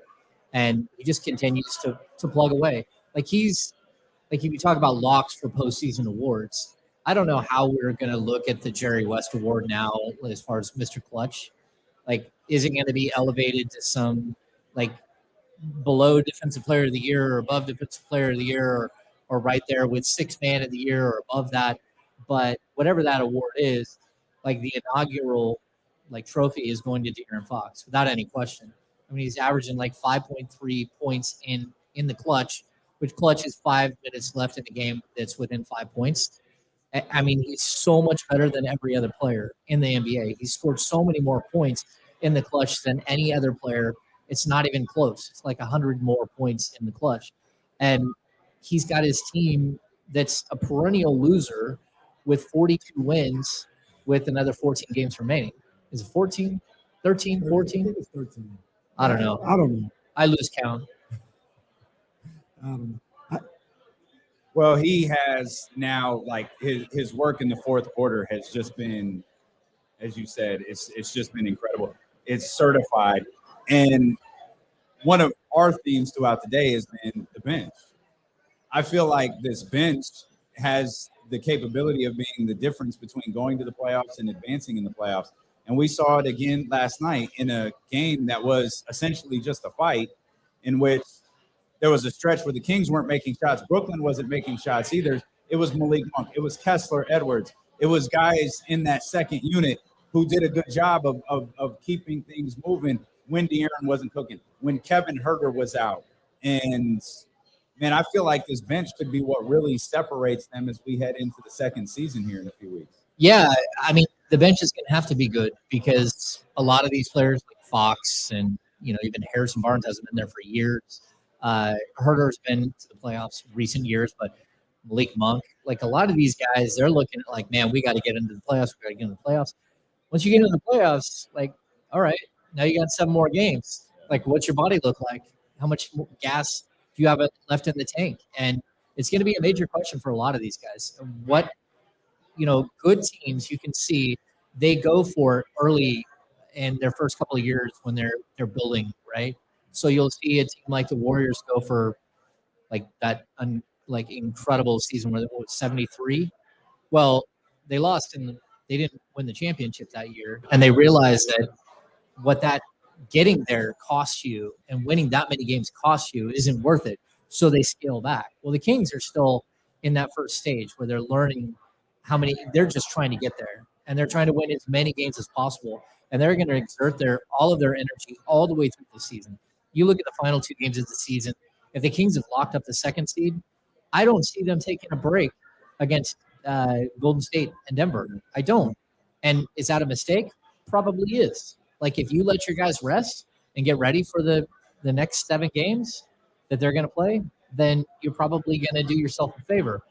And he just continues to plug away. Like if you talk about locks for postseason awards, I don't know how we're going to look at the Jerry West Award now as far as Mr. Clutch. Like, is it going to be elevated to some like below Defensive Player of the Year or above Defensive Player of the Year, or right there with Sixth Man of the Year or above that? But whatever that award is, like the inaugural trophy is going to De'Aaron Fox without any question. I mean, he's averaging 5.3 points in the clutch, which clutch is 5 minutes left in the game that's within 5 points. I mean, he's so much better than every other player in the NBA. He's scored so many more points in the clutch than any other player. It's not even close. It's like 100 more points in the clutch. And he's got his team that's a perennial loser with 42 wins with another 14 games remaining. Is it 14, 13, 14? It's 13. I don't know. I don't know. I lose count. I don't know. Well, he has now, like, his work in the fourth quarter has just been, as you said, it's just been incredible. It's certified. And one of our themes throughout the day has been the bench. I feel like this bench has the capability of being the difference between going to the playoffs and advancing in the playoffs. And we saw it again last night in a game that was essentially just a fight, in which there was a stretch where the Kings weren't making shots. Brooklyn wasn't making shots either. It was Malik Monk. It was Kessler Edwards. It was guys in that second unit who did a good job of keeping things moving when De'Aaron wasn't cooking, when Kevin Huerter was out. And, man, I feel like this bench could be what really separates them as we head into the second season here in a few weeks. Yeah, I mean, the bench is going to have to be good because a lot of these players like Fox and, even Harrison Barnes hasn't been there for years. Herter's been to the playoffs recent years, but Malik Monk, like a lot of these guys, they're looking at like, man, we got to get into the playoffs. We got to get into the playoffs. Once you get into the playoffs, like, all right, now you got 7 more games. Like, what's your body look like? How much gas do you have left in the tank? And it's going to be a major question for a lot of these guys. What, good teams you can see they go for it early in their first couple of years when they're building, right? So you'll see a team like the Warriors go for like that incredible season where it was 73. Well, they lost they didn't win the championship that year, and they realized that what that getting there costs you and winning that many games costs you isn't worth it. So they scale back. Well, the Kings are still in that first stage where they're learning they're just trying to get there, and they're trying to win as many games as possible, and they're going to exert all of their energy all the way through the season. You look at the final 2 games of the season. If the Kings have locked up the second seed, I don't see them taking a break against Golden State and Denver. I don't. And is that a mistake? Probably is. Like, if you let your guys rest and get ready for the next 7 games that they're going to play, then you're probably going to do yourself a favor.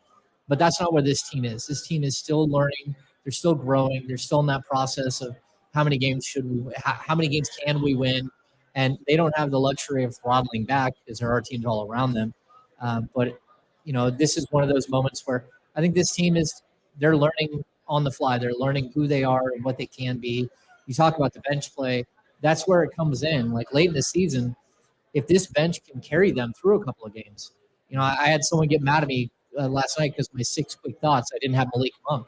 But that's not where this team is. This team is still learning. They're still growing. They're still in that process of how many games how many games can we win? And they don't have the luxury of throttling back because there are teams all around them. But this is one of those moments where I think this team they're learning on the fly. They're learning who they are and what they can be. You talk about the bench play. That's where it comes in. Like late in the season, if this bench can carry them through a couple of games. I had someone get mad at me last night because my 6 quick thoughts, I didn't have Malik Monk.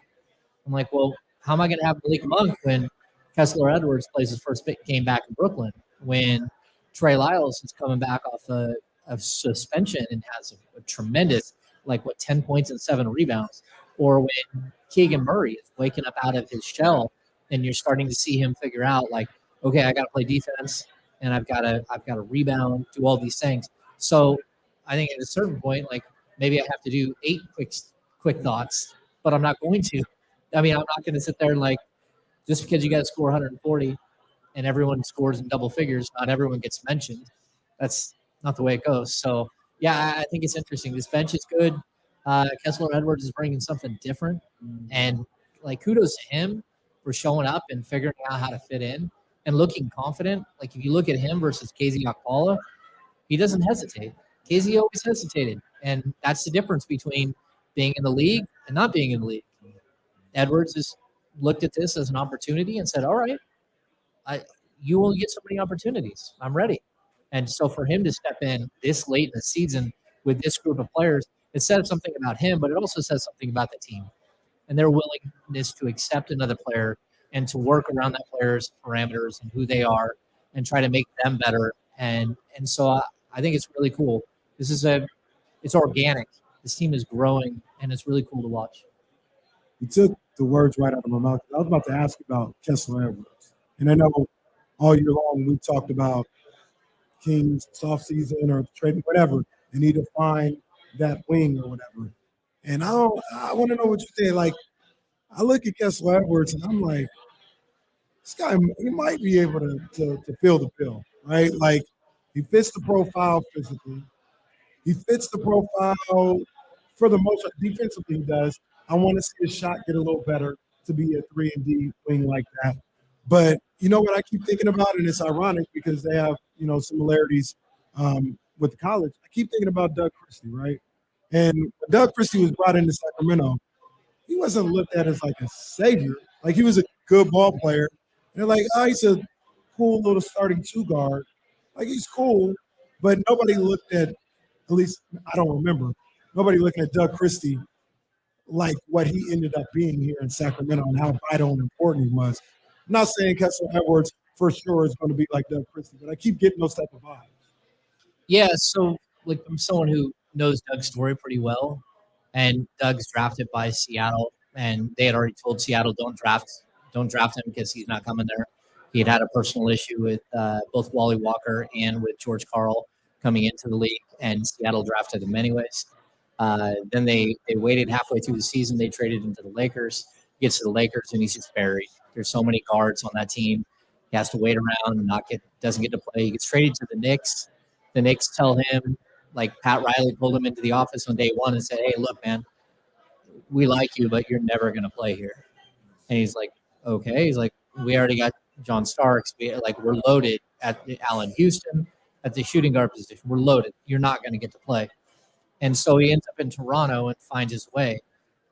I'm like, well, how am I going to have Malik Monk when Kessler Edwards plays his first game back in Brooklyn, when Trey Lyles is coming back off of suspension and has a tremendous, 10 points and 7 rebounds, or when Keegan Murray is waking up out of his shell and you're starting to see him figure out, okay, I got to play defense and I've got to rebound, do all these things. So I think at a certain point, maybe I have to do 8 quick thoughts, but I'm not going to. I mean, I'm not going to sit there and just because you got to score 140 and everyone scores in double figures, not everyone gets mentioned. That's not the way it goes. So, yeah, I think it's interesting. This bench is good. Kessler Edwards is bringing something different. And, kudos to him for showing up and figuring out how to fit in and looking confident. If you look at him versus KZ Okpala, he doesn't hesitate. KZ always hesitated. And that's the difference between being in the league and not being in the league. Edwards has looked at this as an opportunity and said, all right, you only get so many opportunities. I'm ready. And so for him to step in this late in the season with this group of players, it says something about him, but it also says something about the team and their willingness to accept another player and to work around that player's parameters and who they are and try to make them better. And so I think it's really cool. It's organic. This team is growing, and it's really cool to watch. You took the words right out of my mouth. I was about to ask about Kessler Edwards. And I know all year long we talked about Kings offseason or trading, whatever, and need to find that wing or whatever. And I want to know what you think. Like, I look at Kessler Edwards and I'm like, this guy, he might be able to fill the bill, right? Like, he fits the profile physically. He fits the profile for the most defensively he does. I want to see his shot get a little better to be a 3-and-D wing like that. But you know what I keep thinking about, and it's ironic because they have, similarities with college. I keep thinking about Doug Christie, right? And when Doug Christie was brought into Sacramento, he wasn't looked at as like a savior. Like, he was a good ball player. And they're like, oh, he's a cool little starting two guard. Like, he's cool, but nobody looked at least I don't remember, nobody looking at Doug Christie like what he ended up being here in Sacramento and how vital and important he was. I'm not saying Kessler Edwards for sure is going to be like Doug Christie, but I keep getting those type of vibes. Yeah, so like I'm someone who knows Doug's story pretty well, and Doug's drafted by Seattle, and they had already told Seattle don't draft him because he's not coming there. He had a personal issue with both Wally Walker and with George Karl coming into the league, and Seattle drafted him anyways. Then they waited halfway through the season. They traded him to the Lakers. He gets to the Lakers, and he's just buried. There's so many guards on that team. He has to wait around and doesn't get to play. He gets traded to the Knicks. The Knicks tell him, like Pat Riley pulled him into the office on day one and said, hey, look, man, we like you, but you're never going to play here. And he's like, okay. He's like, we already got John Starks. We're loaded at Allen Houston at the shooting guard position. We're loaded. You're not going to get to play. And so he ends up in Toronto and finds his way.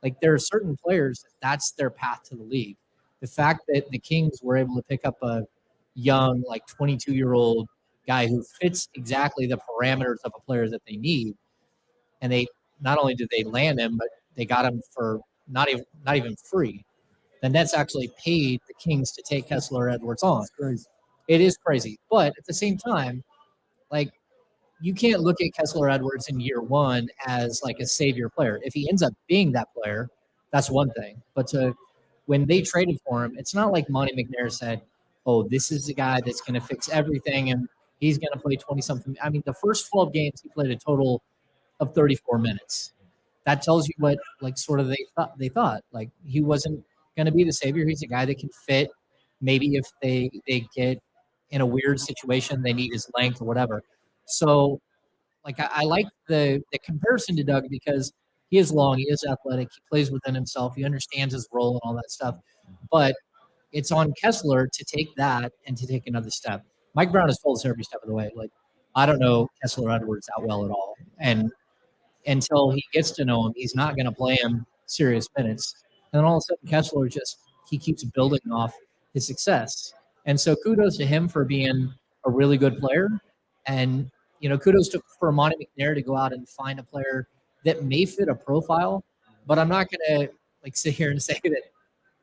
Like, there are certain players that's their path to the league. The fact that the Kings were able to pick up a young, like 22-year-old guy who fits exactly the parameters of a player that they need, and they not only did they land him, but they got him for not even free. The Nets actually paid the Kings to take Kessler Edwards on. That's crazy. It is crazy, but at the same time, like, you can't look at Kessler Edwards in year one as like a savior player. If he ends up being that player, that's one thing. But when they traded for him, it's not like Monty McNair said, oh, this is the guy that's going to fix everything and he's going to play 20-something. I mean, the first 12 games, he played a total of 34 minutes. That tells you what, like, sort of they thought. Like, he wasn't going to be the savior. He's a guy that can fit. Maybe if they get in a weird situation, they need his length or whatever. So, like, I like the comparison to Doug because he is long, he is athletic, he plays within himself, he understands his role and all that stuff. But it's on Kessler to take that and to take another step. Mike Brown has told us every step of the way, like, I don't know Kessler Edwards that well at all. And until he gets to know him, he's not going to play him serious minutes. And then all of a sudden, Kessler he keeps building off his success. And so kudos to him for being a really good player. And, kudos for Monty McNair to go out and find a player that may fit a profile. But I'm not going to, like, sit here and say that,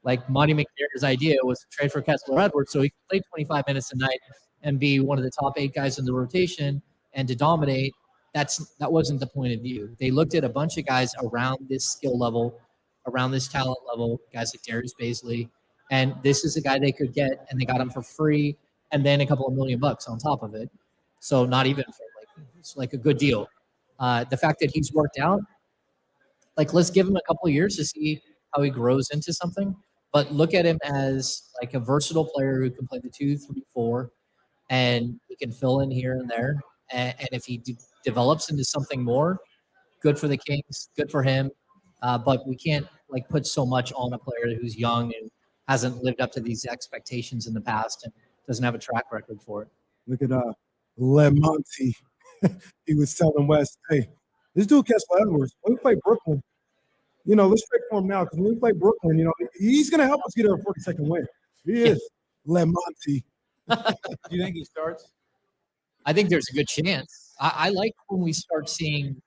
like, Monty McNair's idea was to trade for Kessler Edwards so he could play 25 minutes a night and be one of the top 8 guys in the rotation and to dominate. That wasn't the point of view. They looked at a bunch of guys around this skill level, around this talent level, guys like Darius Baisley, and this is a guy they could get, and they got him for free, and then a couple of $1 million on top of it. So not even for, like, it's like a good deal. The fact that he's worked out, like, let's give him a couple of years to see how he grows into something. But look at him as like a versatile player who can play the 2, 3, 4, and he can fill in here and there. And if he develops into something more, good for the Kings, good for him. But we can't, like, put so much on a player who's young and hasn't lived up to these expectations in the past and doesn't have a track record for it. Look at Lemonti. He was telling West, hey, this dude Kessler Edwards, when we play Brooklyn, let's trade for him now because when we play Brooklyn, he's going to help us get a 42nd win. He is. Lemonti. Do you think he starts? I think there's a good chance. I like when we start seeing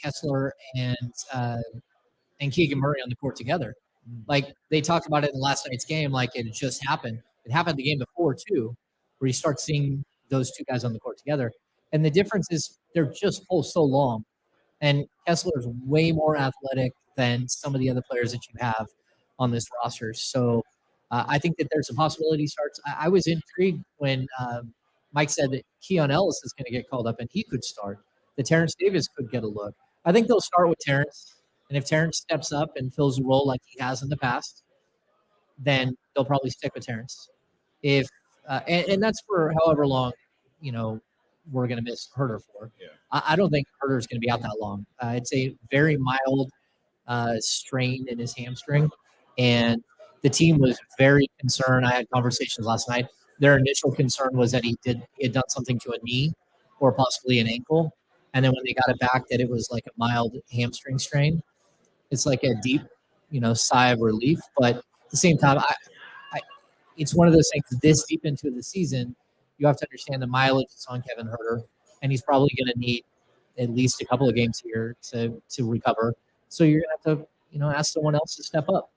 Kessler and Keegan Murray on the court together. Like, they talked about it in last night's game, like it just happened. It happened the game before too, where you start seeing those two guys on the court together. And the difference is they're just both so long. And Kessler is way more athletic than some of the other players that you have on this roster. So I think that there's a possibility he starts. I was intrigued when Mike said that Keon Ellis is going to get called up and he could start. That Terrence Davis could get a look. I think they'll start with Terrence And if Terrence steps up and fills a role like he has in the past, then they'll probably stick with Terrence. If and that's for however long, we're going to miss Herter for. Yeah. I don't think Herter is going to be out that long. It's a very mild strain in his hamstring, and the team was very concerned. I had conversations last night. Their initial concern was that he had done something to a knee or possibly an ankle, and then when they got it back, that it was like a mild hamstring strain. It's like a deep, sigh of relief. But at the same time, it's one of those things this deep into the season, you have to understand the mileage is on Kevin Herter, and he's probably going to need at least a couple of games here to recover. So you're going to have to, ask someone else to step up.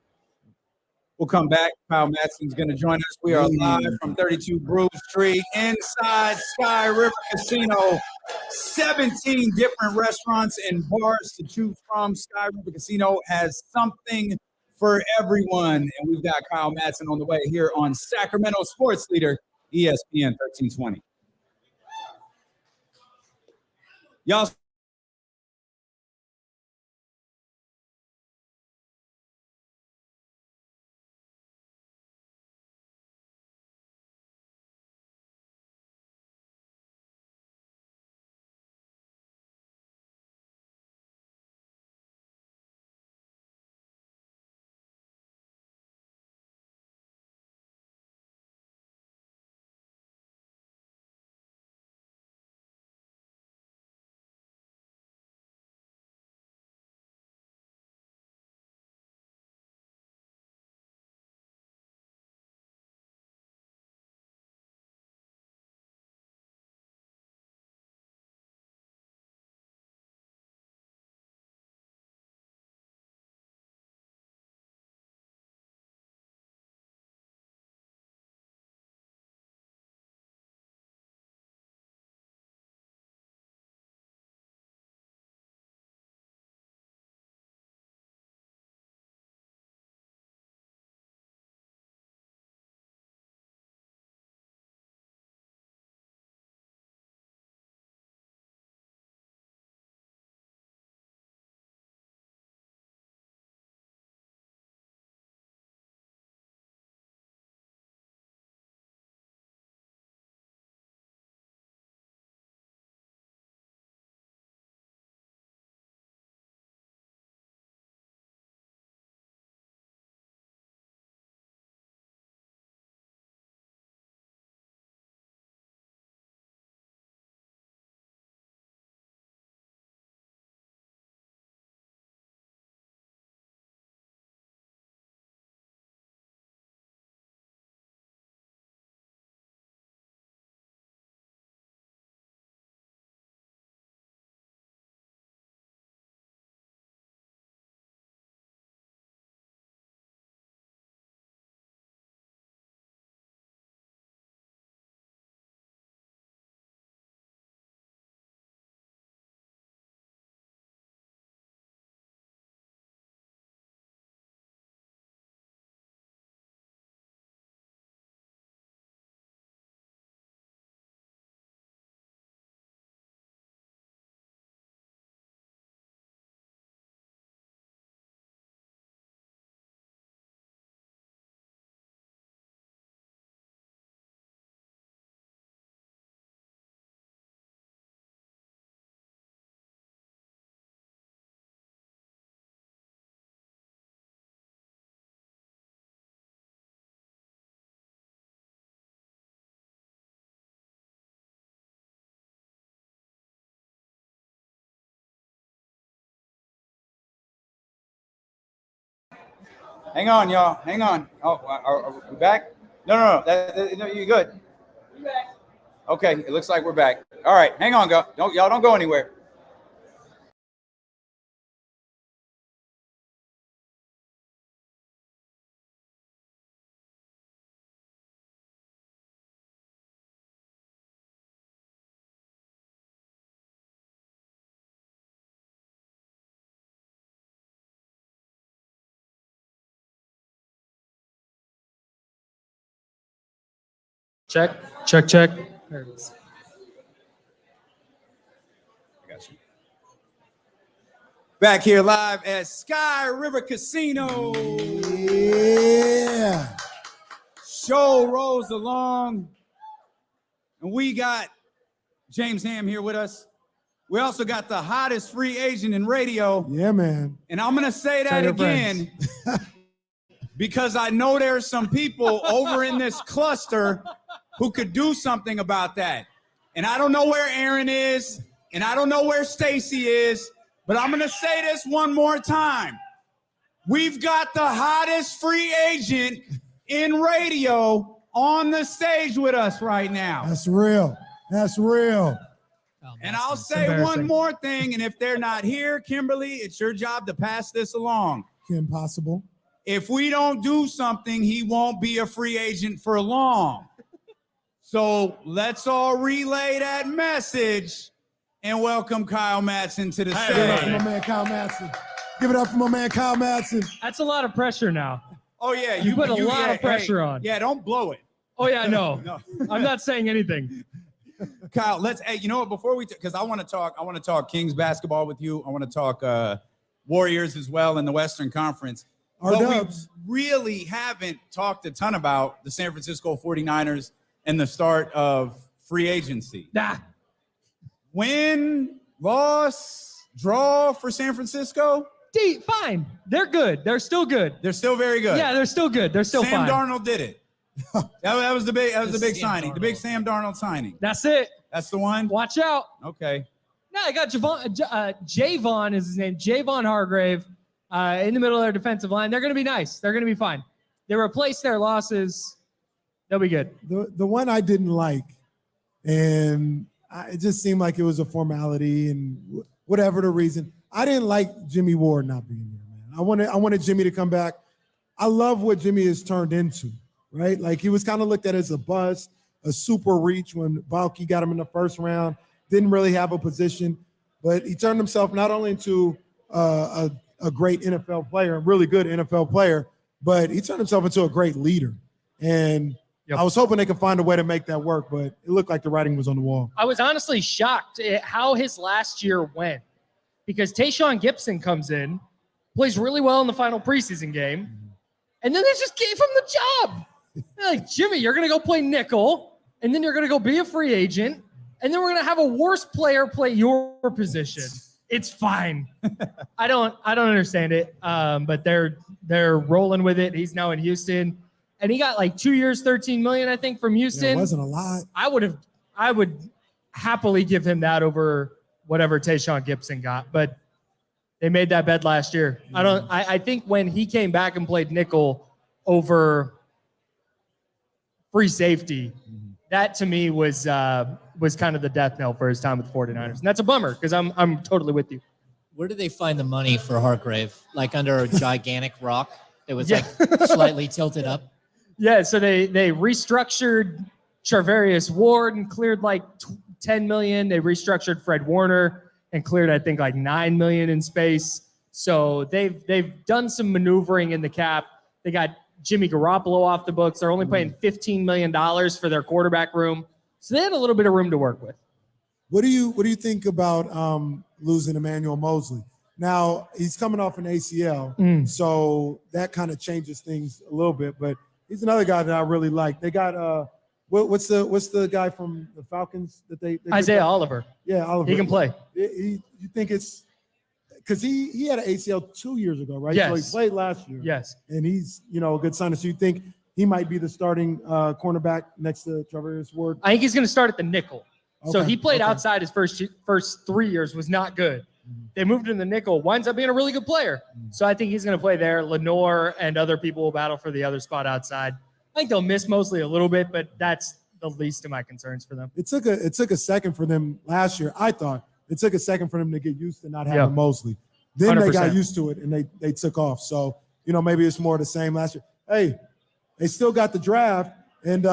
We'll come back. Kyle Matson's going to join us. We are live from 32 Grove Street inside Sky River Casino. 17 different restaurants and bars to choose from. Sky River Casino has something for everyone. And we've got Kyle Matson on the way here on Sacramento Sports Leader, ESPN 1320. Y'all. Hang on, y'all. Hang on. Oh, are we back? No. No, you're good. We're back. Okay, it looks like we're back. All right, hang on, y'all don't go anywhere. Check. There it is. I got you. Back here live at Sky River Casino. Yeah. Show rolls along. And we got James Hamm here with us. We also got the hottest free agent in radio. Yeah, man. And I'm going to say that again because I know there's some people over in this cluster who could do something about that. And I don't know where Aaron is, and I don't know where Stacy is, but I'm going to say this one more time. We've got the hottest free agent in radio on the stage with us right now. That's real. That's real. And I'll say one more thing, and if they're not here, Kimberly, it's your job to pass this along. Impossible. If we don't do something, he won't be a free agent for long. So let's all relay that message and welcome Kyle Madsen to the stage. Give it up for my man Kyle Madsen. Give it up for my man Kyle Madsen. That's a lot of pressure now. Oh, yeah. You put a lot of pressure on. Yeah, don't blow it. Oh, yeah, no. No. I'm not saying anything. Kyle, hey, you know what? Before because I want to talk Kings basketball with you. I want to talk Warriors as well in the Western Conference. Our Dubs. We really haven't talked a ton about the San Francisco 49ers and the start of free agency. Nah. Win, loss, draw for San Francisco? Fine. They're good. They're still good. They're still very good. Yeah, they're still good. They're still Sam fine. Darnold did it. That was the big signing. The big Sam Darnold signing. That's it. That's the one? Watch out. Okay. No, I got Javon is his name. Javon Hargrave in the middle of their defensive line. They're going to be nice. They're going to be fine. They replace their losses. They'll be good. The one I didn't like, and it just seemed like it was a formality and whatever the reason. I didn't like Jimmy Ward not being there, man. I wanted Jimmy to come back. I love what Jimmy has turned into, right? Like he was kind of looked at as a bust, a super reach when Balky got him in the first round. Didn't really have a position, but he turned himself not only into a great NFL player, a really good NFL player, but he turned himself into a great leader. And I was hoping they could find a way to make that work, but it looked like the writing was on the wall. I was honestly shocked at how his last year went because Tayshaun Gibson comes in, plays really well in the final preseason game, and then they just gave him the job. They're like, Jimmy, you're going to go play nickel, and then you're going to go be a free agent, and then we're going to have a worse player play your position. It's fine. I don't understand it, but they're rolling with it. He's now in Houston, and he got like 2 years, $13 million, I think, from Houston. Yeah, it wasn't a lot. I would happily give him that over whatever Tayshaun Gibson got, but they made that bet last year. I think when he came back and played nickel over free safety, that to me was kind of the death knell for his time with the 49ers. And that's a bummer because I'm totally with you. Where did they find the money for Hargrave? Like under a gigantic rock that was like slightly tilted up? Yeah, so they restructured Charvarius Ward and cleared like $10 million. They restructured Fred Warner and cleared, I think, like $9 million in space. So they've done some maneuvering in the cap. They got Jimmy Garoppolo off the books. They're only paying $15 million for their quarterback room. So they had a little bit of room to work with. What do you think about losing Emmanuel Mosley? Now he's coming off an ACL, so that kind of changes things a little bit. But he's another guy that I really like. They got what's the guy from the Falcons that they Isaiah Oliver. Yeah, Oliver. He can play. You think it's because he had an ACL 2 years ago, right? Yes. So he played last year. Yes. And he's a good sign. So you think he might be the starting cornerback next to Charvarius Ward? I think he's going to start at the nickel. So Okay, he played outside his first 3 years, was not good. They moved him to the nickel, winds up being a really good player. So I think he's going to play there. Lenore and other people will battle for the other spot outside. I think they'll miss Mosley a little bit, but that's the least of my concerns for them. It took a second for them last year. I thought it took a second for them to get used to not having Mosley. Then 100%. They got used to it and they took off. So, maybe it's more of the same last year. Hey, they still got the draft and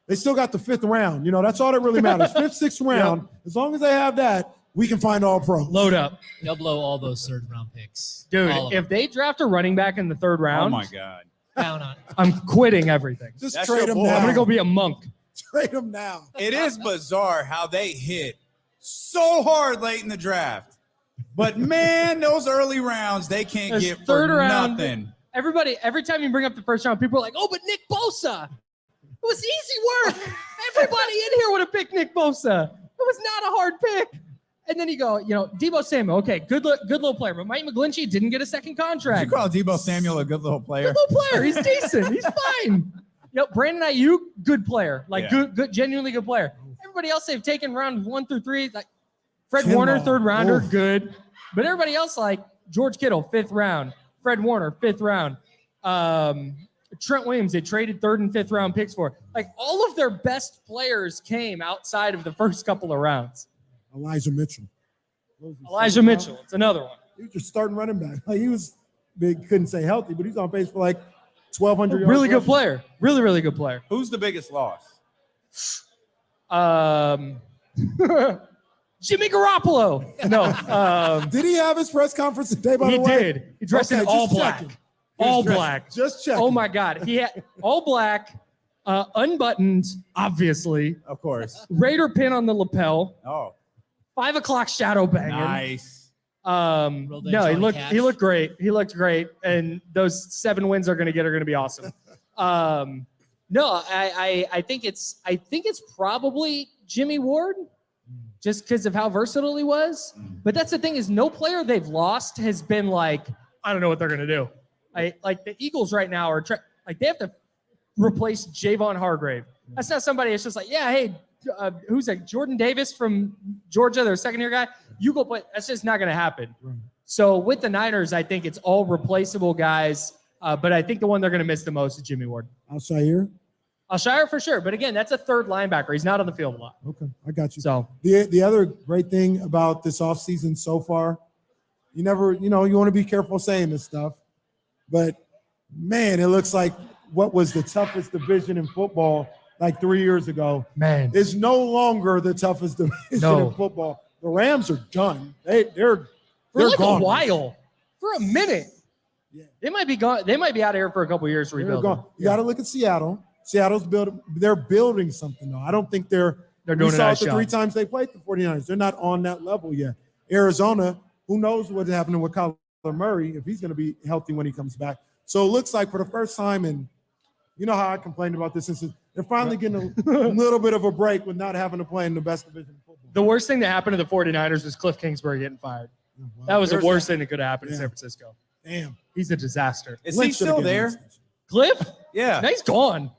they still got the 5th round. That's all that really matters. 5th, 6th round. Yep. As long as they have that, we can find all pros. Load up. They'll blow all those 3rd round picks. Dude, if they draft a running back in the 3rd round. Oh my God. Down on it. I'm quitting everything. Just trade him now. I'm going to go be a monk. Trade him now. It is bizarre how they hit so hard late in the draft. But man, those early rounds they can't This get for third round, nothing. Everybody, every time you bring up the first round, people are like, "Oh, but Nick Bosa." It was easy work. Everybody in here would have picked Nick Bosa. It was not a hard pick. And then you go, Deebo Samuel. Okay, good little player. But Mike McGlinchey didn't get a second contract. Did you call Deebo Samuel a good little player? Good little player. He's decent. He's fine. Brandon Ayuk, good player. Good, genuinely good player. Everybody else they've taken round 1 through 3, like Fred Warner, third rounder, good. But everybody else, like George Kittle, 5th round. Fred Warner, 5th round. Trent Williams, they traded 3rd and 5th round picks for. Like all of their best players came outside of the first couple of rounds. Elijah Mitchell. Mitchell, it's another one. He was just starting running back. Like he was big, couldn't say healthy, but he's on pace for like 1,200 yards. Really good player. Really, really good player. Who's the biggest loss? Jimmy Garoppolo. No. Did he have his press conference today, by the way? He did. He dressed in all black. All black. Just check. Oh, my God. He had all black, unbuttoned, obviously. Of course. Raider pin on the lapel. Oh. 5 o'clock shadow banging. Nice. No, he looked great. He looked great. And those 7 wins are going to be awesome. No, I think it's probably Jimmy Ward, just because of how versatile he was. But that's the thing is no player they've lost has been like, I don't know what they're gonna do. Like the Eagles right now are they have to replace Javon Hargrave. That's not somebody. It's just like, yeah, hey, who's that? Jordan Davis from Georgia, their second-year guy. You go play. That's just not gonna happen. So with the Niners, I think it's all replaceable guys. But I think the one they're going to miss the most is Jimmy Ward. Alshire for sure. But again, that's a third linebacker. He's not on the field a lot. Okay, I got you. So the other great thing about this offseason so far, you want to be careful saying this stuff, but man, it looks like what was the toughest division in football like 3 years ago, man, is no longer the toughest division in football. The Rams are done. They're like gone. A while, for a minute. Yeah. They might be gone. They might be out of here for a couple of years rebuilding. You got to look at Seattle. Seattle's they're building something though. I don't think they're doing a nice job. 3 times they played the 49ers. They're not on that level yet. Arizona, who knows what's happening with Kyler Murray if he's going to be healthy when he comes back. So it looks like for the first time, and you know how I complained about this, they're finally getting a little bit of a break with not having to play in the best division of football. The worst thing that happened to the 49ers was Cliff Kingsbury getting fired. Wow. That was the worst thing that could have happened in San Francisco. Damn. He's a disaster. Is he still there? Cliff? Yeah. No, he's gone.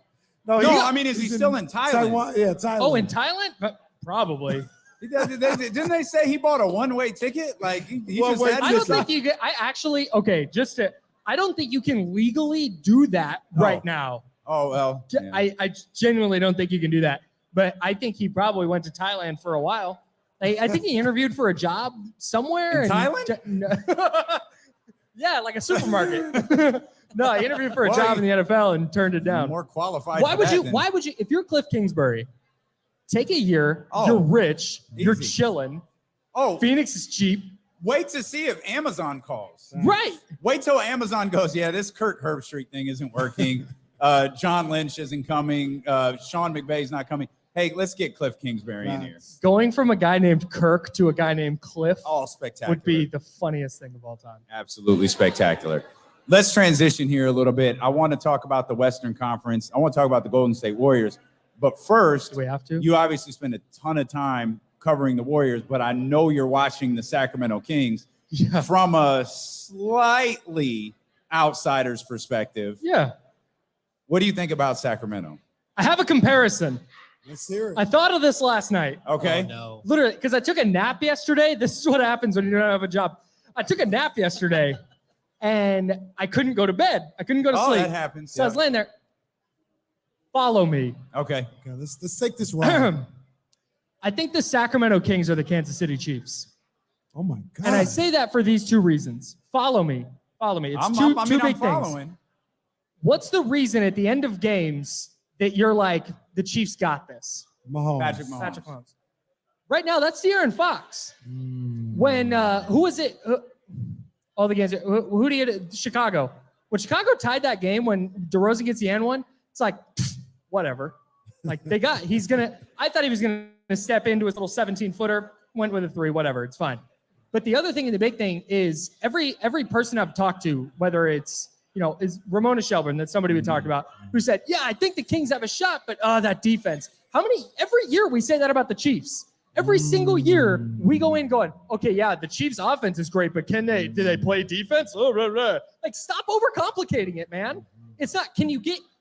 No, I mean, is he still in Thailand? Taiwan, yeah, Thailand. Oh, in Thailand? Probably. Didn't they say he bought a one-way ticket? Like he just had I don't think you get. I don't think you can legally do that right now. Oh well. Yeah. I genuinely don't think you can do that. But I think he probably went to Thailand for a while. I think he interviewed for a job somewhere in Thailand. Yeah, like a supermarket. No, he interviewed for a job in the NFL and turned it down. More qualified. Why would you? If you're Cliff Kingsbury, take a year. You're rich. Easy. You're chilling. Oh, Phoenix is cheap. Wait to see if Amazon calls. Right. Wait till Amazon goes, yeah, this Kirk Herbstreit thing isn't working. John Lynch isn't coming. Sean McVay's not coming. Hey, let's get Cliff Kingsbury in here. Going from a guy named Kirk to a guy named Cliff spectacular. would be the funniest thing of all time. Absolutely spectacular. Let's transition here a little bit. I want to talk about the Western Conference. I want to talk about the Golden State Warriors. But first, do we have to? You obviously spend a ton of time covering the Warriors, but I know you're watching the Sacramento Kings from a slightly outsider's perspective. Yeah. What do you think about Sacramento? I have a comparison. Let's hear it. I thought of this last night. Okay. Oh, no. Literally, because I took a nap yesterday. This is what happens when you don't have a job. I took a nap yesterday, and I couldn't go to bed. I couldn't go to sleep. Oh, that happens. So I was laying there. Follow me. Okay. Let's take this round. I think the Sacramento Kings are the Kansas City Chiefs. Oh, my God. And I say that for these 2 reasons. Follow me. It's two big things. What's the reason at the end of games that you're like, the Chiefs got this? Patrick Mahomes. Right now, that's De'Aaron Fox. When, who was it? All the games. Who do you Chicago. When Chicago tied that game, when DeRozan gets the end one, it's like, whatever. Like I thought he was going to step into his little 17-footer, went with a 3, whatever. It's fine. But the other thing and the big thing is every person I've talked to, whether it's, is Ramona Shelburne that somebody we talked about, who said, yeah, I think the Kings have a shot, but that defense. Every year we say that about the Chiefs. Every single year we go in going, okay, yeah, the Chiefs offense is great, but do they play defense? Oh, blah, blah. Like, stop overcomplicating it, man. It's not,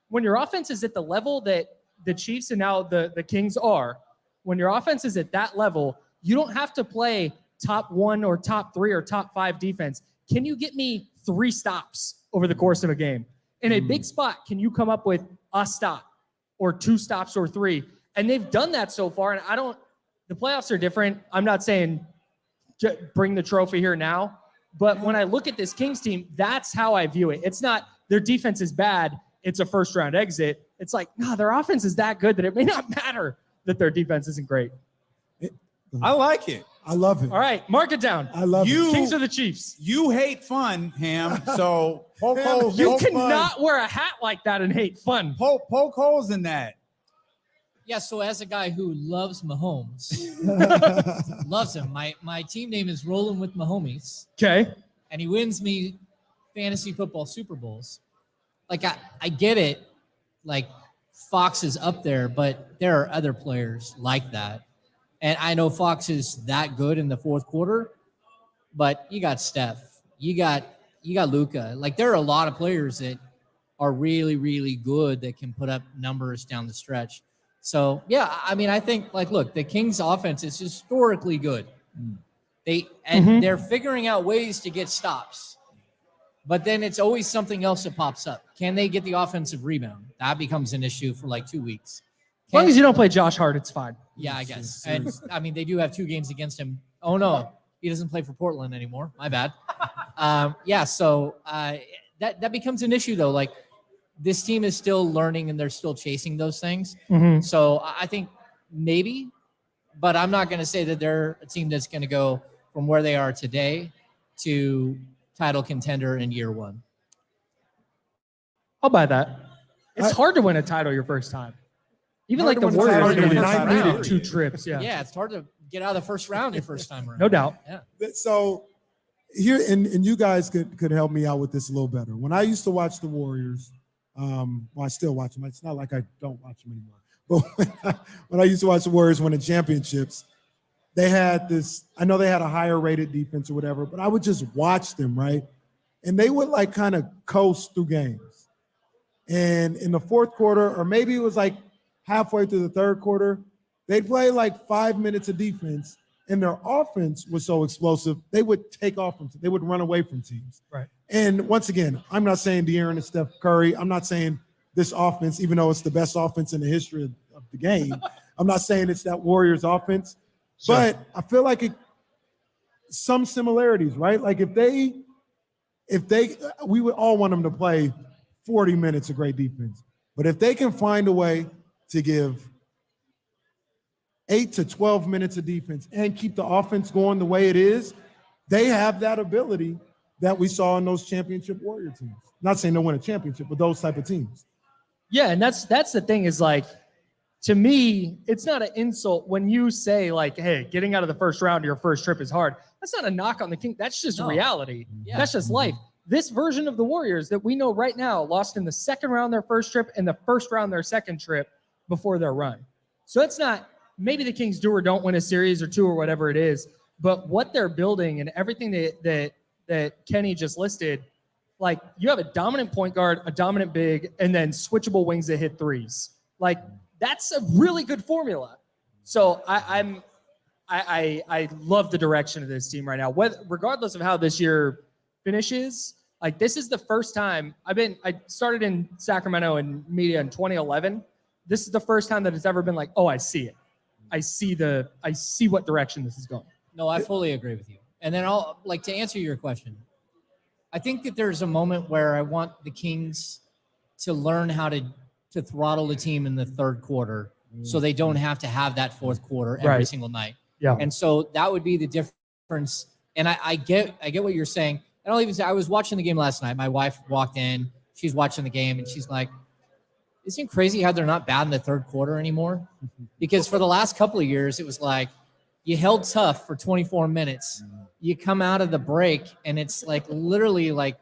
when your offense is at the level that the Chiefs and now the Kings are, when your offense is at that level, you don't have to play top 1 or top 3 or top 5 defense. Can you get me 3 stops over the course of a game? In a big spot, can you come up with a stop or 2 stops or 3? And they've done that so far. And the playoffs are different. I'm not saying bring the trophy here now, but when I look at this Kings team, that's how I view it. It's not their defense is bad. It's a first round exit. It's like, no, their offense is that good that it may not matter that their defense isn't great. I like it. I love it. All right, mark it down. I love it. Kings or the Chiefs? You hate fun, Ham. So poke holes. You cannot wear a hat like that and hate fun. Poke holes in that. Yeah, so as a guy who loves Mahomes, loves him, my team name is Rolling with Mahomes. Okay. And he wins me fantasy football Super Bowls. Like, I get it. Like, Fox is up there, but there are other players like that. And I know Fox is that good in the fourth quarter, but you got Steph. You got Luka. Like, there are a lot of players that are really, really good that can put up numbers down the stretch. So, yeah, I mean, I think, like, look, the Kings offense is historically good. They're figuring out ways to get stops. But then it's always something else that pops up. Can they get the offensive rebound? That becomes an issue for like 2 weeks. As long as you don't play Josh Hart, it's fine. Yeah, I guess. And I mean, they do have 2 games against him. Oh, no, he doesn't play for Portland anymore. My bad. So that becomes an issue, though. Like, this team is still learning and they're still chasing those things. So I think maybe, but I'm not going to say that they're a team that's going to go from where they are today to title contender in year 1. I'll buy that. It's hard to win a title your first time. Even like the Warriors needed 2 trips. Yeah, it's hard to get out of the first round your first time around. No doubt. Yeah. So here, and you guys could help me out with this a little better. When I used to watch the Warriors, I still watch them. It's not like I don't watch them anymore. But when I used to watch the Warriors winning championships, they had this, I know they had a higher rated defense or whatever, but I would just watch them, right? And they would like kind of coast through games. And in the fourth quarter, or maybe it was like halfway through the third quarter, they'd play like 5 minutes of defense, and their offense was so explosive, they would take off from, they would run away from teams. Right. And once again, I'm not saying De'Aaron and Steph Curry. I'm not saying this offense, even though it's the best offense in the history of the game. I'm not saying it's that Warriors offense, but I feel like some similarities, right? Like if they, we would all want them to play 40 minutes of great defense. But if they can find a way to give 8 to 12 minutes of defense and keep the offense going the way it is, they have that ability that we saw in those championship Warrior teams. Not saying they'll win a championship, but those type of teams. Yeah, and that's the thing is, like, to me, it's not an insult when you say, like, hey, getting out of the first round of your first trip is hard. That's not a knock on the King. That's just reality. Yeah. That's just life. This version of the Warriors that we know right now lost in the second round their first trip and the first round their second trip before their run. So it's not, maybe the Kings do or don't win a series or 2 or whatever it is, but what they're building and everything that Kenny just listed, like, you have a dominant point guard, a dominant big, and then switchable wings that hit threes. Like, that's a really good formula. So I love the direction of this team right now. Regardless of how this year finishes, like, this is the first time I started in Sacramento in media in 2011. This is the first time that it's ever been like, oh, I see it. I see what direction this is going. No, I fully agree with you. And then to answer your question, I think that there's a moment where I want the Kings to learn how to throttle the team in the third quarter so they don't have to have that fourth quarter every single night. Yeah. And so that would be the difference. And I get what you're saying. And I'll even say, I was watching the game last night. My wife walked in, she's watching the game, and she's like, isn't it crazy how they're not bad in the third quarter anymore? Because for the last couple of years, it was like, You held tough for 24 minutes. You come out of the break, and it's like literally like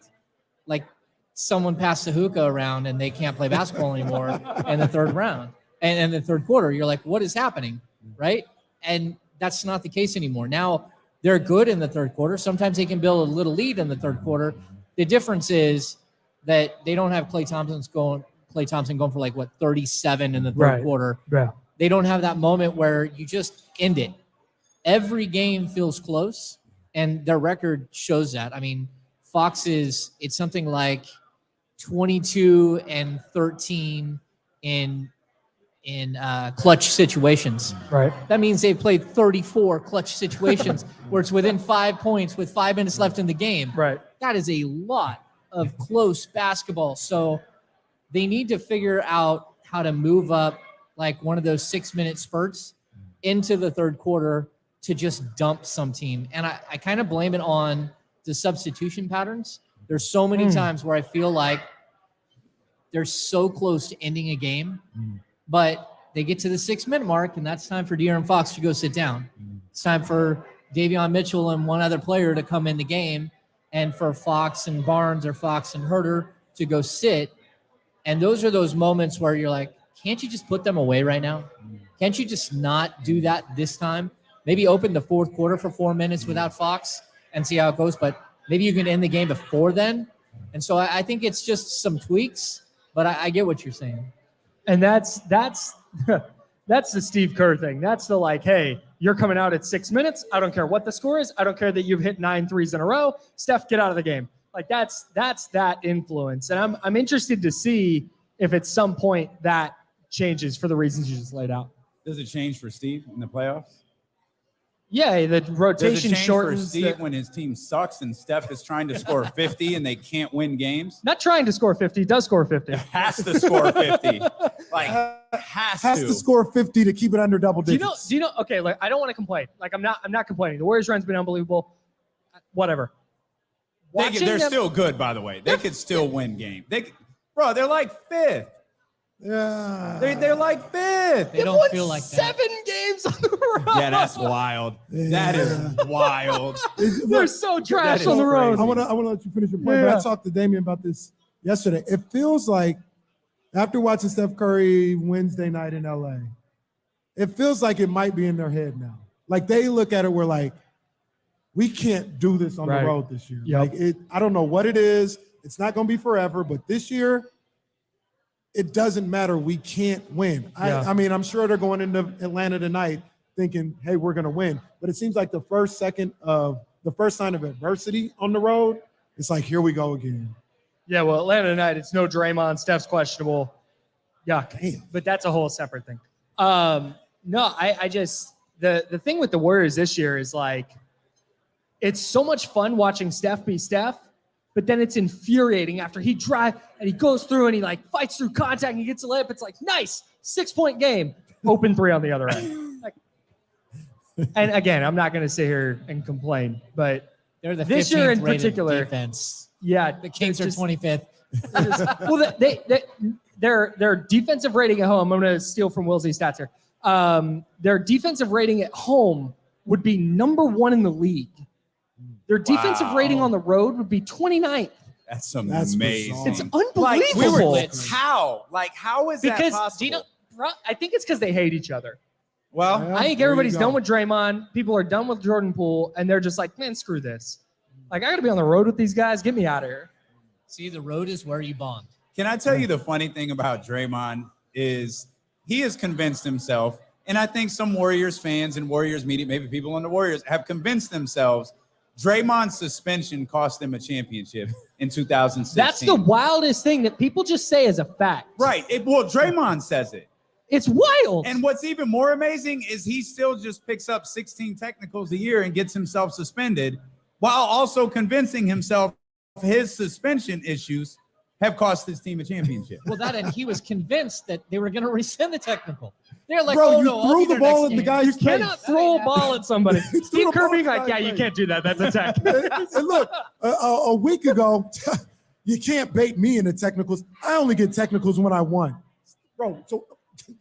someone passed the hookah around and they can't play basketball anymore in the third round and in the third quarter. You're like, what is happening, right? And that's not the case anymore. Now they're good in the third quarter. Sometimes they can build a little lead in the third quarter. The difference is that they don't have Klay Thompson going for like 37 in the third quarter. Yeah. They don't have that moment where you just end it. Every game feels close, and their record shows that. I mean, Fox it's something like 22 and 13 in clutch situations. Right. That means they've played 34 clutch situations where it's within 5 points with 5 minutes left in the game. Right. That is a lot of close basketball. So they need to figure out how to move up like one of those 6-minute spurts into the third quarter to just dump some team. And I kind of blame it on the substitution patterns. There's so many times where I feel like they're so close to ending a game, but they get to the 6-minute mark, and that's time for De'Aaron Fox to go sit down. It's time for Davion Mitchell and one other player to come in the game, and for Fox and Barnes or Fox and Herter to go sit. And those are those moments where you're like, can't you just put them away right now? Can't you just not do that this time? Maybe open the fourth quarter for 4 minutes without Fox and see how it goes, but maybe you can end the game before then. And so I think it's just some tweaks, but I get what you're saying. And that's the Steve Kerr thing. That's the like, hey, you're coming out at 6 minutes. I don't care what the score is. I don't care that you've hit 9 threes in a row. Steph, get out of the game. Like that's that influence. And I'm interested to see if at some point that changes for the reasons you just laid out. Does it change for Steve in the playoffs? Yeah, the Does rotation it change shortens. for Steve when his team sucks and Steph is trying to score 50 and they can't win games? Not trying to score 50, does score 50. Has to score 50. Like, has to score 50 to keep it under double digits. Do you know? Okay, like I don't want to complain. Like I'm not complaining. The Warriors run's been unbelievable. Whatever. They're still good, by the way. They could still win games. Bro, they're like fifth. Yeah. They're like fifth. They don't feel like that. 7 games on the road. Yeah, that's wild. Yeah. That is wild. They're so trash on the road. I want to let you finish your point, but I talked to Damian about this yesterday. It feels like after watching Steph Curry Wednesday night in LA, it feels like it might be in their head now. Like they look at it, we're like, we can't do this on the road this year. Yep. Like I don't know what it is. It's not going to be forever, but this year, it doesn't matter. We can't win. I mean, I'm sure they're going into Atlanta tonight thinking, hey, we're going to win. But it seems like the first sign of adversity on the road, it's like, here we go again. Yeah, well, Atlanta tonight, it's no Draymond. Steph's questionable. Yeah, Damn. but that's a whole separate thing. No, I just the thing with the Warriors this year is like, it's so much fun watching Steph be Steph, but then it's infuriating after he drives and he goes through and he like fights through contact and he gets a layup. It's like, nice, 6-point game, open 3 on the other end. Like, and again, I'm not going to sit here and complain, but They're the this year in 15th rated particular, defense. yeah, The Kings are 25th. well, their defensive rating at home, I'm going to steal from Willsie's stats here. Their defensive rating at home would be number 1 in the league. Their defensive rating on the road would be 29th. That's amazing. bizarre. It's unbelievable. Like, we were how? Like, how is that because possible? do you know, I think it's because they hate each other. Well, Yeah. I think there you everybody's go. done with Draymond. People are done with Jordan Poole, and they're just like, man, screw this. Like, I got to be on the road with these guys. Get me out of here. See, the road is where you bond. can I tell you the funny thing about Draymond is he has convinced himself, and I think some Warriors fans and Warriors media, maybe people on the Warriors, have convinced themselves Draymond's suspension cost them a championship in 2016. That's the wildest thing that people just say as a fact. Right. Well, Draymond says it. It's wild. And what's even more amazing is he still just picks up 16 technicals a year and gets himself suspended while also convincing himself his suspension issues have cost his team a championship. Well, and he was convinced that they were going to rescind the technical. They're like, Bro, oh, you no, I'll threw be the there ball next in the game. guy's You face. cannot throw a ball at somebody. threw Steve the Kerr ball being in the like, yeah, guy's you face. can't do that. That's a tech. And look, a week ago, you can't bait me into technicals. I only get technicals when I won. Bro, so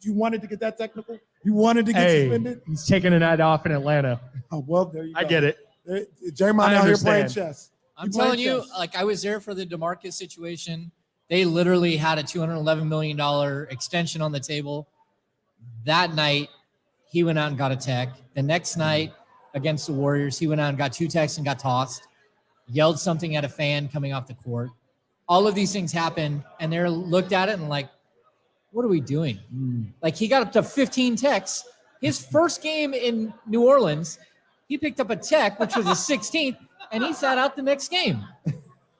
You wanted to get that technical? You wanted to get suspended? He's taking a night off in Atlanta. Oh, well, there you go. I get it. Draymond out here playing chess. I'm telling you, like I was there for the DeMarcus situation. They literally had a $211 million extension on the table. That night, he went out and got a tech. The next night against the Warriors, he went out and got 2 techs and got tossed, yelled something at a fan coming off the court. All of these things happened, and they looked at it and like, what are we doing? Like he got up to 15 techs. His first game in New Orleans, he picked up a tech, which was the 16th, and he sat out the next game.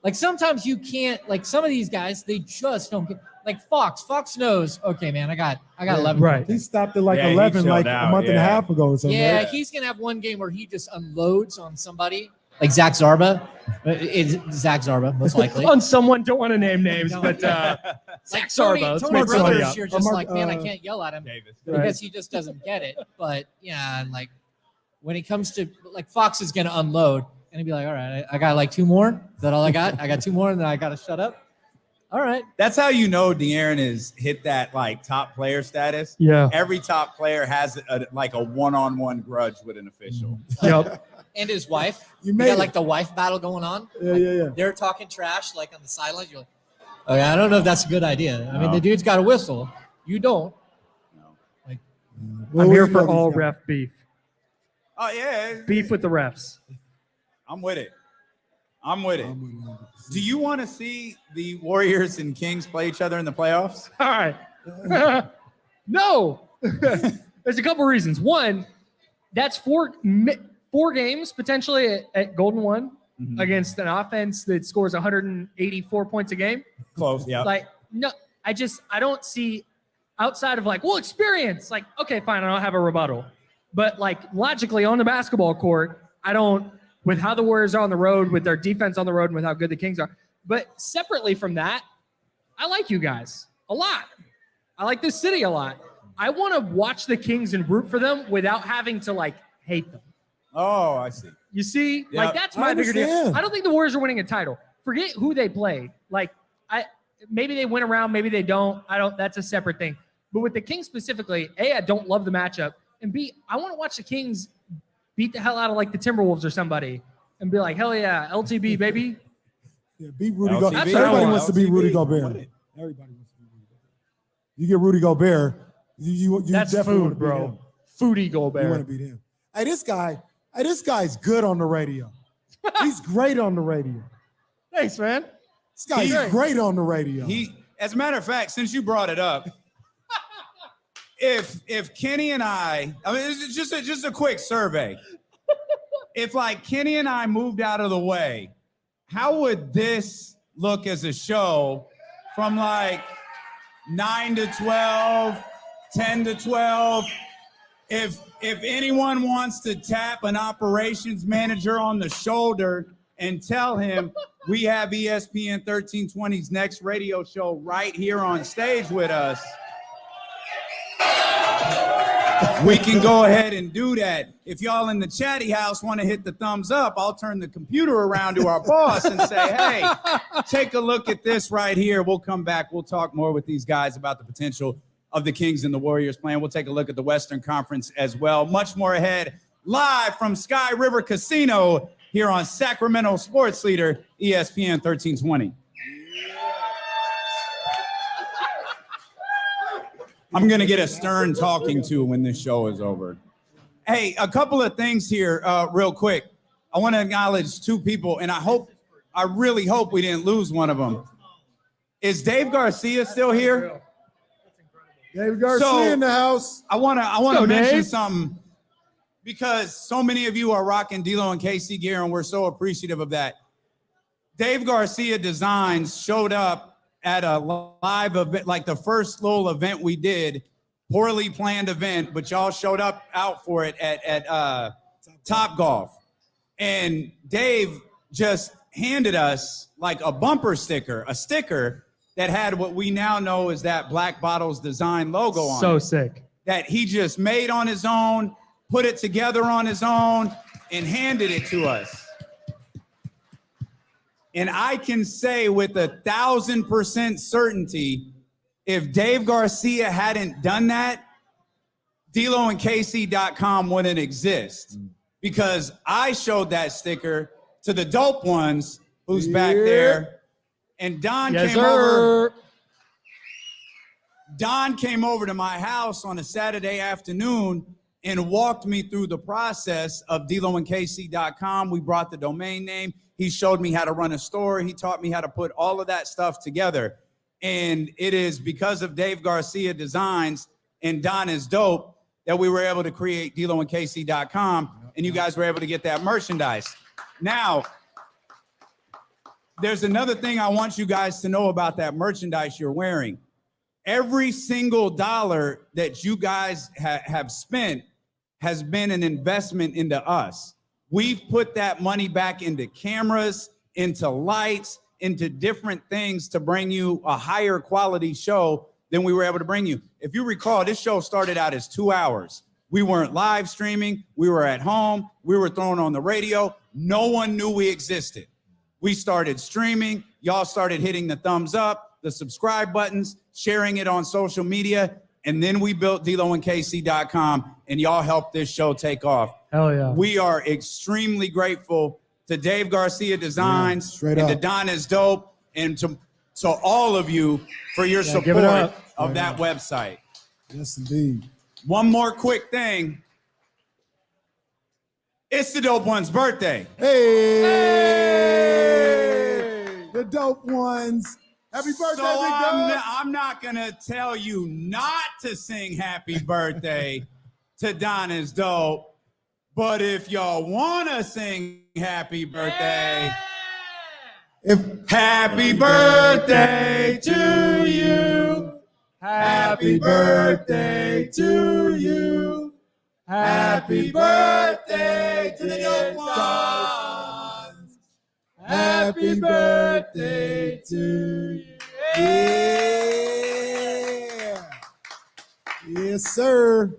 Like sometimes you can't, like some of these guys, they just don't get, like Fox. Fox knows, okay, man, I got 11. Right. He stopped at like 11 like a month and a half ago or something. Yeah, right? he's going to have one game where he just unloads on somebody, like Zach Zarba. It's Zach Zarba, most likely. On someone, don't want to name names, but Like Tony Tony Brothers, Brothers, you're just Mark, like, man, I can't yell at him because he just doesn't get it. But yeah, and like when it comes to like Fox is going to unload and he'd be like, all right, I got like 2 more. Is that all I got? I got 2 more and then I got to shut up. All right. That's how you know De'Aaron has hit that like top player status. Yeah. Every top player has like a one-on-one grudge with an official. Yep. And his wife. You You made got it. like the wife battle going on. Yeah. They're talking trash like on the sidelines. You're like, okay, I don't know if that's a good idea. I mean, the dude's got a whistle. You don't. I'm here for all ref beef. Oh yeah, Beef with the refs. I'm with it. Do you want to see the Warriors and Kings play each other in the playoffs? All right. No. There's a couple reasons. One, that's four games potentially at Golden One against an offense that scores 184 points a game. Close, yeah. Like, no, I don't see outside of like, well, experience. Like, okay, fine, I don't have a rebuttal. But like logically on the basketball court, I don't, with how the Warriors are on the road, with their defense on the road, and with how good the Kings are. But separately from that, I like you guys a lot. I like this city a lot. I want to watch the Kings and root for them without having to like hate them. Oh, I see. You see, Yeah, like that's my bigger deal. understand. I don't think the Warriors are winning a title. Forget who they play. Like maybe they win around, maybe they don't. That's a separate thing. But with the Kings specifically, A, I don't love the matchup, and B, I want to watch the Kings beat the hell out of like the Timberwolves or somebody and be like, hell yeah, LTB, baby. Yeah, beat Rudy LTV. Gobert. That's what I Everybody want. wants to beat Rudy LTV. Gobert. Everybody wants to beat Rudy Gobert. You get Rudy Gobert, you That's definitely want food, to beat bro. him. Foodie You want to Gobert. beat him. Hey, this guy's good on the radio. He's great on the radio. Thanks, man. This guy's great on the radio. As a matter of fact, since you brought it up, if Kenny and I mean, it's just a quick survey. If like Kenny and I moved out of the way, how would this look as a show from like 9 to 12, 10 to 12? If anyone wants to tap an operations manager on the shoulder and tell him we have ESPN 1320's next radio show right here on stage with us, we can go ahead and do that. If y'all in the chatty house want to hit the thumbs up, I'll turn the computer around to our boss and say, hey, take a look at this right here. We'll come back. We'll talk more with these guys about the potential of the Kings and the Warriors playing. We'll take a look at the Western Conference as well. Much more ahead, live from Sky River Casino here on Sacramento Sports Leader, ESPN 1320. I'm going to get a stern talking to when this show is over. Hey, a couple of things here real quick. I want to acknowledge 2 people, and I really hope we didn't lose one of them. Is Dave Garcia still here? David Garcia in the house. I want to mention Dave. something because so many of you are rocking D'Lo and KC gear, and we're so appreciative of that. Dave Garcia Designs showed up at a live event, like the first little event we did, poorly planned event, but y'all showed up out for it at Top Golf. And Dave just handed us like a bumper sticker, a sticker that had what we now know as that Black Bottles Design logo on So it, sick. that he just made on his own, put it together on his own, and handed it to us. And I can say with 1,000% certainty, if Dave Garcia hadn't done that, DeLoandKC.com wouldn't exist, because I showed that sticker to the dope ones who's back there, and Don came over. Don came over to my house on a Saturday afternoon and walked me through the process of DeLoandKC.com. We brought the domain name. He showed me how to run a store. He taught me how to put all of that stuff together. And it is because of Dave Garcia Designs and Don is Dope that we were able to create DeLoandKC.com, and you guys were able to get that merchandise. Now, there's another thing I want you guys to know about that merchandise you're wearing. Every single dollar that you guys have spent has been an investment into us. We've put that money back into cameras, into lights, into different things to bring you a higher quality show than we were able to bring you. If you recall, this show started out as 2 hours. We weren't live streaming. We were at home. We were thrown on the radio. No one knew we existed. We started streaming. Y'all started hitting the thumbs up, the subscribe buttons, sharing it on social media. And then we built DeLoandKC.com, and y'all helped this show take off. Hell yeah. We are extremely grateful to Dave Garcia Designs and to Don is Dope, and to all of you for your support of that website. Yes, indeed. One more quick thing. It's the Dope One's birthday. Hey! The Dope Ones. Happy birthday, So Big Dog. I'm not going to tell you not to sing happy birthday to Don is Dope, but if y'all want to sing happy birthday, happy birthday to you. Happy birthday to you. Happy birthday to the Dope Ones. Happy birthday to you. Yeah. Yes, sir.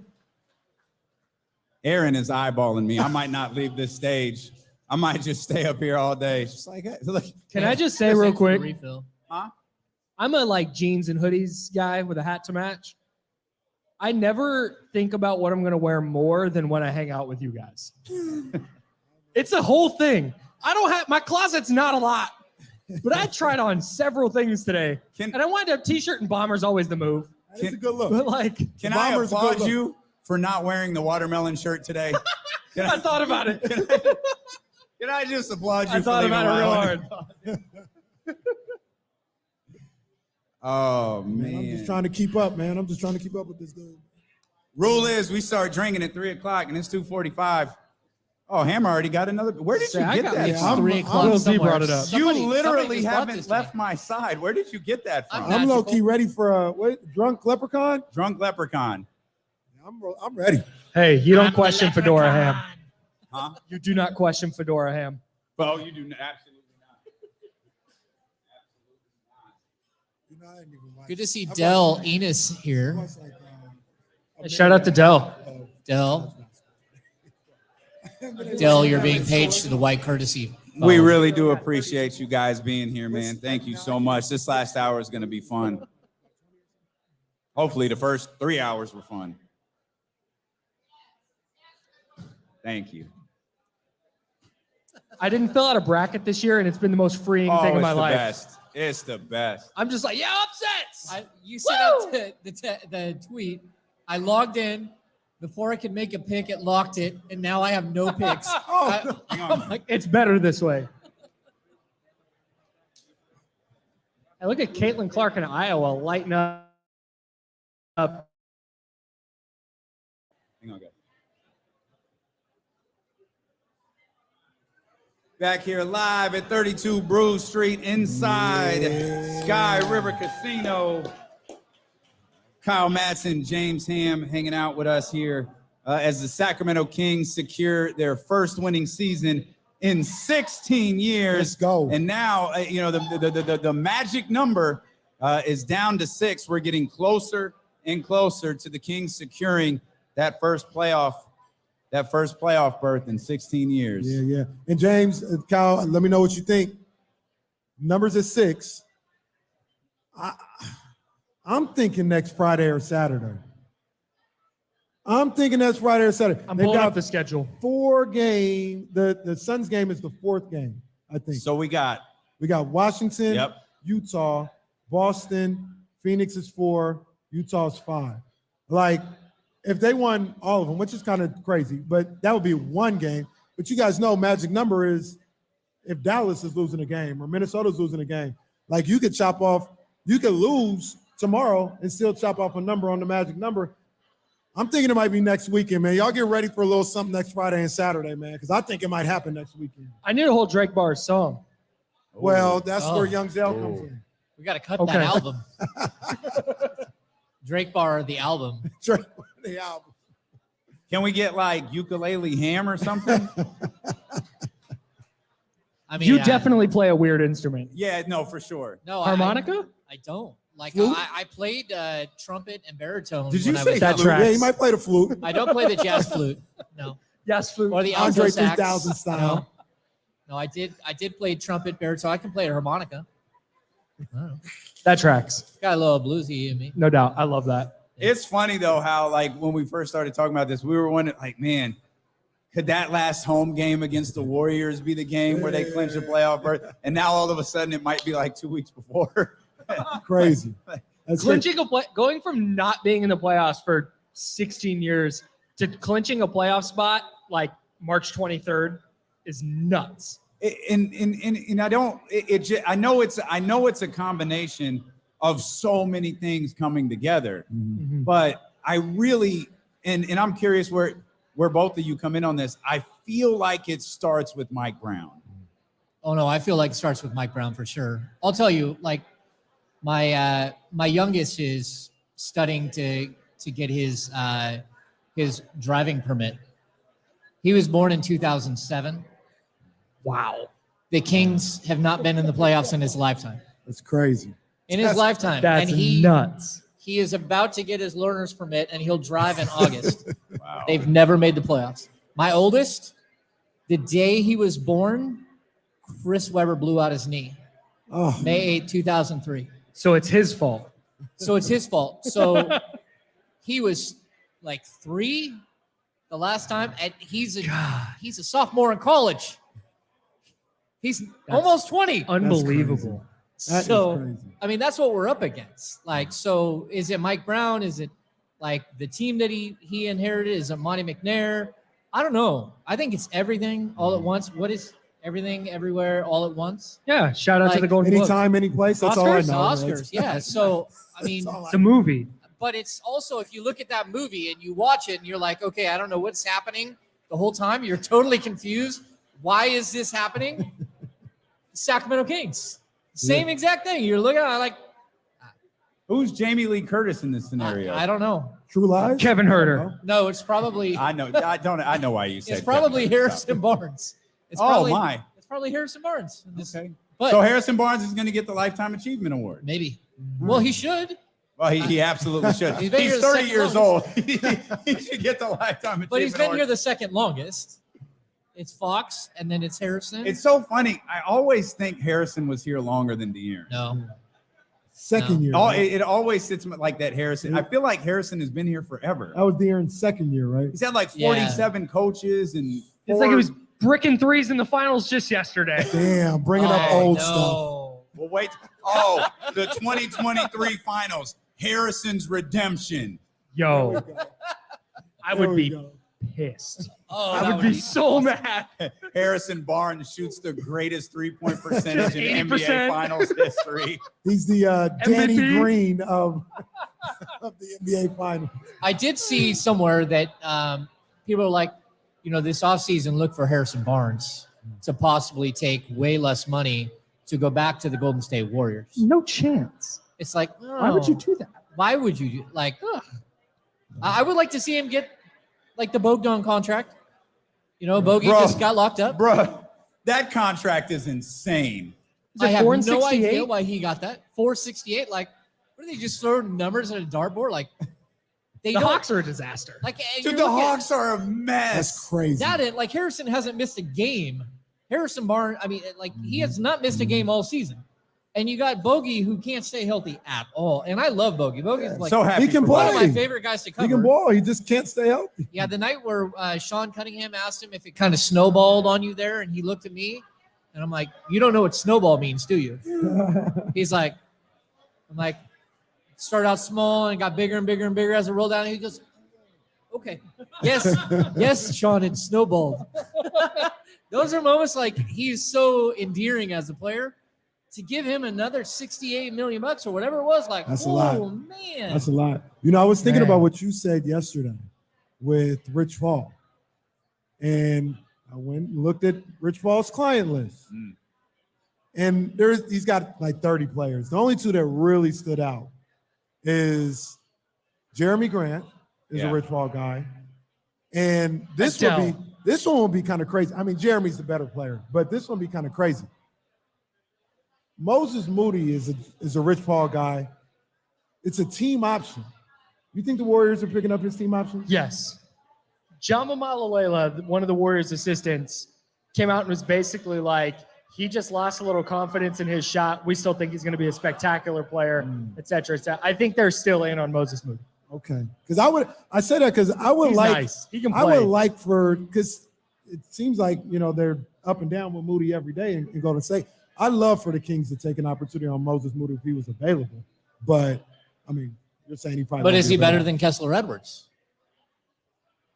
Aaron is eyeballing me. I might not leave this stage. I might just stay up here all day. It's just like, hey, look. Can I just say real quick? Refill. Huh? I'm a like jeans and hoodies guy with a hat to match. I never think about what I'm going to wear more than when I hang out with you guys. It's a whole thing. I don't have, my closet's not a lot, but I tried on several things today. And I wind up t-shirt and bomber's always the move. That's a good look. But like, Can I applaud you for not wearing the watermelon shirt today? I thought about it. Can I just applaud you? I thought about it real hard. Oh, Man, I'm man. just trying to keep up, man. I'm just trying to keep up with this dude. Rule is we start drinking at 3 o'clock and it's 2:45. Oh, Hammer already got another. Where did you I get got that like from? 3 o'clock somewhere. brought it up. You literally just brought haven't this left to me. my side. Where did you get that from? I'm low key ready for a drunk leprechaun. Drunk Leprechaun. I'm ready. Hey, you don't question Fedora Ham. Huh? You do not question Fedora Ham. Well, you do absolutely not. You know, I didn't even watch Good to see I Dell watched Enos here. like, Shout out to Dell. Dell. Dell, you're being paged to the white courtesy. We phone. really do appreciate you guys being here, man. Thank you so much. This last hour is going to be fun. Hopefully the first 3 hours were fun. Thank you. I didn't fill out a bracket this year, and it's been the most freeing thing in my life. Best. It's the best. I'm just like, yeah, upsets. You sent out the tweet. I logged in before I could make a pick. It locked it, and now I have no picks. I'm like, it's better this way. I look at Caitlin Clark in Iowa lighting up. Hang on, guys. Back here live at 32 Brew Street inside Sky River Casino. Kyle Madsen, James Hamm hanging out with us here as the Sacramento Kings secure their first winning season in 16 years. Let's go. And now, the magic number is down to 6. We're getting closer and closer to the Kings securing that first playoff berth in 16 years. Yeah. And James, Kyle, let me know what you think. Numbers at 6. I'm thinking next Friday or Saturday. I'm thinking next Friday or Saturday. I'm They've pulling got up the schedule. 4 games. The Suns game is the 4th game, I think. So we got Washington, Yep. Utah, Boston, Phoenix is 4, Utah's 5. Like, if they won all of them, which is kind of crazy, but that would be 1 game. But you guys know magic number is if Dallas is losing a game or Minnesota's losing a game, like you could lose tomorrow and still chop off a number on the magic number. I'm thinking it might be next weekend, man. Y'all get ready for a little something next Friday and Saturday, man, because I think it might happen next weekend. I need a whole Drake Bars song. Well, that's where Young Zell comes in. We got to cut Okay. that album. Drake Bar, the album. Drake, the album. Can we get like ukulele ham or something? I mean, You definitely play a weird instrument. Yeah, no, for sure. no Harmonica? I don't. Like Flute? I played trumpet and baritone. Did you when I say was- That flute? tracks. Yeah, you might play the flute. I don't play the jazz flute. No. Yes, flute. Or the alto Andre sax. 3000 style. No, I did play trumpet, baritone. I can play a harmonica. I don't know. That tracks. Got a little bluesy in me. No doubt. I love that. It's funny though how like when we first started talking about this, we were wondering like, man, could that last home game against the Warriors be the game where they clinch the playoff berth? And now all of a sudden it might be like 2 weeks before. Crazy. That's crazy. Going from not being in the playoffs for 16 years to clinching a playoff spot like March 23rd is nuts. And I know it's a combination of so many things coming together, but I really and I'm curious where both of you come in on this. I feel like it starts with Mike Brown. Oh no, I feel like it starts with Mike Brown for sure. I'll tell you, like my youngest is studying to get his driving permit. He was born in 2007. Wow. The Kings have not been in the playoffs in his lifetime. That's crazy. In his lifetime. That's and nuts. He is about to get his learner's permit and he'll drive in August. Wow. They've never made the playoffs. My oldest, the day he was born, Chris Webber blew out his knee. Oh, May 8, 2003. So it's his fault. So it's his fault. So he was like 3 the last time, and he's a sophomore in college. He's almost 20. Unbelievable. that is So crazy. I mean, that's what we're up against. Like, so is it Mike Brown? Is it like the team that he inherited? Is it Monty McNair? I don't know. I think it's everything all at once. What is everything everywhere all at once? Yeah. Shout out to Like, the Golden Globes. Anytime, any place. That's all I Oscars, know. Oscars. Yeah. So I mean, That's all It's a movie. but it's also if you look at that movie and you watch it and you're like, okay, I don't know what's happening the whole time. You're totally confused. Why is this happening? Sacramento Kings. Same exact thing. You're looking at it like, Who's Jamie Lee Curtis in this scenario? I don't know. True Lies. Kevin Herter. No, it's probably I know. I know why you said. it's probably Kevin. Harrison Barnes. It's Oh probably, my. It's probably Harrison Barnes. Okay. But So Harrison Barnes is going to get the Lifetime Achievement Award. maybe. Well, he should. Well, he absolutely should. He's been here He's the 30 second years longest. old. He should get the Lifetime Achievement But he's been Award. here the second longest. It's Fox, and then it's Harrison. It's so funny. I always think Harrison was here longer than De'Aaron. no. Second year. It always sits like that, Harrison. I feel like Harrison has been here forever. That was De'Aaron's second year, right? He's had like Yeah. 47 coaches and It's like he was bricking threes in the finals just yesterday. Damn, bringing up old stuff. no. Well, wait. Oh, the 2023 finals. Harrison's redemption. Yo, I There would we be go. pissed. Oh, I that would be so mad. Harrison Barnes shoots the greatest three-point percentage in 80%. NBA Finals history. He's the Danny MVP? Green of the NBA Finals. I did see somewhere that people are like, this offseason, look for Harrison Barnes to possibly take way less money to go back to the Golden State Warriors. No chance. It's like, Why would you do that? Why would you I would like to see him get like the Bogdan contract. Bogey Bro. just got locked up. Bruh, that contract is insane. Is it I have 4 and no 68? idea why he got that. 468. Like, what are they just throwing numbers at a dartboard? Like, they The don't Hawks are a disaster. like. Dude, you're the looking at Hawks are a mess. That's crazy. That it, like Harrison hasn't missed a game. Harrison Barnes, I mean, like he has not missed a game all season. And you got Bogey, who can't stay healthy at all. And I love Bogey. Bogey's like So happy. He can for one play. of my favorite guys to cover. He can ball. He just can't stay healthy. Yeah, the night where Sean Cunningham asked him if it kind of snowballed on you there, and he looked at me, and I'm like, "You don't know what snowball means, do you?" He's like, "I'm like, started out small and got bigger and bigger and bigger as it rolled down." And he goes, "Okay, yes, Sean, it snowballed." Those are moments like he's so endearing as a player. To give him another $68 million or whatever it was, like, That's a oh lot. man, That's a lot. You know, I was thinking Man. about what you said yesterday with Rich Paul. And I went and looked at Rich Paul's client list. And he's got like 30 players. The only two that really stood out is Jeremy Grant is a Rich Paul guy. And this one will be kind of crazy. I mean, Jeremy's the better player, but this one will be kind of crazy. Moses Moody is a Rich Paul guy. It's a team option. You think the Warriors are picking up his team option? Yes. Jama Malalela, one of the Warriors' assistants, came out and was basically like, he just lost a little confidence in his shot. We still think he's going to be a spectacular player, et cetera, et cetera. I think they're still in on Moses Moody. Okay. Because I say that because I would He's like, nice. He can play. I would like because it seems like, they're up and down with Moody every day and go to say, I'd love for the Kings to take an opportunity on Moses Moody if he was available. But, I mean, you're saying he probably. but is he better than Kessler Edwards?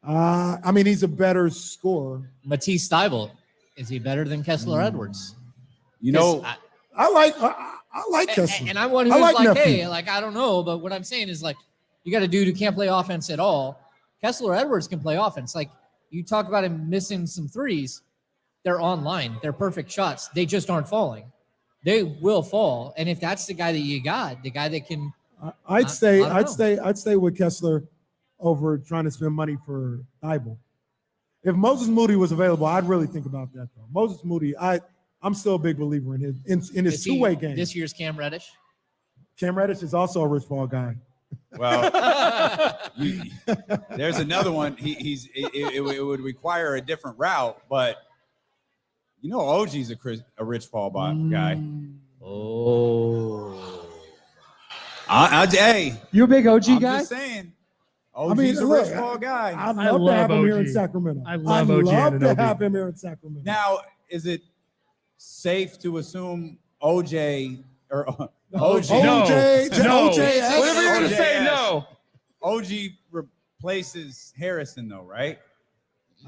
I mean, he's a better scorer. Matisse Thybulle, is he better than Kessler Edwards? You know, I like Kessler. And I'm one who's I like, nephew. hey, like, I don't know, but what I'm saying is like, you got a dude who can't play offense at all. Kessler Edwards can play offense. Like, you talk about him missing some threes. They're online. They're perfect shots. They just aren't falling. They will fall. And if that's the guy that you got, the guy that can, I'd stay with Kessler over trying to spend money for Thybulle. If Moses Moody was available, I'd really think about that though. Moses Moody, I'm still a big believer in his two-way game. This year's Cam Reddish. Cam Reddish is also a Rich Paul guy. well, there's another one. It would require a different route, but OG's a Rich Paul guy. Oh. Hey, You a big OG I'm guy? just saying. OG's a Rich Paul guy. I'd love to have him here in OG. Sacramento. I love I'd OG love to Anunoby. have him here in Sacramento. Now, is it safe to assume OJ or OG? No. OJ, Whatever you're going to OJ say, ass. no. OG replaces Harrison, though, right?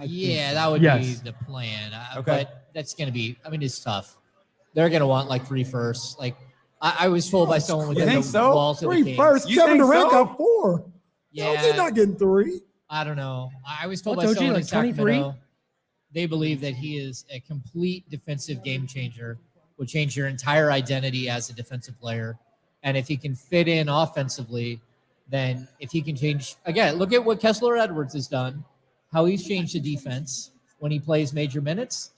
Yeah, that would Yes. be the plan. Okay. But that's going to be, it's tough. They're going to want like 3 firsts. Like, I was told by someone within think the so? walls of the 3 Kings. first. You Kevin think Durant so? got 4. Yeah. OG not getting 3. I don't know. I was told What's by OG, someone like in Sacramento, 23? they believe that he is a complete defensive game changer, will change your entire identity as a defensive player. And if he can fit in offensively, then if he can change, again, look at what Kessler Edwards has done, how he's changed the defense when he plays major minutes.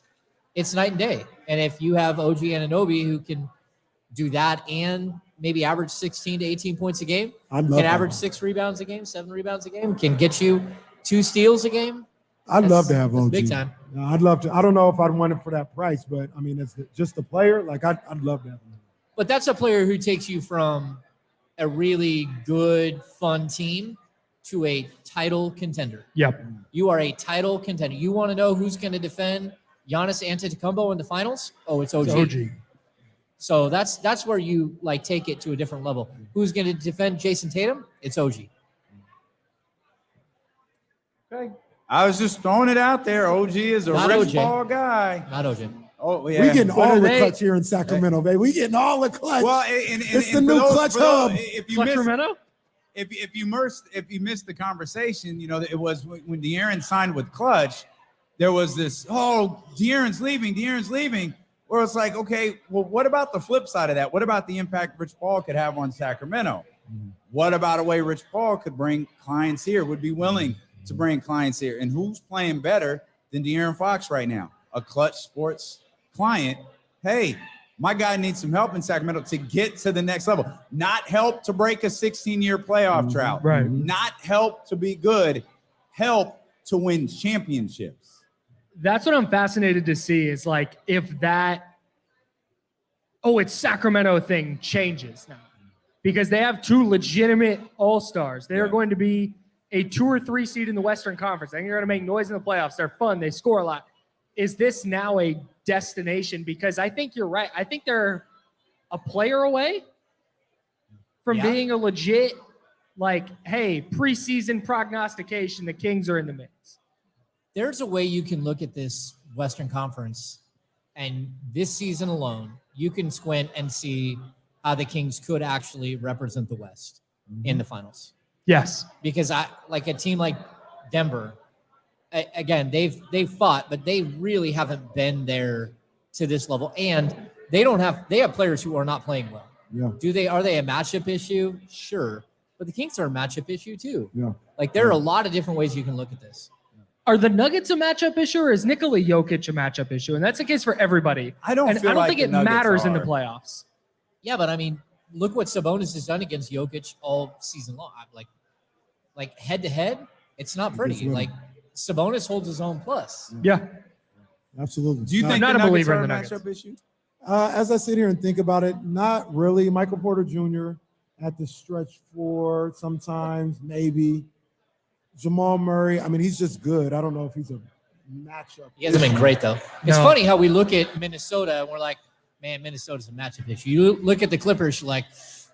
It's night and day. And if you have OG Anunoby who can do that and maybe average 16 to 18 points a game, I'd can average 6 rebounds a game, 7 rebounds a game, can get you 2 steals a game. I'd love to have that's OG. big time. I'd love to. I don't know if I'd want it for that price, but I mean, it's just a player. Like I'd love to have him. But that's a player who takes you from a really good, fun team to a title contender. Yep. You are a title contender. You want to know who's going to defend Giannis Antetokounmpo in the finals? Oh, it's OG. It's OG. So that's where you like take it to a different level. Who's going to defend Jason Tatum? It's OG. Okay. I was just throwing it out there. OG is a Not Rich OJ. Paul guy. Not OG. Oh, yeah. We getting What all are the they? clutch here in Sacramento, baby. We getting all the clutch. Well, It's the and for new those- clutch for those- hub. If you missed, Sacramento? if you missed the conversation, it was when De'Aaron signed with Clutch, there was this, De'Aaron's leaving. Or it's like, okay, well, what about the flip side of that? What about the impact Rich Paul could have on Sacramento? What about a way Rich Paul could bring clients here, would be willing to bring clients here? And who's playing better than De'Aaron Fox right now? A Clutch Sports client. Hey, my guy needs some help in Sacramento to get to the next level. Not help to break a 16-year playoff drought. Right. Not help to be good. Help to win championships. That's what I'm fascinated to see is like if that it's Sacramento thing changes now because they have 2 legitimate all-stars. They are going to be a 2 or 3 seed in the Western Conference. I think they're going to make noise in the playoffs. They're fun. They score a lot. Is this now a destination? Because I think you're right. I think they're a player away from being a legit, like, hey, preseason prognostication, the Kings are in the mix. There's a way you can look at this Western Conference, and this season alone, you can squint and see how the Kings could actually represent the West in the finals. Yes. Because like a team like Denver, again, they've fought, but they really haven't been there to this level. And they have players who are not playing well. Yeah. Are they a matchup issue? Sure. But the Kings are a matchup issue too. Yeah. Like there are a lot of different ways you can look at this. Are the Nuggets a matchup issue or is Nikola Jokic a matchup issue? And that's the case for everybody. I don't think it matters in the playoffs. Yeah, but I mean, look what Sabonis has done against Jokic all season long. Like head to head, it's not pretty. Like Sabonis holds his own plus. Yeah. Absolutely. Do you think not the a believer are in the a Nuggets. matchup issue? As I sit here and think about it, not really. Michael Porter Jr. at the stretch 4 sometimes, maybe. Jamal Murray, I mean, he's just good. I don't know if he's a matchup. He hasn't been great, though. It's funny how we look at Minnesota and we're like, man, Minnesota's a matchup issue. You look at the Clippers, you're like,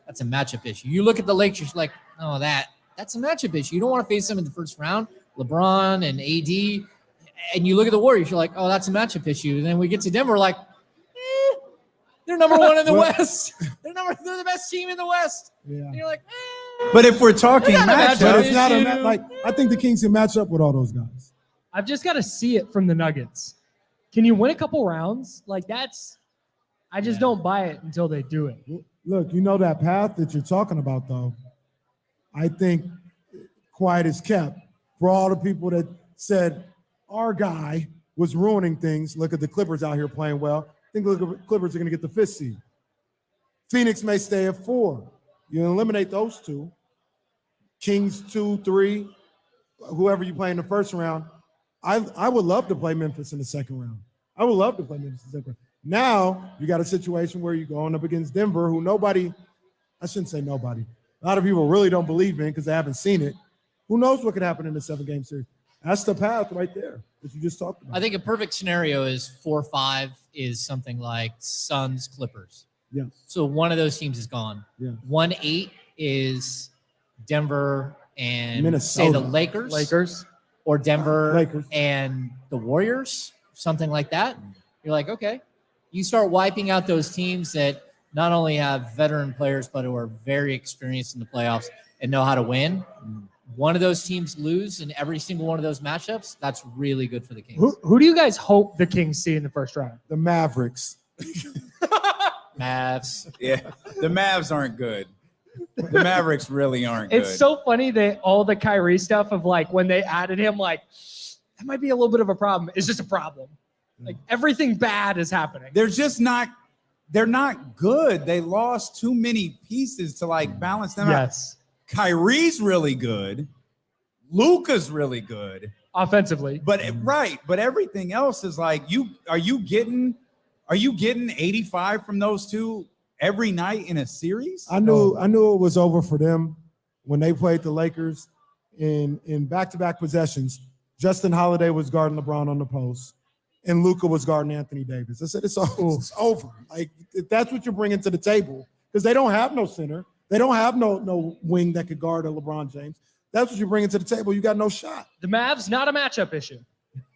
that's a matchup issue. You look at the Lakers, you're like, oh, that's a matchup issue. You don't want to face them in the first round, LeBron and AD. And you look at the Warriors, you're like, oh, that's a matchup issue. And then we get to Denver, we're like, they're number 1 in the West. They're the best team in the West. Yeah. And you're like, But if we're talking But matchup, it's not I think the Kings can match up with all those guys. I've just got to see it from the Nuggets. Can you win a couple rounds? Like I just don't buy it until they do it. Look, you know that path that you're talking about, though. I think quiet is kept for all the people that said our guy was ruining things. Look at the Clippers out here playing well. I think the Clippers are going to get the 5th seed. Phoenix may stay at 4. You eliminate those 2. Kings 2, 3, whoever you play in the first round. I would love to play Memphis in the second round. I would love to play Memphis in the second round. Now you got a situation where you're going up against Denver, who I shouldn't say nobody. A lot of people really don't believe in because they haven't seen it. Who knows what could happen in the 7-game series? That's the path right there that you just talked about. I think a perfect scenario is 4-5 is something like Suns, Clippers. Yes. So one of those teams is gone. Yeah. 1-8 is Denver and Minnesota. say the Lakers. Or Denver Lakers. and the Warriors, something like that. You're like, okay. You start wiping out those teams that not only have veteran players, but who are very experienced in the playoffs and know how to win. One of those teams lose in every single one of those matchups. That's really good for the Kings. Who do you guys hope the Kings see in the first round? The Mavericks. Mavs. yeah, the Mavs aren't good. The Mavericks really aren't good. It's so funny that all the Kyrie stuff of like when they added him, like that might be a little bit of a problem. It's just a problem. Like everything bad is happening. They're not good. They lost too many pieces to like balance them out. Yes. Kyrie's really good. Luka's really good. Offensively. But everything else is like are you getting 85 from those two every night in a series? I knew it was over for them when they played the Lakers in back-to-back possessions. Justin Holiday was guarding LeBron on the post, and Luka was guarding Anthony Davis. I said, it's over. Like, if that's what you're bringing to the table, because they don't have no center. They don't have no wing that could guard a LeBron James. That's what you're bringing to the table. You got no shot. The Mavs, not a matchup issue.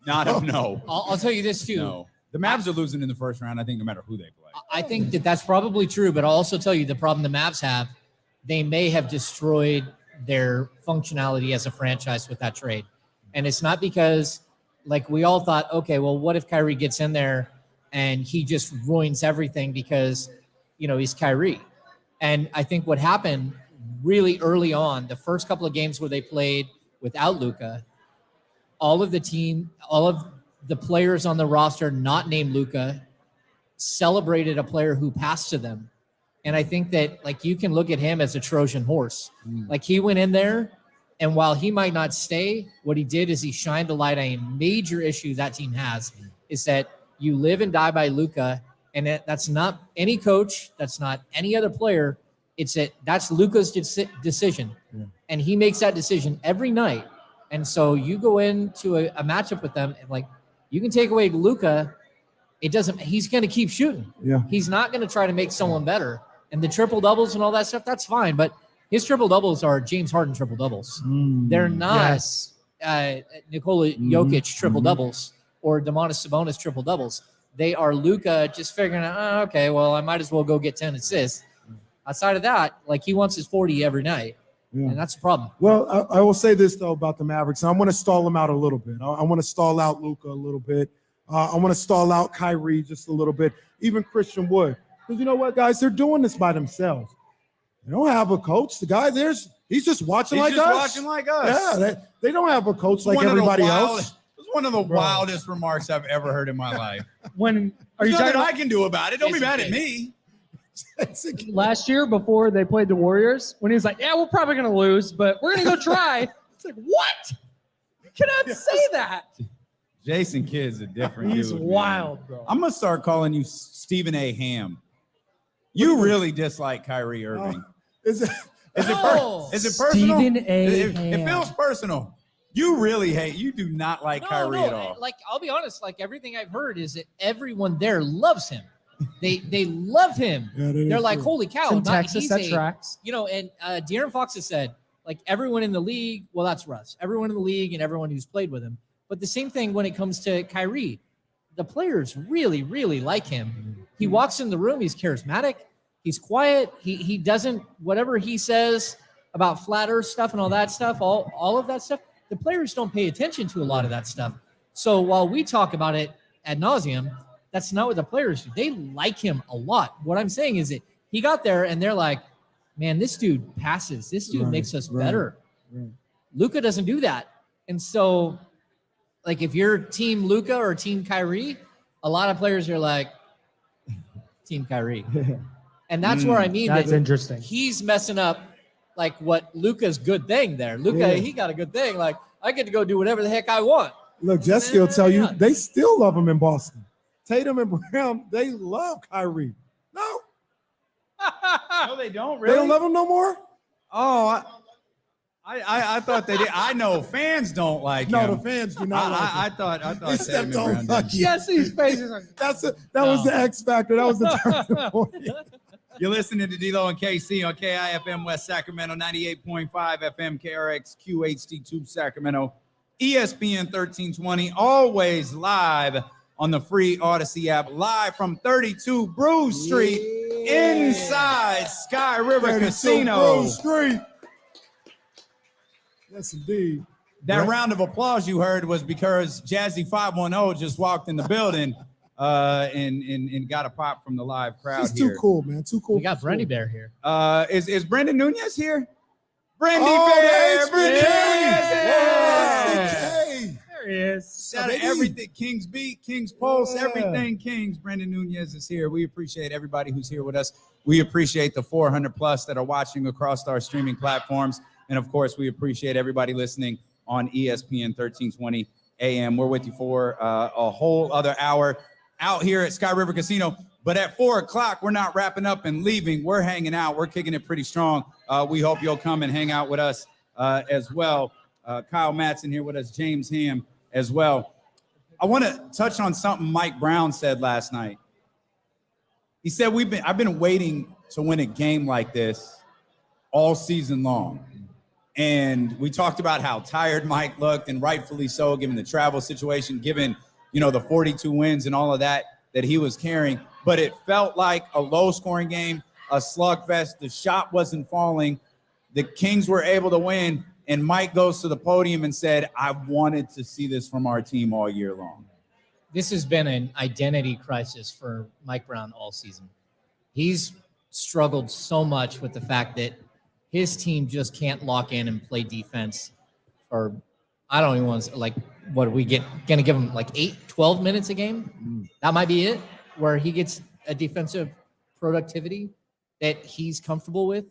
No. I'll tell you this too. No. The Mavs are losing in the first round, I think, no matter who they play. I think that's probably true, but I'll also tell you the problem the Mavs have, they may have destroyed their functionality as a franchise with that trade. And it's not because, like, we all thought, okay, well, what if Kyrie gets in there and he just ruins everything because, he's Kyrie. And I think what happened really early on, the first couple of games where they played without Luka, all of the players on the roster not named Luka celebrated a player who passed to them. And I think that, like, you can look at him as a Trojan horse. Like, he went in there, and while he might not stay, what he did is he shined a light on a major issue that team has, is that you live and die by Luka, And that's not any coach. That's not any other player. That's Luka's decision. Yeah. And he makes that decision every night. And so you go into a matchup with them, and like you can take away Luka. He's going to keep shooting. Yeah. He's not going to try to make someone better. And the triple doubles and all that stuff, that's fine. But his triple doubles are James Harden triple doubles. They're not Nikola Jokic triple doubles or Domantas Sabonis triple doubles. They are Luka just figuring out, okay, well, I might as well go get 10 assists. Outside of that, like he wants his 40 every night. Yeah. And that's a problem. Well, I will say this, though, about the Mavericks. I'm going to stall them out a little bit. I want to stall out Luka a little bit. I want to stall out Kyrie just a little bit, even Christian Wood. Because you know what, guys? They're doing this by themselves. They don't have a coach. The guy he's just watching like us. Yeah, they don't have a coach like everybody else. It was one of the wildest remarks I've ever heard in my life. When are There's you nothing talking I can do about it. Don't be mad at me. last year before they played the Warriors when he was like, yeah, we're probably going to lose, but we're going to go try. It's like, what? You cannot say that. Jason Kidd's a different He's dude, wild, man. bro. I'm going to start calling you Stephen A. Hamm. You really dislike Kyrie Irving. Is it personal? Stephen A. Hamm. It feels personal. You really you do not like Kyrie at all. Like, I'll be honest, like everything I've heard is that everyone there loves him. They love him. Yeah, they're like, holy cow. In Texas, that tracks. You know, and De'Aaron Fox has said, like, everyone in the league, well, that's Russ. Everyone in the league and everyone who's played with him. But the same thing when it comes to Kyrie. The players really, really like him. He walks in the room. He's charismatic. He's quiet. He doesn't, whatever he says about flat earth stuff and all that stuff, all of that stuff, the players don't pay attention to a lot of that stuff. So while we talk about it ad nauseum, that's not what the players do. They like him a lot. What I'm saying is that he got there and they're like, man, this dude passes. This dude makes us better. Right. Luka doesn't do that. And so, like, if you're team Luka or team Kyrie, a lot of players are like, team Kyrie. And that's where I mean that's interesting. He's messing up, like, what Luka's good thing there. Luka, he got a good thing. Like, I get to go do whatever the heck I want. Look, Jessica will tell you, they still love him in Boston. Tatum and Brown, they love Kyrie. No. No, they don't, really? They don't love him no more? Oh, I thought they did. I know fans don't like him. No, the fans do not like him. I thought Tatum and Brown did. Jesse's face is like, that was the X factor. That was the turning point. You're listening to D-Lo and KC on KIFM West Sacramento, 98.5 FM, KRX QHD2 Sacramento, ESPN 1320, always live on the free Odyssey app, live from 32 Bruce Street, inside Sky River Casino. Bruce Street. Yes, indeed. That round of applause you heard was because Jazzy 510 just walked in the building and got a pop from the live crowd. She's here. Too cool, man. Too cool. We got Brendy Bear here. Is Brendan Nunez here? Brendy Bear! Brendan Nunez! There he is. Shout out everything. Kings Beat, Kings Pulse, everything Kings. Brendan Nunez is here. We appreciate everybody who's here with us. We appreciate the 400 plus that are watching across our streaming platforms. And of course, we appreciate everybody listening on ESPN 1320 AM. We're with you for a whole other hour out here at Sky River Casino. But at 4 o'clock, we're not wrapping up and leaving. We're hanging out. We're kicking it pretty strong. We hope you'll come and hang out with us as well. Kyle Matson here with us, James Hamm as well. I want to touch on something Mike Brown said last night. He said, I've been waiting to win a game like this all season long. And we talked about how tired Mike looked, and rightfully so, given the travel situation, given, the 42 wins and all of that he was carrying. But it felt like a low-scoring game, a slugfest. The shot wasn't falling. The Kings were able to win, and Mike goes to the podium and said, I wanted to see this from our team all year long. This has been an identity crisis for Mike Brown all season. He's struggled so much with the fact that his team just can't lock in and play defense for, I don't even want to, like, what are we going to give him, like 12 minutes a game? That might be it, where he gets a defensive productivity that he's comfortable with.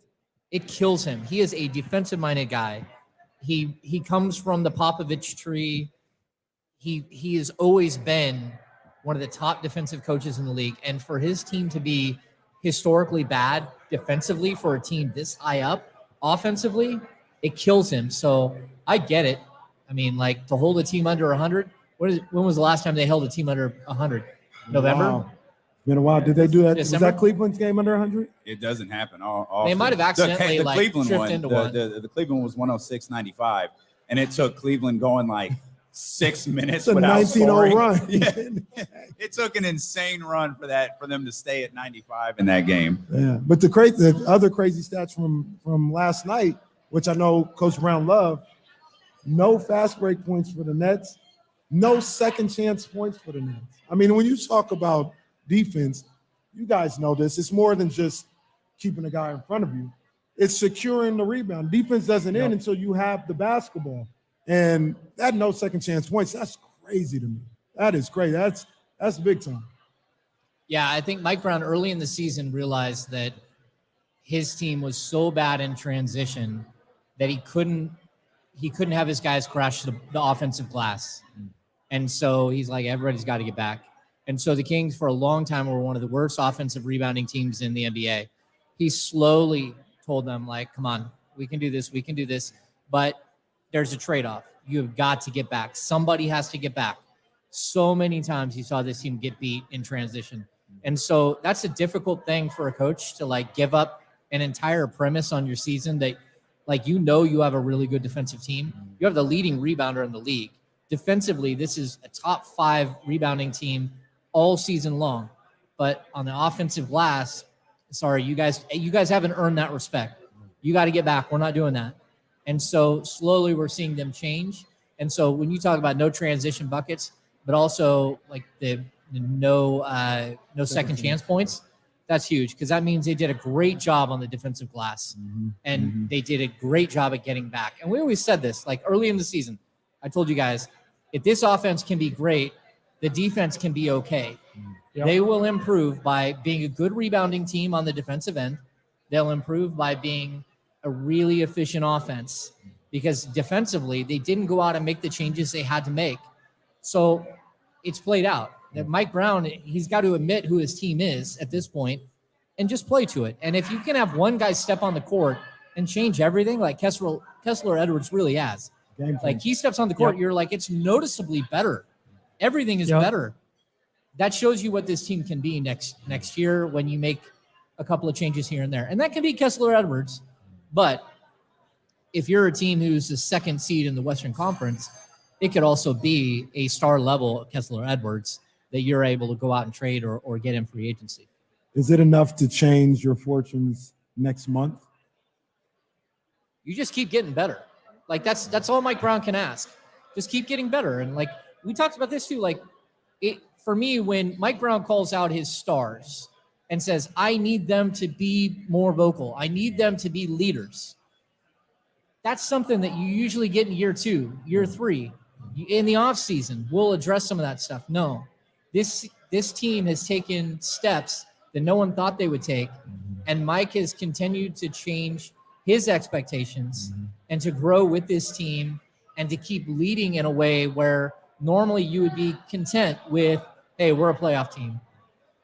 It kills him. He is a defensive-minded guy. He comes from the Popovich tree. He has always been one of the top defensive coaches in the league. And for his team to be historically bad defensively for a team this high up offensively, it kills him. So I get it. I mean, like, to hold a team under 100, when was the last time they held a team under 100? November? Wow. Been a while. Did they do that? December? Was that Cleveland's game under 100? It doesn't happen. Often. They might have accidentally the like Cleveland tripped one. into one. The Cleveland was 106.95, and it took Cleveland going like 6 minutes It's a without 19-0 scoring. run. Yeah. It took an insane run for them to stay at 95 in that game. Yeah, but the other crazy stats from last night, which I know Coach Brown loved, no fast break points for the Nets, no second chance points for the Nets. I mean, when you talk about defense, you guys know this. It's more than just keeping a guy in front of you. It's securing the rebound. Defense doesn't end until you have the basketball. And that no second chance points, that's crazy to me. That is crazy. That's big time. Yeah, I think Mike Brown early in the season realized that his team was so bad in transition that he couldn't have his guys crash the offensive glass. And so he's like, everybody's got to get back. And so the Kings for a long time were one of the worst offensive rebounding teams in the NBA. He slowly told them, like, come on, we can do this. But there's a trade-off. You have got to get back. Somebody has to get back. So many times you saw this team get beat in transition. And so that's a difficult thing for a coach to, like, give up an entire premise on your season that, like, you have a really good defensive team. You have the leading rebounder in the league. Defensively, this is a top 5 rebounding team all season long. But on the offensive glass, sorry, you guys haven't earned that respect. You got to get back. We're not doing that. And so slowly we're seeing them change. And so when you talk about no transition buckets, but also like the no second chance points, that's huge, because that means they did a great job on the defensive glass. And they did a great job at getting back. And we always said this, like, early in the season, I told you guys, if this offense can be great, the defense can be okay. Yep. They will improve by being a good rebounding team on the defensive end. They'll improve by being a really efficient offense, because defensively, they didn't go out and make the changes they had to make. So it's played out. That Mike Brown, he's got to admit who his team is at this point and just play to it. And if you can have one guy step on the court and change everything, like Kessler Edwards really has. Like, he steps on the court, you're like, it's noticeably better. Everything is better. That shows you what this team can be next year when you make a couple of changes here and there. And that can be Kessler Edwards. But if you're a team who's the second seed in the Western Conference, it could also be a star level Kessler Edwards that you're able to go out and trade or get in free agency. Is it enough to change your fortunes next month? You just keep getting better. Like, that's all Mike Brown can ask. Just keep getting better. And, like, we talked about this too. Like, for me, when Mike Brown calls out his stars and says, I need them to be more vocal, I need them to be leaders, that's something that you usually get in year 2, year 3. In the offseason, we'll address some of that stuff. No, this team has taken steps that no one thought they would take, and Mike has continued to change his expectations and to grow with this team and to keep leading in a way where normally you would be content with, hey, we're a playoff team.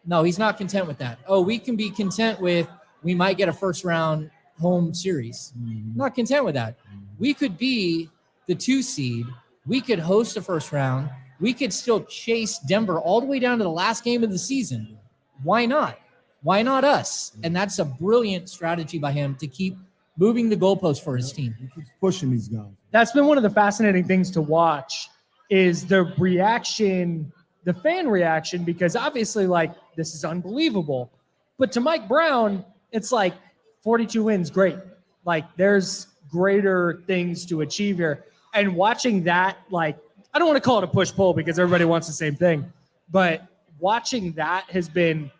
No, he's not content with that. Oh, we can be content with, we might get a first round home series. Not content with that. We could be the 2 seed. We could host a first round. We could still chase Denver all the way down to the last game of the season. Why not? Why not us? And that's a brilliant strategy by him to keep moving the goalpost for his team. He keeps pushing these guys. That's been one of the fascinating things to watch, is the reaction, the fan reaction, because obviously, like, this is unbelievable. But to Mike Brown, it's like 42 wins, great. Like, there's greater things to achieve here. And watching that, like, I don't want to call it a push-pull because everybody wants the same thing, but watching that has been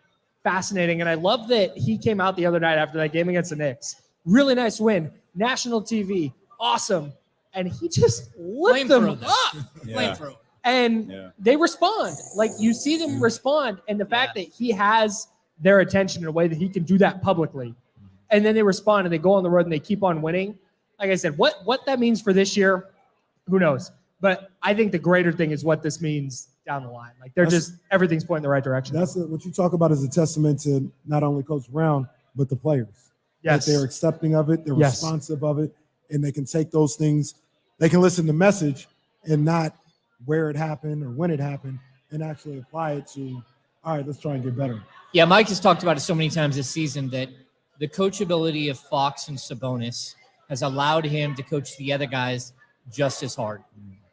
fascinating. And I love that he came out the other night after that game against the Knicks. Really nice win. National TV. Awesome. And he just lit them up. Flamethrower. And they respond. Like, you see them respond. And the fact that he has their attention in a way that he can do that publicly. And then they respond and they go on the road and they keep on winning. Like I said, what that means for this year, who knows? But I think the greater thing is what this means down the line. Like everything's pointing in the right direction. What you talk about is a testament to not only Coach Brown, but the players. Yes. That they're accepting of it, they're responsive of it, and they can take those things, they can listen to message and not where it happened or when it happened, and actually apply it to, all right, let's try and get better. Yeah, Mike has talked about it so many times this season that the coachability of Fox and Sabonis has allowed him to coach the other guys just as hard.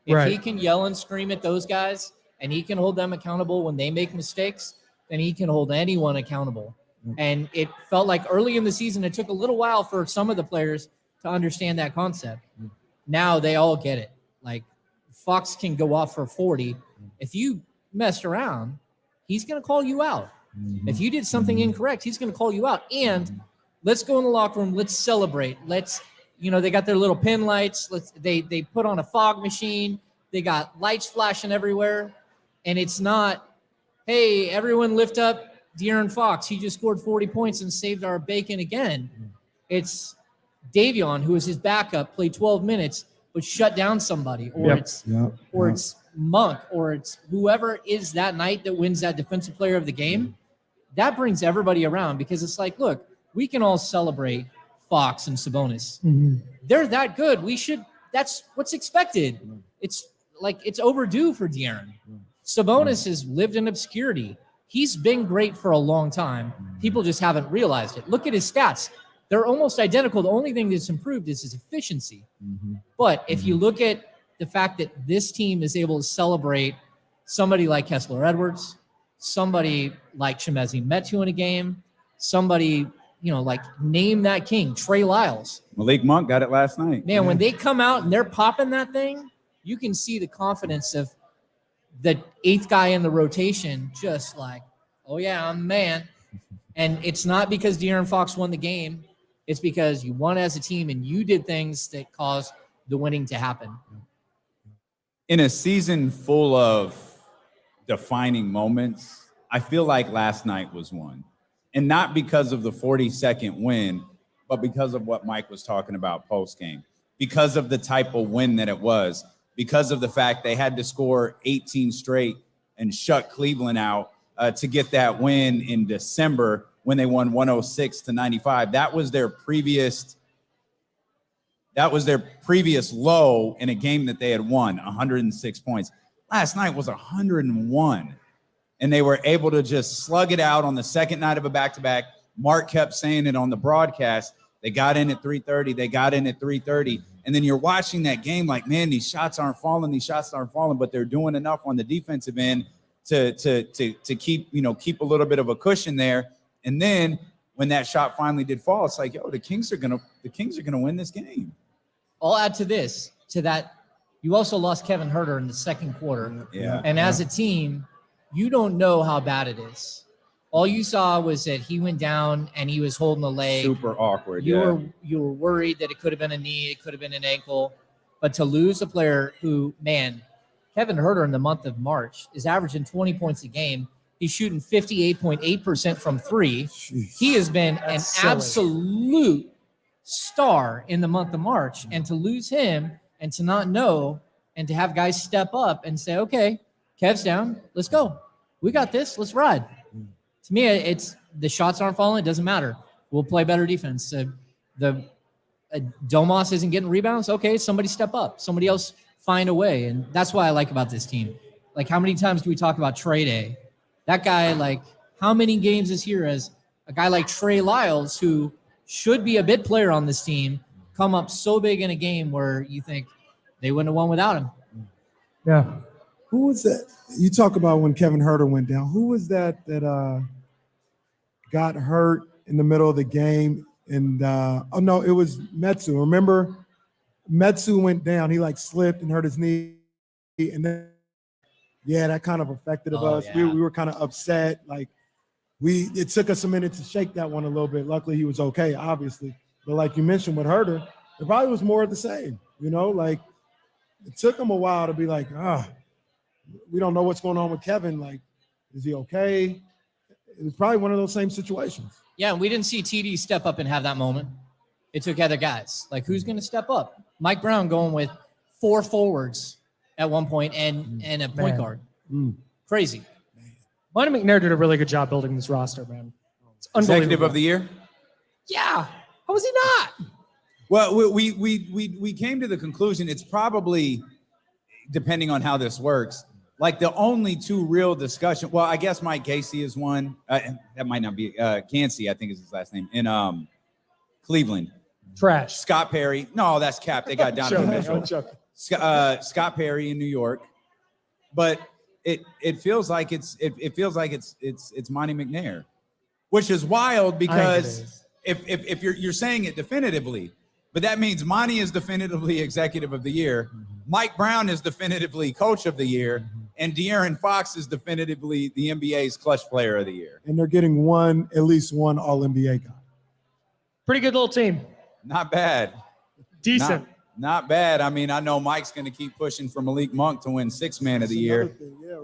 If he can yell and scream at those guys and he can hold them accountable when they make mistakes, then he can hold anyone accountable. And it felt like early in the season, it took a little while for some of the players to understand that concept. Now they all get it. Like Fox can go off for 40. If you messed around, he's going to call you out. If you did something incorrect, he's going to call you out. And let's go in the locker room. Let's celebrate. They got their little pin lights. They put on a fog machine. They got lights flashing everywhere. And it's not, hey, everyone lift up De'Aaron Fox. He just scored 40 points and saved our bacon again. It's Davion, who was his backup, played 12 minutes, but shut down somebody. Or it's Monk, or it's whoever is that night that wins that defensive player of the game. That brings everybody around because it's like, look, we can all celebrate Fox and Sabonis. They're that good. That's what's expected. It's overdue for De'Aaron. Sabonis has lived in obscurity. He's been great for a long time. People just haven't realized it. Look at his stats. They're almost identical. The only thing that's improved is his efficiency. But if you look at the fact that this team is able to celebrate somebody like Kessler Edwards, somebody like Chimezie Metu in a game, somebody, like name that king, Trey Lyles. Malik Monk got it last night. Man, when they come out and they're popping that thing, you can see the confidence of the eighth guy in the rotation, just like, oh yeah, I'm a man. And it's not because De'Aaron Fox won the game. It's because you won as a team and you did things that caused the winning to happen. In a season full of defining moments, I feel like last night was one. And not because of the 40-second win, but because of what Mike was talking about post-game. Because of the type of win that it was. Because of the fact they had to score 18 straight and shut Cleveland out to get that win in December when they won 106-95. That was their previous low in a game that they had won, 106 points. Last night was 101. And they were able to just slug it out on the second night of a back-to-back. Mark kept saying it on the broadcast. They got in at 3:30. They got in at 3:30. And then you're watching that game like, man, these shots aren't falling. But they're doing enough on the defensive end to keep a little bit of a cushion there. And then when that shot finally did fall, it's like, yo, the Kings are gonna win this game. I'll add to that. You also lost Kevin Huerter in the second quarter. Yeah. And as a team, you don't know how bad it is. All you saw was that he went down and he was holding a leg. Super awkward. You were worried that it could have been a knee, it could have been an ankle. But to lose a player who, man, Kevin Huerter in the month of March is averaging 20 points a game. He's shooting 58.8% from three. Jeez. He has been an silly. absolute star in the month of March. And to lose him and to not know and to have guys step up and say, okay, Kev's down, let's go. We got this, let's ride. To me, it's the shots aren't falling. It doesn't matter. We'll play better defense. Domas isn't getting rebounds. Okay, somebody step up. Somebody else find a way. And that's what I like about this team. Like, how many times do we talk about Trey Day? That guy, like, how many games is here as a guy like Trey Lyles, who should be a bit player on this team, come up so big in a game where you think they wouldn't have won without him? Yeah. Who was that? You talk about when Kevin Huerter went down. Who was that got hurt in the middle of the game? And it was Metu. Remember, Metu went down. He slipped and hurt his knee, and then that kind of affected us. Yeah. We were kind of upset. It took us a minute to shake that one a little bit. Luckily, he was okay, obviously. But like you mentioned with Huerter, it probably was more of the same. It took him a while to be like, we don't know what's going on with Kevin. Is he okay? It was probably one of those same situations. Yeah, and we didn't see TD step up and have that moment. It took other guys. Who's going to step up? Mike Brown going with 4 forwards at one point and a point guard. Crazy. Monty McNair did a really good job building this roster, man. It's unbelievable. Executive of the year? Yeah. How was he not? Well, we came to the conclusion it's probably, depending on how this works, like the only two real discussion. Well, I guess Mike Casey is one. That might not be Cansey, I think is his last name, in Cleveland. Trash. Scott Perry. No, that's Cap. They got Donovan Mitchell. Scott Perry in New York. But it feels like it's Monty McNair, which is wild because if you're saying it definitively, but that means Monty is definitively executive of the year, Mike Brown is definitively coach of the year, and De'Aaron Fox is definitively the NBA's clutch player of the year. And they're getting at least one All-NBA guy. Pretty good little team. Not bad. Decent. Not bad. I mean, I know Mike's going to keep pushing for Malik Monk to win Sixth Man of the Year.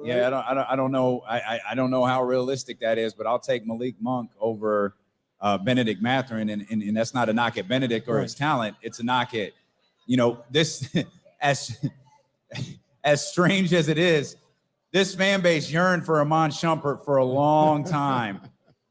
Yeah, I don't know. I don't know how realistic that is, but I'll take Malik Monk over Benedict Mathurin, and that's not a knock at Benedict or his talent. It's a knock at, this as strange as it is, this fan base yearned for Iman Shumpert for a long time,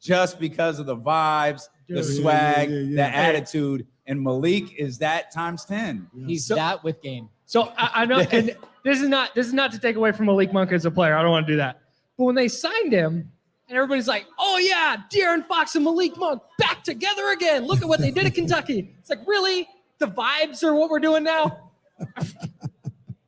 just because of the vibes, the swag, the attitude. And Malik is that times 10. He's that with game. So I know, and this is not to take away from Malik Monk as a player. I don't want to do that. But when they signed him, and everybody's like, "Oh yeah, De'Aaron Fox and Malik Monk back together again. Look at what they did at Kentucky." It's like, really? The vibes are what we're doing now?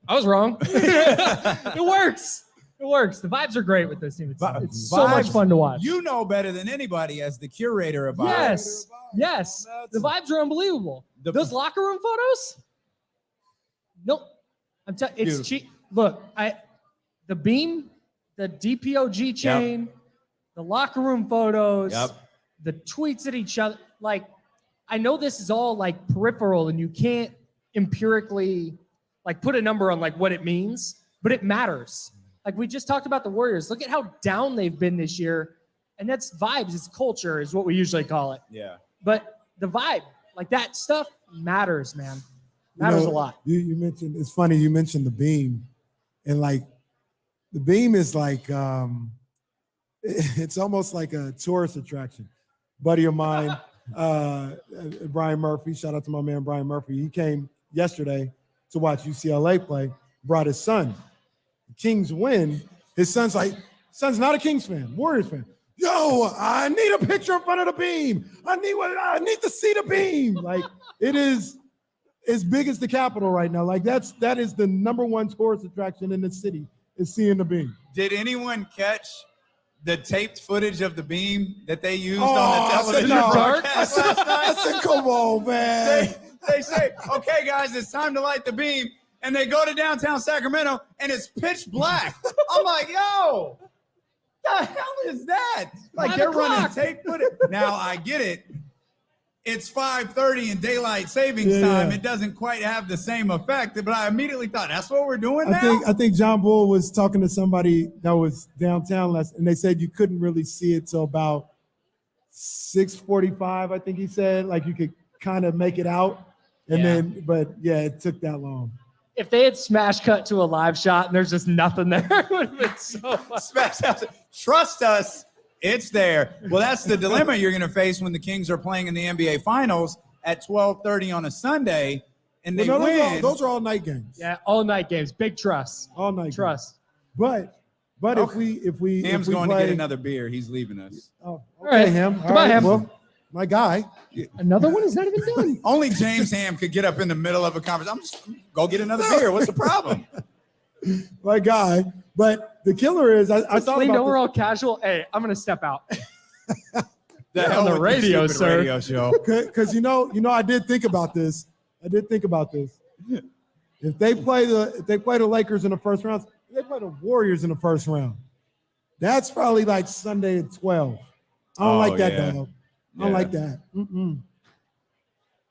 I was wrong. It works. It works. The vibes are great with this team. It's so much fun to watch. You know better than anybody as the curator of vibes. Yes. The vibes are unbelievable. Those locker room photos? Nope. I'm telling you, it's cheap. Look, the beam, the DPOG chain, the locker room photos, the tweets at each other. Like, I know this is all like peripheral and you can't empirically like put a number on like what it means, but it matters. Like we just talked about the Warriors. Look at how down they've been this year. And that's vibes. It's culture is what we usually call it. Yeah. But the vibe, like that stuff matters, man. Matters a lot. You mentioned, it's funny, you mentioned the beam. And like, the beam is like, it's almost like a tourist attraction. Buddy of mine, Brian Murphy, shout out to my man Brian Murphy. He came yesterday to watch UCLA play, brought his son. The Kings win. His son's not a Kings fan, Warriors fan. Yo, I need a picture in front of the beam. I need to see the beam. Like, it is as big as the Capitol right now. Like, that is the number one tourist attraction in the city, is seeing the beam. Did anyone catch the taped footage of the beam that they used on the television broadcast last night? I said, come on, man. They say, okay, guys, it's time to light the beam. And they go to downtown Sacramento, and it's pitch black. I'm like, yo, the hell is that? Like, they're running tape footage. Now, I get it. It's 5:30 in daylight savings time. It doesn't quite have the same effect, but I immediately thought, that's what we're doing now? I think John Bull was talking to somebody that was downtown and they said you couldn't really see it till about 6:45, I think he said. Like, you could kind of make it out. And then, but yeah, it took that long. If they had smash cut to a live shot and there's just nothing there, it would have been so fun. Smash out. Trust us, it's there. Well, that's the dilemma you're going to face when the Kings are playing in the NBA Finals at 12:30 on a Sunday, and they win. Those are all night games. Yeah, all night games. Big trust. All night trust. Games. But if we Ham's if we going play, to get another beer. He's leaving us. Oh, okay, all right, Ham. Come on, Ham. Well, my guy. Another one is not even done. Only James Hamm could get up in the middle of a conference. I'm just go get another beer. What's the problem? My guy. But the killer is I thought about we're all casual. Hey, I'm gonna step out. The hell on the with radio, your stupid sir. Radio show. Because I did think about this. If they play the Lakers in the first round, they play the Warriors in the first round. That's probably like Sunday at 12. I don't like that, dog. I don't like that.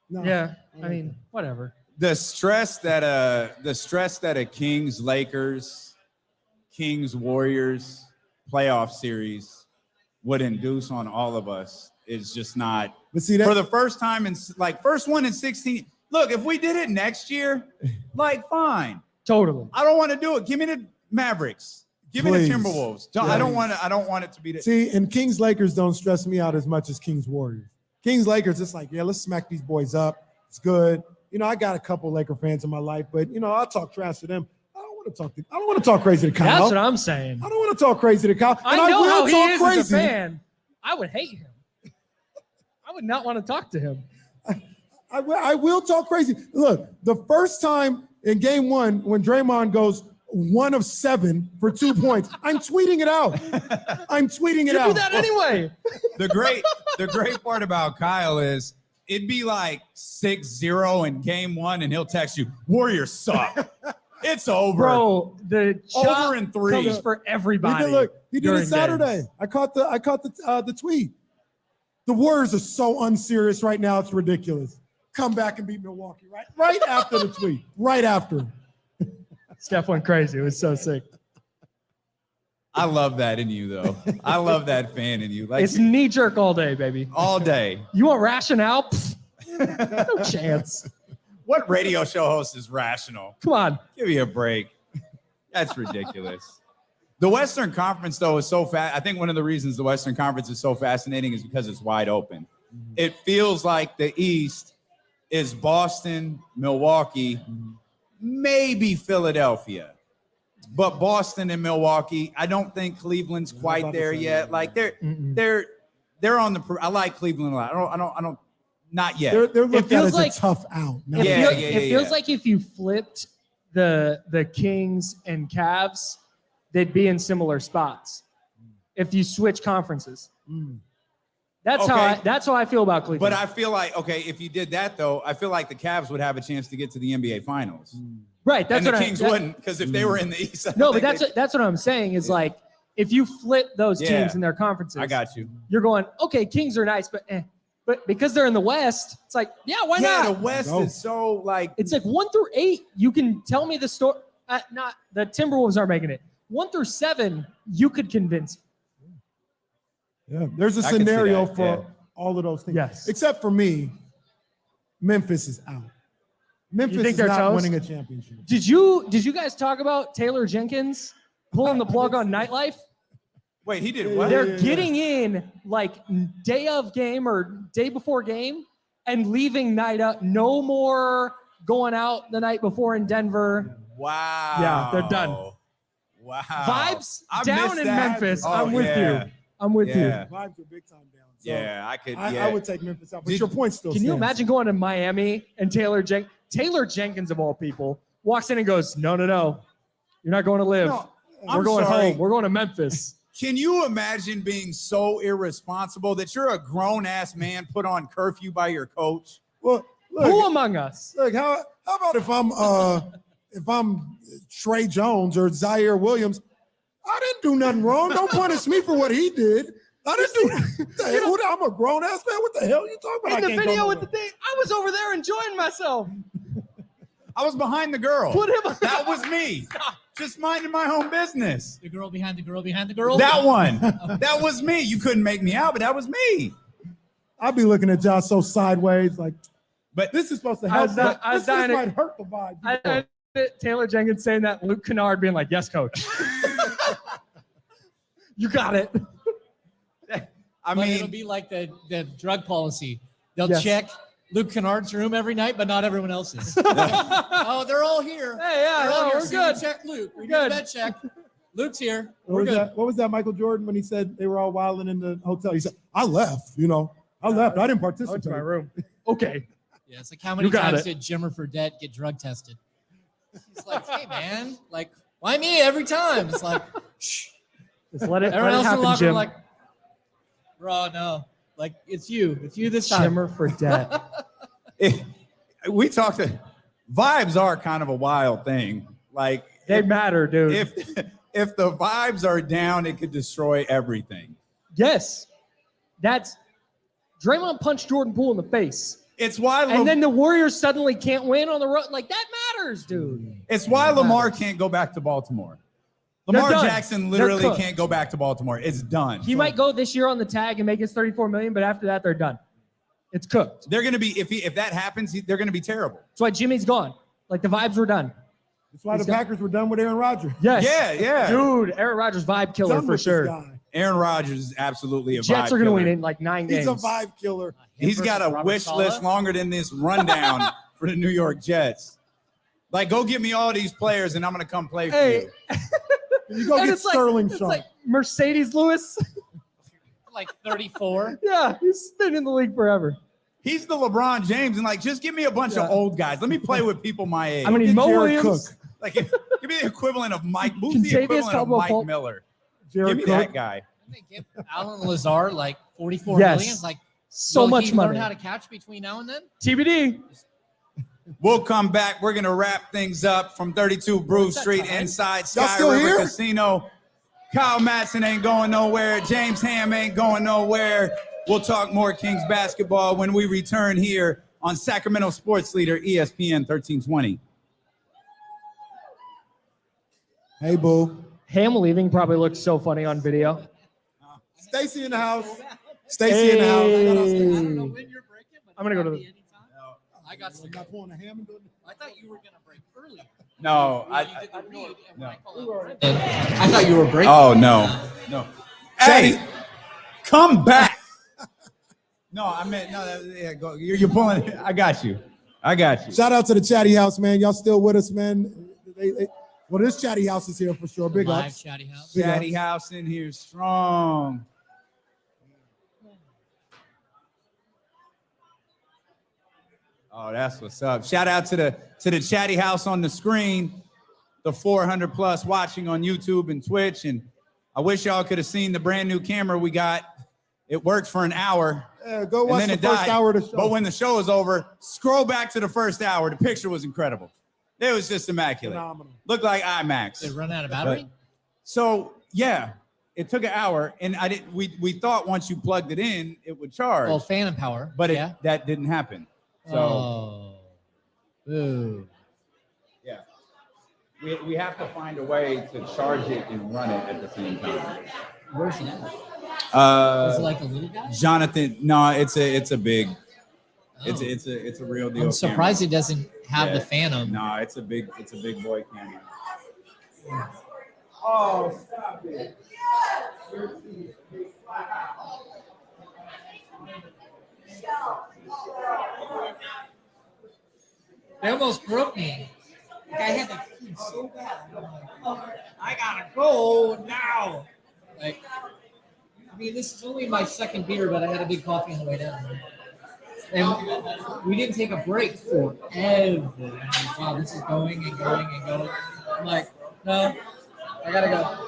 No, Yeah, I mean, whatever. The stress that a Kings Lakers, Kings Warriors playoff series would induce on all of us is just not. But see, that, for the first time first one in 16. Look, if we did it next year, like, fine. Totally. I don't want to do it. Give me the Mavericks. Give me Please. the Timberwolves. I don't want it to be the See, and Kings Lakers don't stress me out as much as Kings Warriors. Kings Lakers, it's like, yeah, let's smack these boys up. It's good. You know, I got a couple Laker fans in my life, but you know, I'll talk trash to them. I don't want to talk crazy to Kyle. That's what I'm saying. I don't want to talk crazy to Kyle. I And know will how he talk is crazy. as a fan. I would hate him. I would not want to talk to him. I will talk crazy. Look, the first time in game 1 when Draymond goes 1 of 7 for 2 points, I'm tweeting it out. You do that anyway. The great part about Kyle is it'd be like 6-0 in game 1, and he'll text you, Warriors suck. It's over. Bro, the Over in 3. comes for everybody. He did it Saturday. games. I caught the tweet. The Warriors are so unserious right now, it's ridiculous. Come back and beat Milwaukee, right after the tweet. Right after. Steph went crazy. It was so sick. I love that in you, though. I love that fan in you. Like, It's knee jerk all day, baby. all day. You want rationale? Pfft. No chance. What radio show host is rational? Come on. Give me a break. That's ridiculous. The Western Conference, though, is so fast. I think one of the reasons the Western Conference is so fascinating is because it's wide open. It feels like the East is Boston, Milwaukee, maybe Philadelphia. But Boston and Milwaukee, I don't think Cleveland's quite there yet. Like they're on the. I like Cleveland a lot. I don't. Not yet. They're looked at as like a tough out. No. It feels like if you flipped the Kings and Cavs, they'd be in similar spots. If you switch conferences, that's how I feel about Cleveland. But I feel like if you did that though, I feel like the Cavs would have a chance to get to the NBA Finals. Right. That's and what the Kings wouldn't, because if they were in the East. That's what I'm saying is like if you flip those teams in their conferences, I got you. You're going, okay, Kings are nice, but But because they're in the West, it's like, yeah, why not? Yeah, the West is so like. It's like 1 through 8. You can tell me the story. Not the Timberwolves aren't making it. 1 through 7, you could convince. Yeah, there's a scenario for all of those things. Yes. Except for me, Memphis is out. Memphis is not winning a championship. Did you guys talk about Taylor Jenkins pulling the plug on nightlife? Wait, he did what? They're getting in like day of game or day before game and leaving night up. No more going out the night before in Denver. Wow. Yeah, they're done. Wow. Vibes down in Memphis. I'm with you. I'm with you. Vibes are big time down. So Yeah, I could. I would take Memphis out, but your point still Can stands. you imagine going to Miami and Taylor Jenkins of all people walks in and goes, no, you're not going to live. No, We're going home. We're going to Memphis. Can you imagine being so irresponsible that you're a grown-ass man put on curfew by your coach? Well, look, Who among us? Look, how about if I'm Trey Jones or Zaire Williams? I didn't do nothing wrong. Don't punish me for what he did. I didn't do. I'm a grown ass man. What the hell are you talking about? In the video with the thing, I was over there enjoying myself. I was behind the girl. Put him. That was me. Just minding my own business. The girl behind the girl behind the girl. That one. That was me. You couldn't make me out, but that was me. I'd be looking at y'all so sideways, like, but this is supposed to help. This might hurt the vibe. I Taylor Jenkins saying that, Luke Kennard being like, yes, coach. You got it. I mean, it'll be like the drug policy. They'll check Luke Kennard's room every night, but not everyone else's. Oh, they're all here. Hey, yeah, We're we're good. Check Luke. We Good. did a bed check. Luke's here. What was that Michael Jordan when he said they were all wilding in the hotel? He said, I left, I left. I didn't I went participate. to my room. Okay. Yeah, it's like how many You got times it. did Jimmer Fredette get drug tested? He's like, hey man, like, why me every time? It's like, shh. Just let it Everyone else in the happen, locker room Jim. like, bro, no. Like, it's you this time. Shimmer for debt. we talked. Vibes are kind of a wild thing. Like They matter, dude. If the vibes are down, it could destroy everything. Yes. That's Draymond punched Jordan Poole in the face. It's why And then the Warriors suddenly can't win on the road. Like, that matters, dude. It's why Lamar can't go back to Baltimore. Lamar done. Jackson They're literally cooked. can't go back to Baltimore. It's done. He might go this year on the tag and make his $34 million, but after that, they're done. It's cooked. They're going to be if that happens, they're going to be terrible. That's why Jimmy's gone. Like, the vibes were done. That's why the Packers were done with Aaron Rodgers. Yes. Yeah. Dude, Aaron Rodgers vibe killer Done for with this sure. guy. Aaron Rodgers is absolutely a Jets vibe are going to killer. win in like 9 games. He's a vibe killer. He's got a wish list longer than this rundown for the New York Jets. Like, go get me all these players, and I'm going to come play for you. You go get Sterling It's Sharp. like Mercedes Lewis. Like 34. Yeah, he's been in the league forever. He's the LeBron James, and like, just give me a bunch of old guys. Let me play with people my age. I mean, Mo Jared Williams. Cook. Like, give me the equivalent of Mike. Who's the Contavious equivalent of Caldwell-Pope. Mike Miller? Jared Give me Cook. that guy. Didn't they give Alan Lazard like 44 Yes. million? It's like, So will much he money. learn how to catch between now and then? TBD. We'll come back. We're going to wrap things up from 32 Brew Street inside Y'all Sky still River here? Casino. Kyle Madsen ain't going nowhere. James Hamm ain't going nowhere. We'll talk more Kings basketball when we return here on Sacramento Sports Leader ESPN 1320. Hey, boo. Ham leaving probably looks so funny on video. Stacy in the house. Stacy in the house. I don't know when you're breaking, but I'm gonna go to it the- might be anytime. I got some. Not pulling a ham and doing it. I thought you were gonna break earlier. No, You did the read, and when no. I called out Brendan, I thought you were breaking. Oh, no. Hey, come back. No, I meant, yeah, go. You're pulling. I got you. Shout out to the Chatty House, man. Y'all still with us, man. Well, this Chatty House is here for sure. Big Live ups. Chatty House. Big Daddy ups. House in here strong. Oh, that's what's up. Shout out to the Chatty House on the screen, the 400 plus watching on YouTube and Twitch. And I wish y'all could have seen the brand new camera we got. It worked for an hour. Yeah, go and watch then the it first died. hour of the show. But when the show is over, scroll back to the first hour. The picture was incredible. It was just immaculate. Phenomenal. Looked like Did it IMAX. run out of battery? So yeah, it took an hour, and I didn't. We thought once you plugged it in, it would charge, Well, phantom power. but yeah. that didn't happen. So Oh. Ooh. yeah, we have to find a way to charge it and run it at the same time. Where's he at? Is it like a little guy? Jonathan, no, it's a big. Oh. It's a real deal. I'm surprised it doesn't have Yeah. the phantom. No, it's a big boy camera. Oh, stop it. They almost broke me. Like, I had to pee so bad. I'm like, oh, I gotta go now. Like, I mean, this is only my second beer, but I had a big coffee on the way down. And we didn't take a break forever. I'm like, wow, this is going and going and going. I'm like, no, I gotta go.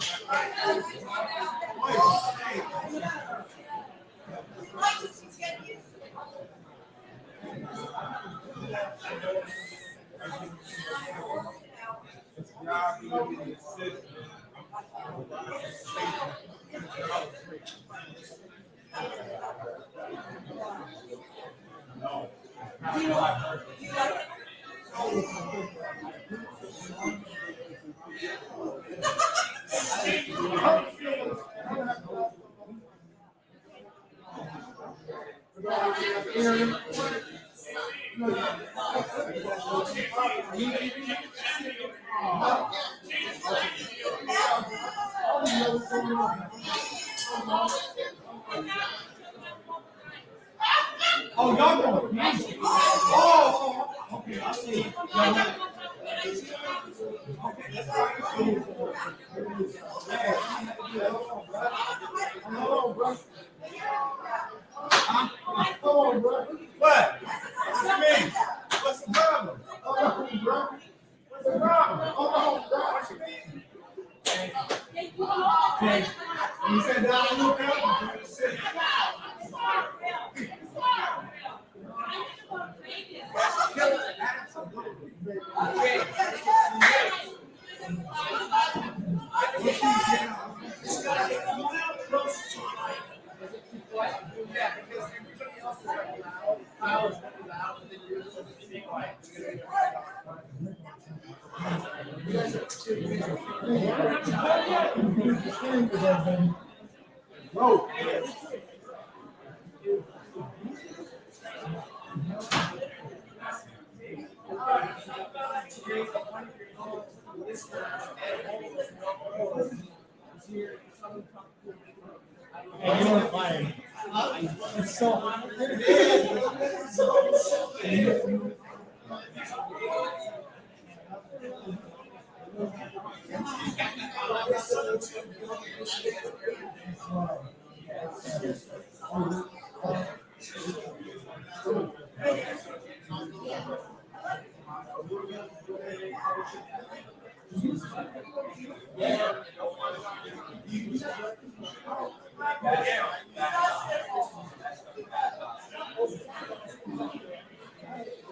Oh, y'all going crazy. Oh, okay, I see. What? What you mean? What's the problem? What's the problem? What you mean? Okay. You said that I look out.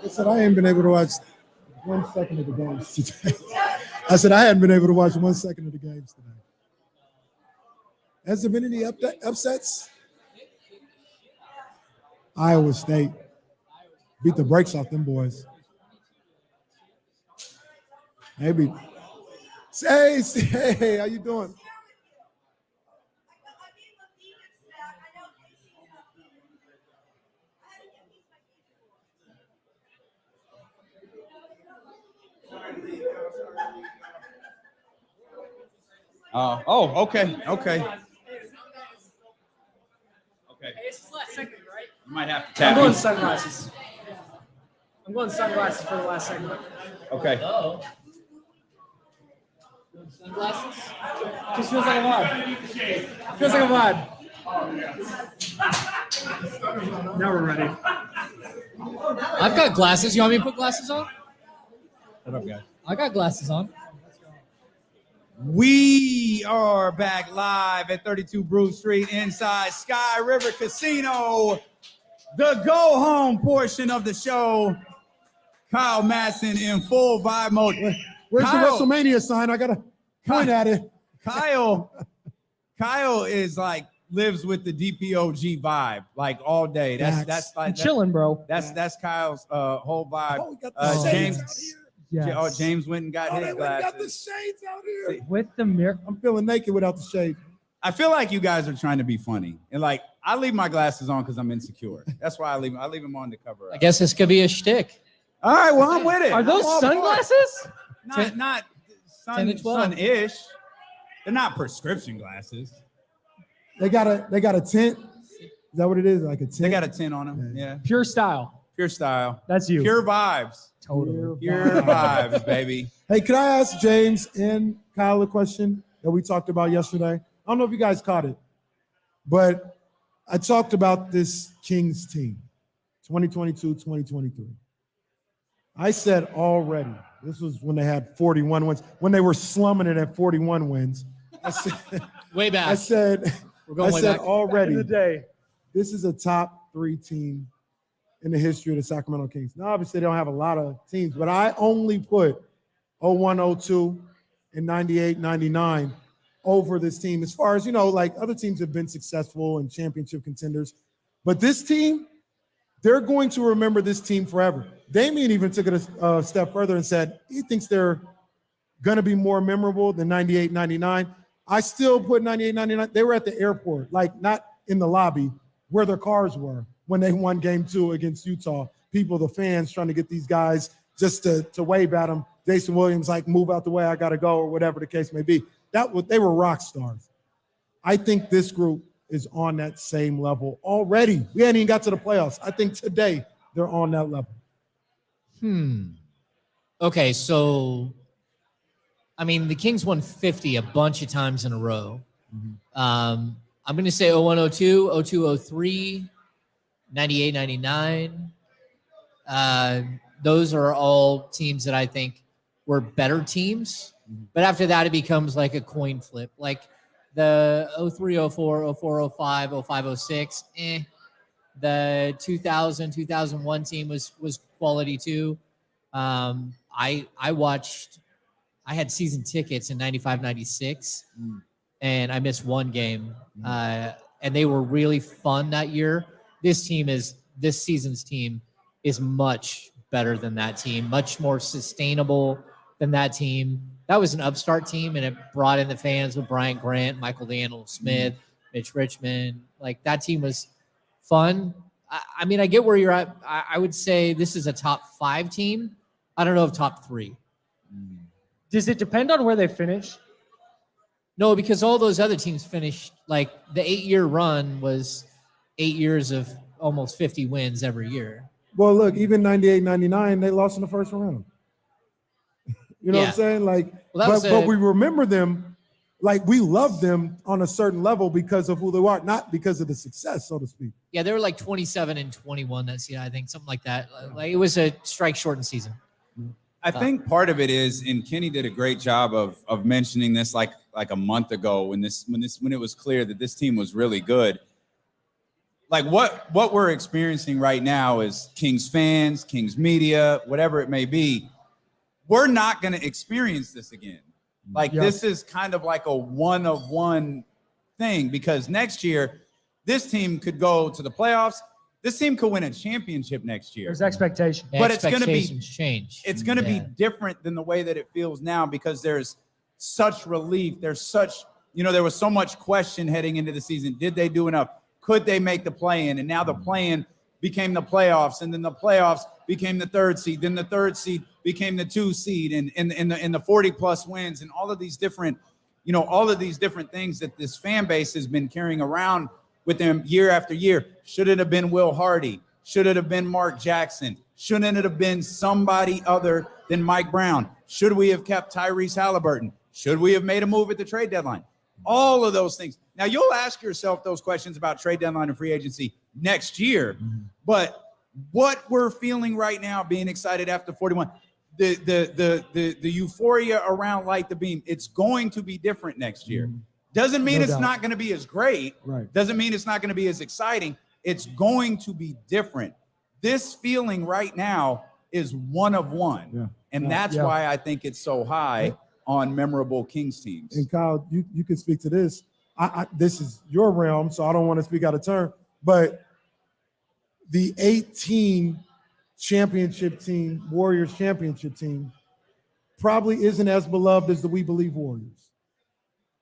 I said I ain't been able to watch 1 second of the games today. I said I hadn't been able to watch 1 second of the games today. Has there been any upsets? Iowa State beat the brakes off them boys. Maybe. Hey, how you doing? Okay. Okay. It's his last segment, right? You might have to I'm tap going me. sunglasses. I'm going sunglasses for the last segment. Okay. Sunglasses? Just feels like a vibe. Feels like a vibe. Now we're ready. I've got glasses. You want me to put glasses on? What up, guys? I got glasses on. We are back live at 32 Bruce Street inside Sky River Casino. The go-home portion of the show. Kyle Madsen in full vibe mode. Where's Kyle, the WrestleMania sign? I gotta point at it. Kyle is like lives with the DPOG vibe like all day. That's like I'm chilling, bro. That's Kyle's whole vibe. Oh, we got the shades James. out here. Yes. James went and got his They got the glasses. shades out here. With the mirror. I'm feeling naked without the shade. I feel like you guys are trying to be funny, and like I leave my glasses on because I'm insecure. That's why I leave them on to cover up. I guess this could be a shtick. All right, well I'm with it. Are those I'm all for it. sunglasses? Not 10 to 12. sun-ish. They're not prescription glasses. They got a tint. Is that what it is? Like a tint? They got a tint on them. Yeah, Pure style. pure style, That's you. pure vibes, Totally. pure vibes, baby. Hey, can I ask James and Kyle a question that we talked about yesterday? I don't know if you guys caught it, but I talked about this Kings team, 2022, 2023. I said already, this was when they had 41 wins, when they were slumming it at 41 wins. I said, Way back. I said, We're going way back. already, In the day. this is a top 3 team in the history of the Sacramento Kings. Now, obviously, they don't have a lot of teams, but I only put 01, 02, and 98, 99 over this team. As far as, like other teams have been successful and championship contenders. But this team, they're going to remember this team forever. Damian even took it a step further and said he thinks they're going to be more memorable than 98, 99. I still put 98, 99. They were at the airport, like not in the lobby where their cars were when they won game 2 against Utah. People, the fans trying to get these guys just to wave at them. Jason Williams, like, move out the way, I got to go, or whatever the case may be. They were rock stars. I think this group is on that same level already. We hadn't even got to the playoffs. I think today they're on that level. Okay, so I mean the Kings won 50 a bunch of times in a row. I'm going to say 01, 02, 02, 03, 98, 99. Those are all teams that I think were better teams. But after that, it becomes like a coin flip. Like the 03, 04, 04, 05, 05, 06, The 2000, 2001 team was quality too. I had season tickets in 95, 96, and I missed one game. And they were really fun that year. This season's team is much better than that team, much more sustainable than that team. That was an upstart team, and it brought in the fans with Brian Grant, Michael Daniel Smith, Mitch Richmond. Like, that team was fun. I mean, I get where you're at. I would say this is a top 5 team. I don't know if top 3. Does it depend on where they finish? No, because all those other teams finished, like the 8-year run was 8 years of almost 50 wins every year. Well, look, even 98, 99, they lost in the first round. You know what I'm saying? Like, but we remember them, like we love them on a certain level because of who they are, not because of the success, so to speak. Yeah, they were like 27-21 that season, I think, something like that. Like it was a strike-shortened season. I think part of it is, and Kenny did a great job of mentioning this like a month ago when it was clear that this team was really good. Like what we're experiencing right now is Kings fans, Kings media, whatever it may be, we're not going to experience this again. Like this is kind of like a one-of-one thing, because next year this team could go to the playoffs. This team could win a championship next year. There's expectation. But it's going to be change. It's going to be different than the way that it feels now, because there's such relief. There's such, there was so much question heading into the season. Did they do enough? Could they make the play-in? And now the play-in became the playoffs, and then the playoffs became the 3rd seed. Then the 3rd seed became the 2 seed, and the 40-plus wins, and all of these different, all of these different things that this fan base has been carrying around with them year after year. Should it have been Will Hardy? Should it have been Mark Jackson? Shouldn't it have been somebody other than Mike Brown? Should we have kept Tyrese Halliburton? Should we have made a move at the trade deadline? All of those things. Now, you'll ask yourself those questions about trade deadline and free agency next year, but what we're feeling right now, being excited after 41, the euphoria around Light the Beam, it's going to be different next year. Doesn't mean it's not going to be as great. Right. Doesn't mean it's not going to be as exciting. It's going to be different. This feeling right now is one of one. Yeah. And that's why I think it's so high on memorable Kings teams. And Kyle, you can speak to this. This is your realm, so I don't want to speak out of turn, but the 18 championship team, Warriors championship team, probably isn't as beloved as the We Believe Warriors.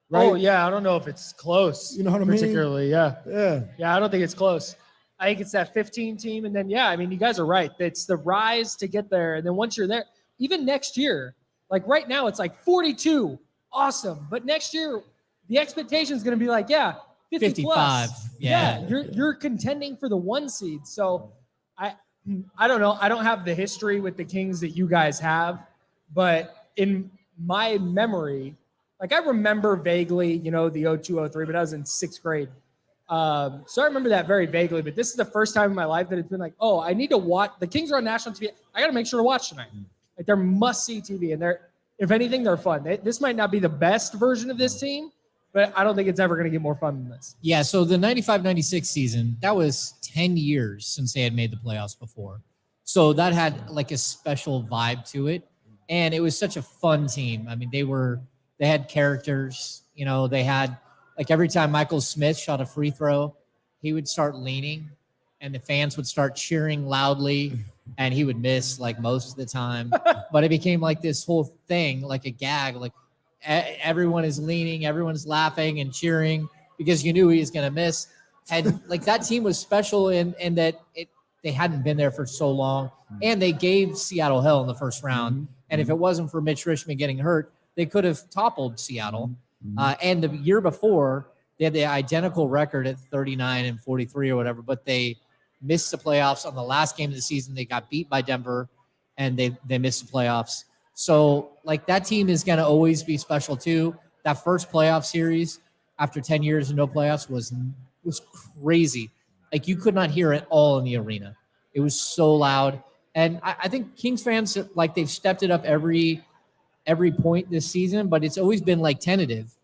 Right? Oh, yeah. I don't know if it's close. You know what I mean? Particularly, yeah. Yeah. Yeah, I don't think it's close. I think it's that 15 team. And then, you guys are right. It's the rise to get there. And then once you're there, even next year, like right now, it's like 42. Awesome. But next year, the expectation is going to be like, 50 55. plus. Yeah. You're contending for the 1 seed. So I don't know. I don't have the history with the Kings that you guys have. But in my memory, like I remember vaguely, the 02-03, but I was in 6th grade. So I remember that very vaguely, but this is the first time in my life that it's been like, oh, I need to watch. The Kings are on national TV. I got to make sure to watch tonight. Like they're must-see TV, and if anything, they're fun. This might not be the best version of this team, but I don't think it's ever going to get more fun than this. Yeah, so the 95-96 season, that was 10 years since they had made the playoffs before. So that had like a special vibe to it, and it was such a fun team. I mean, they had characters, they had, like every time Michael Smith shot a free throw, he would start leaning and the fans would start cheering loudly and he would miss like most of the time. But it became like this whole thing, like a gag, like everyone is leaning, everyone's laughing and cheering because you knew he was going to miss. And like that team was special in that they hadn't been there for so long, and they gave Seattle hell in the first round. And if it wasn't for Mitch Richmond getting hurt, they could have toppled Seattle. And the year before, they had the identical record at 39-43 or whatever, but they missed the playoffs on the last game of the season. They got beat by Denver, and they missed the playoffs. So, like, that team is going to always be special, too. That first playoff series after 10 years of no playoffs was crazy. Like, you could not hear it all in the arena. It was so loud. And I think Kings fans, like, they've stepped it up every point this season, but it's always been like tentative.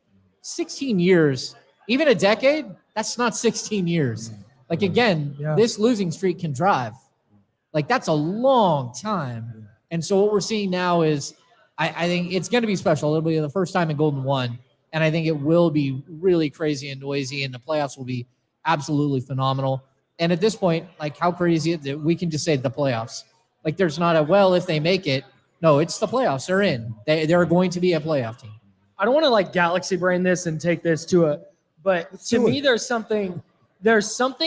16 years, even a decade, that's not 16 years. Like, again, this losing streak can drive. Like, that's a long time. And so what we're seeing now is I think it's going to be special. It'll be the first time in Golden 1, and I think it will be really crazy and noisy, and the playoffs will be absolutely phenomenal. And at this point, like, how crazy is it that we can just say the playoffs? Like, there's not if they make it. No, it's the playoffs. They're in. They're going to be a playoff team. I don't want to like galaxy brain this and take this but to me, there's something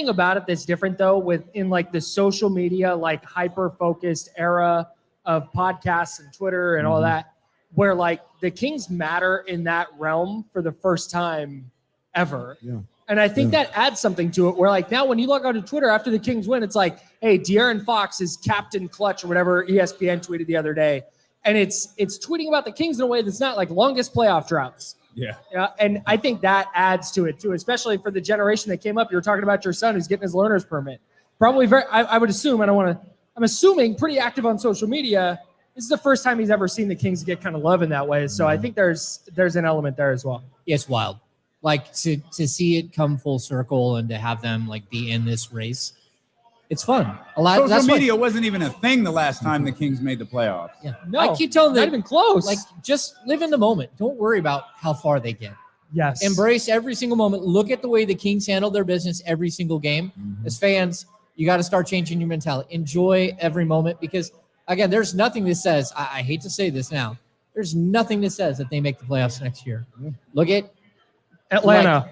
about it that's different though, in like the social media, like hyper focused era of podcasts and Twitter and all that where like the Kings matter in that realm for the first time ever. Yeah. And I think that adds something to it where like now when you log onto Twitter after the Kings win, it's like, hey, De'Aaron Fox is captain clutch or whatever ESPN tweeted the other day. And it's tweeting about the Kings in a way that's not like longest playoff droughts. Yeah. And I think that adds to it too, especially for the generation that came up. You were talking about your son who's getting his learner's permit. Probably I would assume, I'm assuming pretty active on social media. This is the first time he's ever seen the Kings get kind of love in that way. So I think there's an element there as well. Yeah, it's wild. Like to see it come full circle and to have them like be in this race. It's fun. A lot. Social media wasn't even a thing the last time the Kings made the playoffs. Yeah. No, I keep telling them, not even close. like, just live in the moment. Don't worry about how far they get. Yes. Embrace every single moment. Look at the way the Kings handle their business every single game. As fans, you got to start changing your mentality. Enjoy every moment because, again, there's nothing that says, I hate to say this now, there's nothing that says that they make the playoffs next year. Look at Atlanta.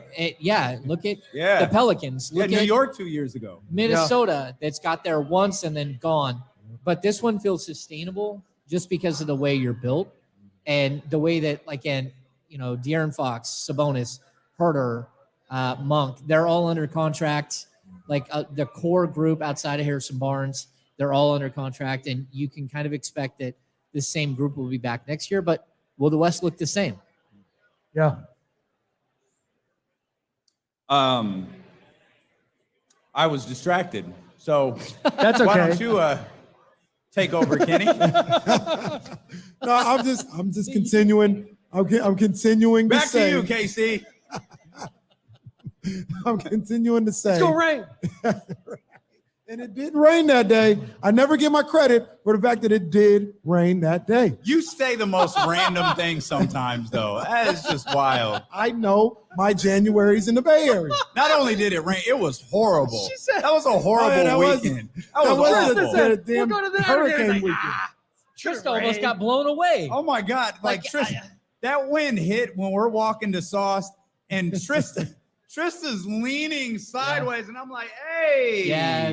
Look at the Pelicans. Look New at York 2 years ago. Minnesota that's got there once and then gone. But this one feels sustainable just because of the way you're built and the way that, like, De'Aaron Fox, Sabonis, Herter, Monk, they're all under contract. Like the core group outside of Harrison Barnes, they're all under contract. And you can kind of expect that this same group will be back next year. But will the West look the same? Yeah. I was distracted, so That's okay. why don't you take over, Kenny? No, I'm just continuing. I'm continuing Back to say. to you, KC. I'm continuing to say. Let's go rain. And it did rain that day. I never get my credit for the fact that it did rain that day. You say the most random things sometimes, though. That is just wild. I know my January's in the Bay Area. Not only did it rain, it was horrible. She said- That was a horrible weekend. That was wasn't awful. the damn We'll go to the hurricane like, weekend. Trista almost got blown away. Oh my God! Like Tristan, that wind hit when we're walking to Sauce, and Trista's leaning sideways, and I'm like, "Hey, Yeah,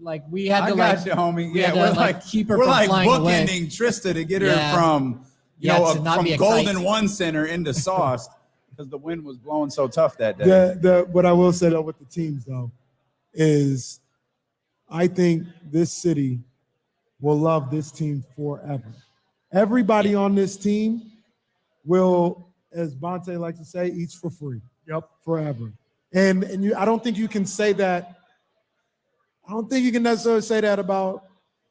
like we had I to got like you, homie." we Yeah, had to, we're like keep her we're from like flying away. bookending Trista to get her Yeah. from to not from be a Golden kite. One Center into Sauce because the wind was blowing so tough that day. What I will say though with the teams though is I think this city will love this team forever. Everybody on this team will, as Bonte likes to say, eats for free. Yep. Forever. And I don't think you can say that. I don't think you can necessarily say that about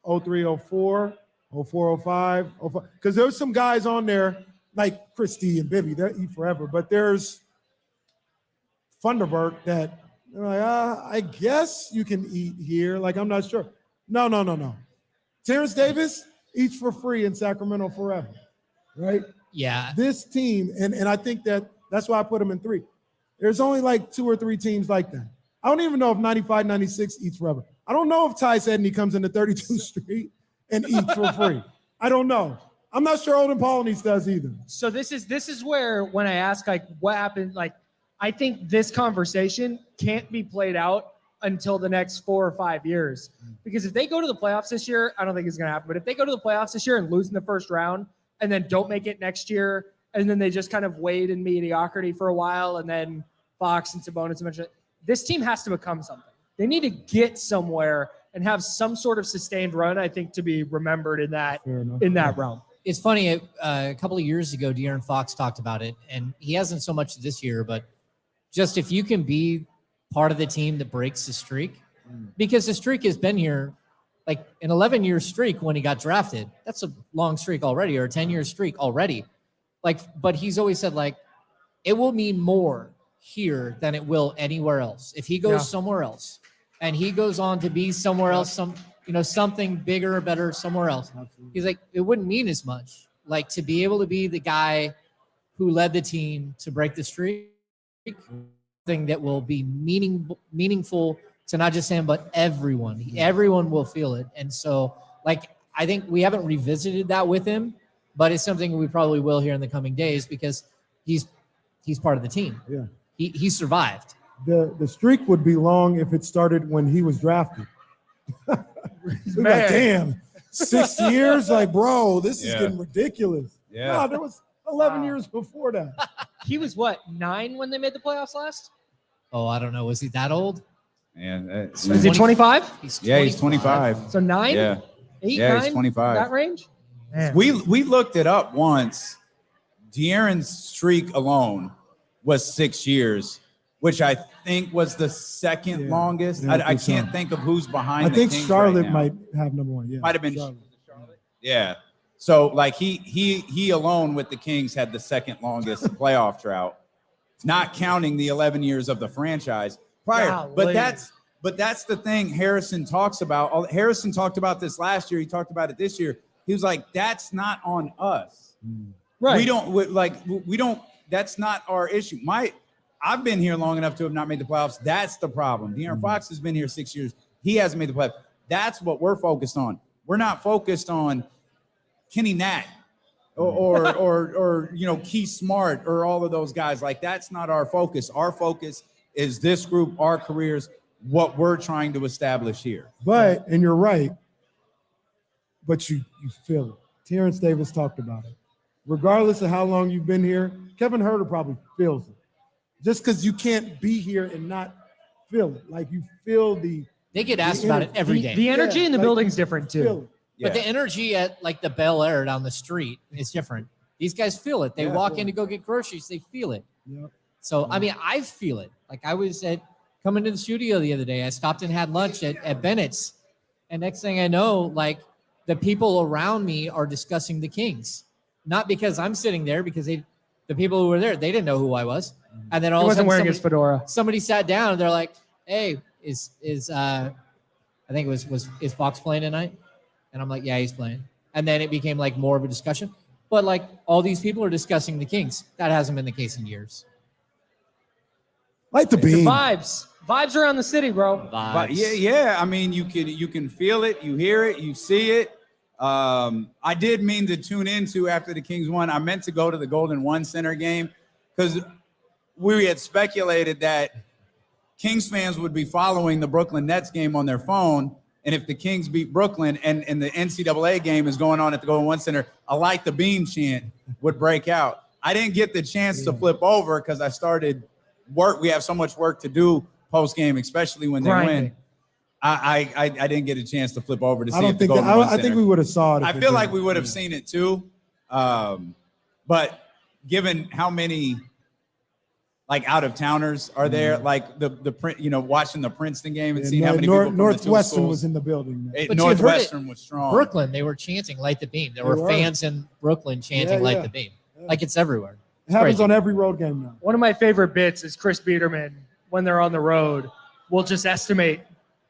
03, 04, 04, 05, 05. Because there's some guys on there like Christie and Bibby, they'll eat forever. But there's Thunderbird that they're like, I guess you can eat here. Like, I'm not sure. No. Terrence Davis eats for free in Sacramento forever, right? Yeah. This team, and I think that's why I put them in 3. There's only like 2 or 3 teams like that. I don't even know if 95, 96 eats forever. I don't know if Ty Edney comes into 32th Street and eats for free. I don't know. I'm not sure Olden Polynice does either. So this is where when I ask like what happened, like I think this conversation can't be played out until the next 4 or 5 years. Because if they go to the playoffs this year, I don't think it's gonna happen. But if they go to the playoffs this year and lose in the first round and then don't make it next year, and then they just kind of wade in mediocrity for a while, and then Fox and Sabonis mentioned, this team has to become something. They need to get somewhere and have some sort of sustained run, I think, to be remembered in that realm. It's funny. A couple of years ago, De'Aaron Fox talked about it, and he hasn't so much this year, but just if you can be part of the team that breaks the streak, because the streak has been here, like an 11-year streak when he got drafted. That's a long streak already, or a 10-year streak already. Like, but he's always said, like, it will mean more here than it will anywhere else. If he goes somewhere else and he goes on to be somewhere else, something bigger or better somewhere else, he's like, it wouldn't mean as much. Like, to be able to be the guy who led the team to break the streak, thing that will be meaningful to not just him, but everyone. Everyone will feel it. And so, like, I think we haven't revisited that with him, but it's something we probably will here in the coming days because he's part of the team. Yeah. He survived. The streak would be long if it started when he was drafted. Like, damn, 6 years? Like, bro, this is getting ridiculous. Yeah. No, there was 11 years before that. He was what, 9 when they made the playoffs last? Oh, I don't know. Was he that old? Man, Is he 25? He's he's 25. So 9? Yeah. 8, Yeah, 9? he's 25. That range? Man. We looked it up once. De'Aaron's streak alone was 6 years, which I think was the second longest. Yeah, I can't think of who's behind. I think the Kings Charlotte right now. might have number one. Yeah, Might have been. Charlotte. Yeah. So like he alone with the Kings had the second longest playoff drought, not counting the 11 years of the franchise prior. Golly. But that's the thing Harrison talks about. Harrison talked about this last year. He talked about it this year. He was like, that's not on us. Right. We don't, that's not our issue. I've been here long enough to have not made the playoffs. That's the problem. De'Aaron Fox has been here 6 years. He hasn't made the playoffs. That's what we're focused on. We're not focused on Kenny Natt or Key Smart or all of those guys. Like, that's not our focus. Our focus is this group, our careers, what we're trying to establish here. But, and you're right, but you feel it. Terrence Davis talked about it. Regardless of how long you've been here, Kevin Huerter probably feels it. Just because you can't be here and not feel it. Like, you feel the They get asked about it every day. The energy in the building's different feel too. it. Yeah. But the energy at like the Bel Air down the street is different. These guys feel it. They walk in to go get groceries. They feel it. Yep. So, I mean, I feel it. Like I was coming to the studio the other day. I stopped and had lunch at Bennett's. And next thing I know, like the people around me are discussing the Kings. Not because I'm sitting there, because the people who were there, they didn't know who I was. And then all He of a wasn't sudden wearing his fedora. somebody sat down and they're like, hey, is I think it was is Fox playing tonight? And I'm like, yeah, he's playing. And then it became like more of a discussion. But like all these people are discussing the Kings. That hasn't been the case in years. Like the The beam. vibes around the city, bro. But Vibes. yeah. I mean, you can feel it, you hear it, you see it. I did mean to tune into after the Kings won. I meant to go to the Golden One Center game because we had speculated that Kings fans would be following the Brooklyn Nets game on their phone. And if the Kings beat Brooklyn and the NCAA game is going on at the Golden One Center, a light the beam chant would break out. I didn't get the chance to flip over because I started work. We have so much work to do post game, especially when they win. I didn't get a chance to flip over to see. I don't think that, I think we would have saw it. I feel like we would have seen it too. But given how many like out of towners are there, like the print, watching the Princeton game and seeing how many people from Northwestern the two was in the building. But Northwestern was strong. Brooklyn, they were chanting "Light the Beam." There were fans in Brooklyn chanting "Light the Beam." Like it's everywhere. It happens crazy. on every road game now. One of my favorite bits is Chris Biederman, when they're on the road, will just estimate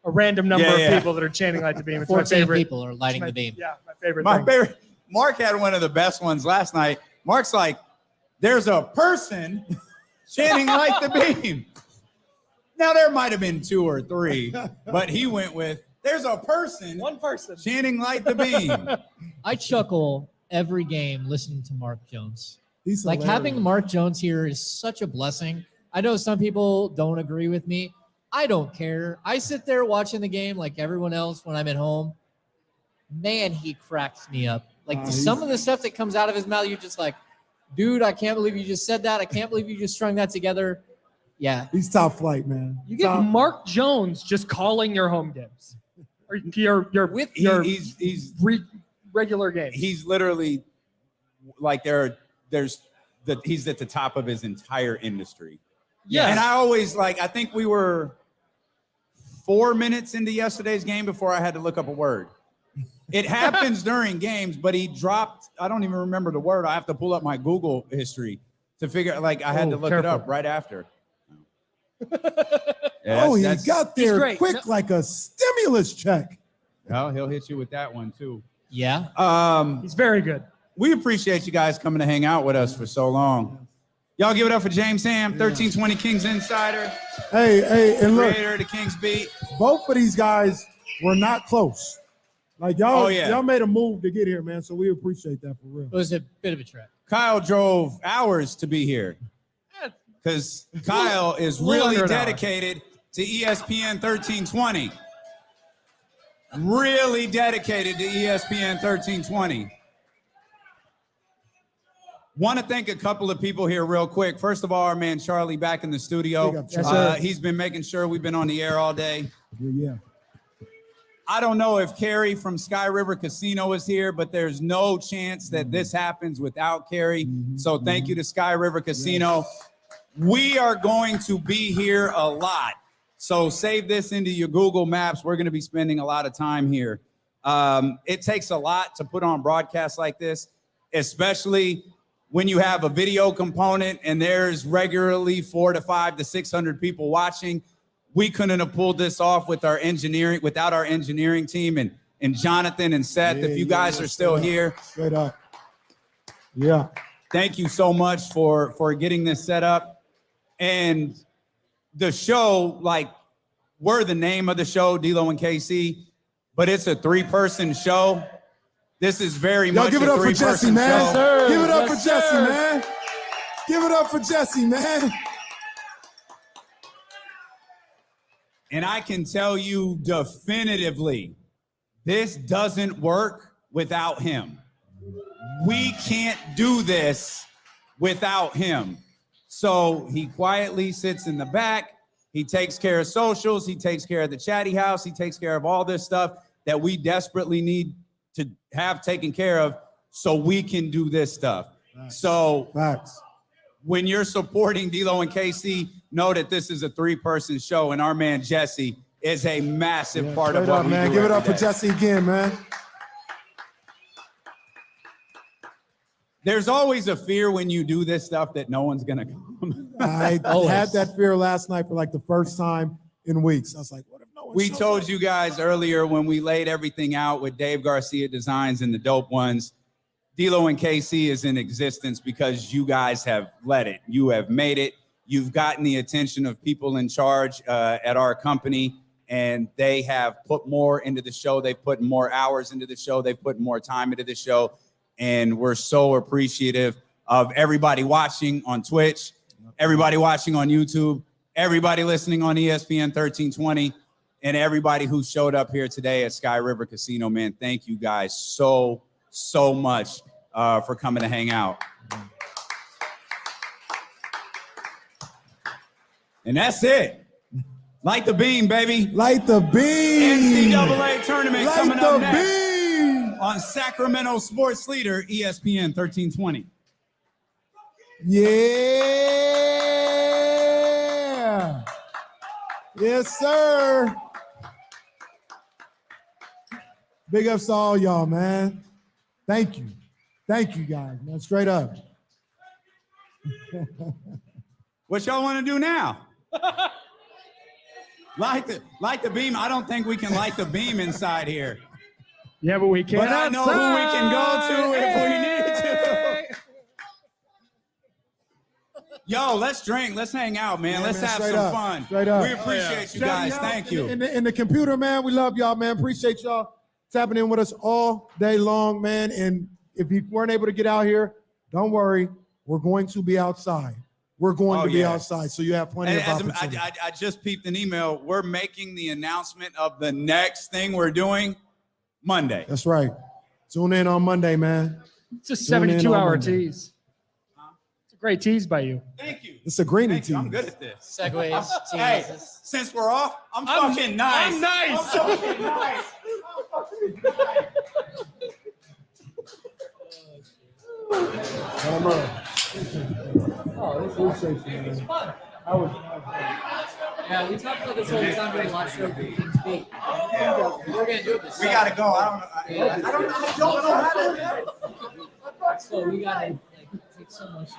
a random number of people that are chanting "Light the Beam." It's my 14 favorite. people are lighting the beam. Yeah, my favorite. My thing. favorite. Mark had one of the best ones last night. Mark's like, "There's a person chanting "Light the Beam." Now there might have been 2 or 3, but he went with, "There's a person, One person. chanting "Light the Beam." I chuckle every game listening to Mark Jones. He's Like hilarious. having Mark Jones here is such a blessing. I know some people don't agree with me. I don't care. I sit there watching the game like everyone else when I'm at home. Man, he cracks me up. Like some of the stuff that comes out of his mouth, you're just like, dude, I can't believe you just said that. I can't believe you just strung that together. Yeah. He's top flight, man. You get Mark Jones just calling your home games, or your With He's regular games. he's literally like he's at the top of his entire industry. Yeah. And I always I think we were 4 minutes into yesterday's game before I had to look up a word. It happens during games, but he dropped, I don't even remember the word. I have to pull up my Google history to figure, I had to look it up right after. He got there great. quick like a stimulus check. Well, he'll hit you with that one too. Yeah. He's very good. We appreciate you guys coming to hang out with us for so long. Y'all give it up for James Hamm, 1320 Kings Insider, Hey, and look, creator of the Kings Beat. both of these guys were not close. Like y'all made a move to get here, man. So we appreciate that for real. It was a bit of a trek. Kyle drove hours to be here because Kyle is really dedicated to ESPN 1320. Really dedicated to ESPN 1320. Want to thank a couple of people here real quick. First of all, our man Charlie back in the studio. He's been making sure we've been on the air all day. Yeah. I don't know if Carrie from Sky River Casino is here, but there's no chance that this happens without Carrie. So thank you to Sky River Casino. We are going to be here a lot. So save this into your Google Maps. We're going to be spending a lot of time here. It takes a lot to put on broadcasts like this, especially when you have a video component and there's regularly 400 to 500 to 600 people watching. We couldn't have pulled this off without our engineering team and Jonathan and Seth. If you guys are still here, straight up. Yeah. Thank you so much for getting this set up. And the show, like, we're the name of the show, D-Lo and KC, but it's a 3-person show. This is very much give it up for Jesse, man. Show. Give it up for Jesse, man. Give it up for Jesse, man. And I can tell you definitively, this doesn't work without him. We can't do this without him. So he quietly sits in the back. He takes care of socials. He takes care of the chatty house. He takes care of all this stuff that we desperately need to have taken care of so we can do this stuff. Facts. So Facts. When you're supporting D-Lo and KC, know that this is a 3-person show, and our man Jesse is a massive part of what we man. do. Give it up for day. Jesse again, man. There's always a fear when you do this stuff that no one's gonna come. I had that fear last night for like the first time in weeks. I was like, what if no one We shows told up? you guys earlier when we laid everything out with Dave Garcia Designs and the Dope Ones, D-Lo and KC is in existence because you guys have led it. You have made it. You've gotten the attention of people in charge at our company, and they have put more into the show. They've put more hours into the show. They've put more time into the show. And we're so appreciative of everybody watching on Twitch, everybody watching on YouTube, everybody listening on ESPN 1320, and everybody who showed up here today at Sky River Casino, man. Thank you guys so much for coming to hang out. And that's it. Light the beam, baby. Light the beam. NCAA tournament Light coming the up next beam. on Sacramento Sports Leader, ESPN 1320. Yeah. Yes, sir. Big ups to all y'all, man. Thank you. Thank you, guys, man. Straight up. What y'all want to do now? Light the beam. I don't think we can light the beam inside here. Yeah, but we can. But I know who we can go to if we need to. Yo, let's drink. Let's hang out, man. Yeah, let's man, have straight some up. fun. Straight up. We appreciate you guys. Thank you. In the computer, man, we love y'all, man. Appreciate y'all tapping in with us all day long, man. And if you weren't able to get out here, don't worry. We're going to be outside. We're going to be outside, so you have plenty of opportunity. I just peeped an email. We're making the announcement of the next thing we're doing Monday. That's right. Tune in on Monday, man. It's a 72-hour Monday. tease. It's a great tease by you. Thank you. It's a greeny Thank you. team. I'm good at this. Segues, Hey, teases. since we're off, I'm fucking nice. I'm nice. I'm fucking nice. Yeah, we talked about this all the time during the last show. King's Peak. We're gonna do it this We gotta go. I don't know how to. So we gotta take so much.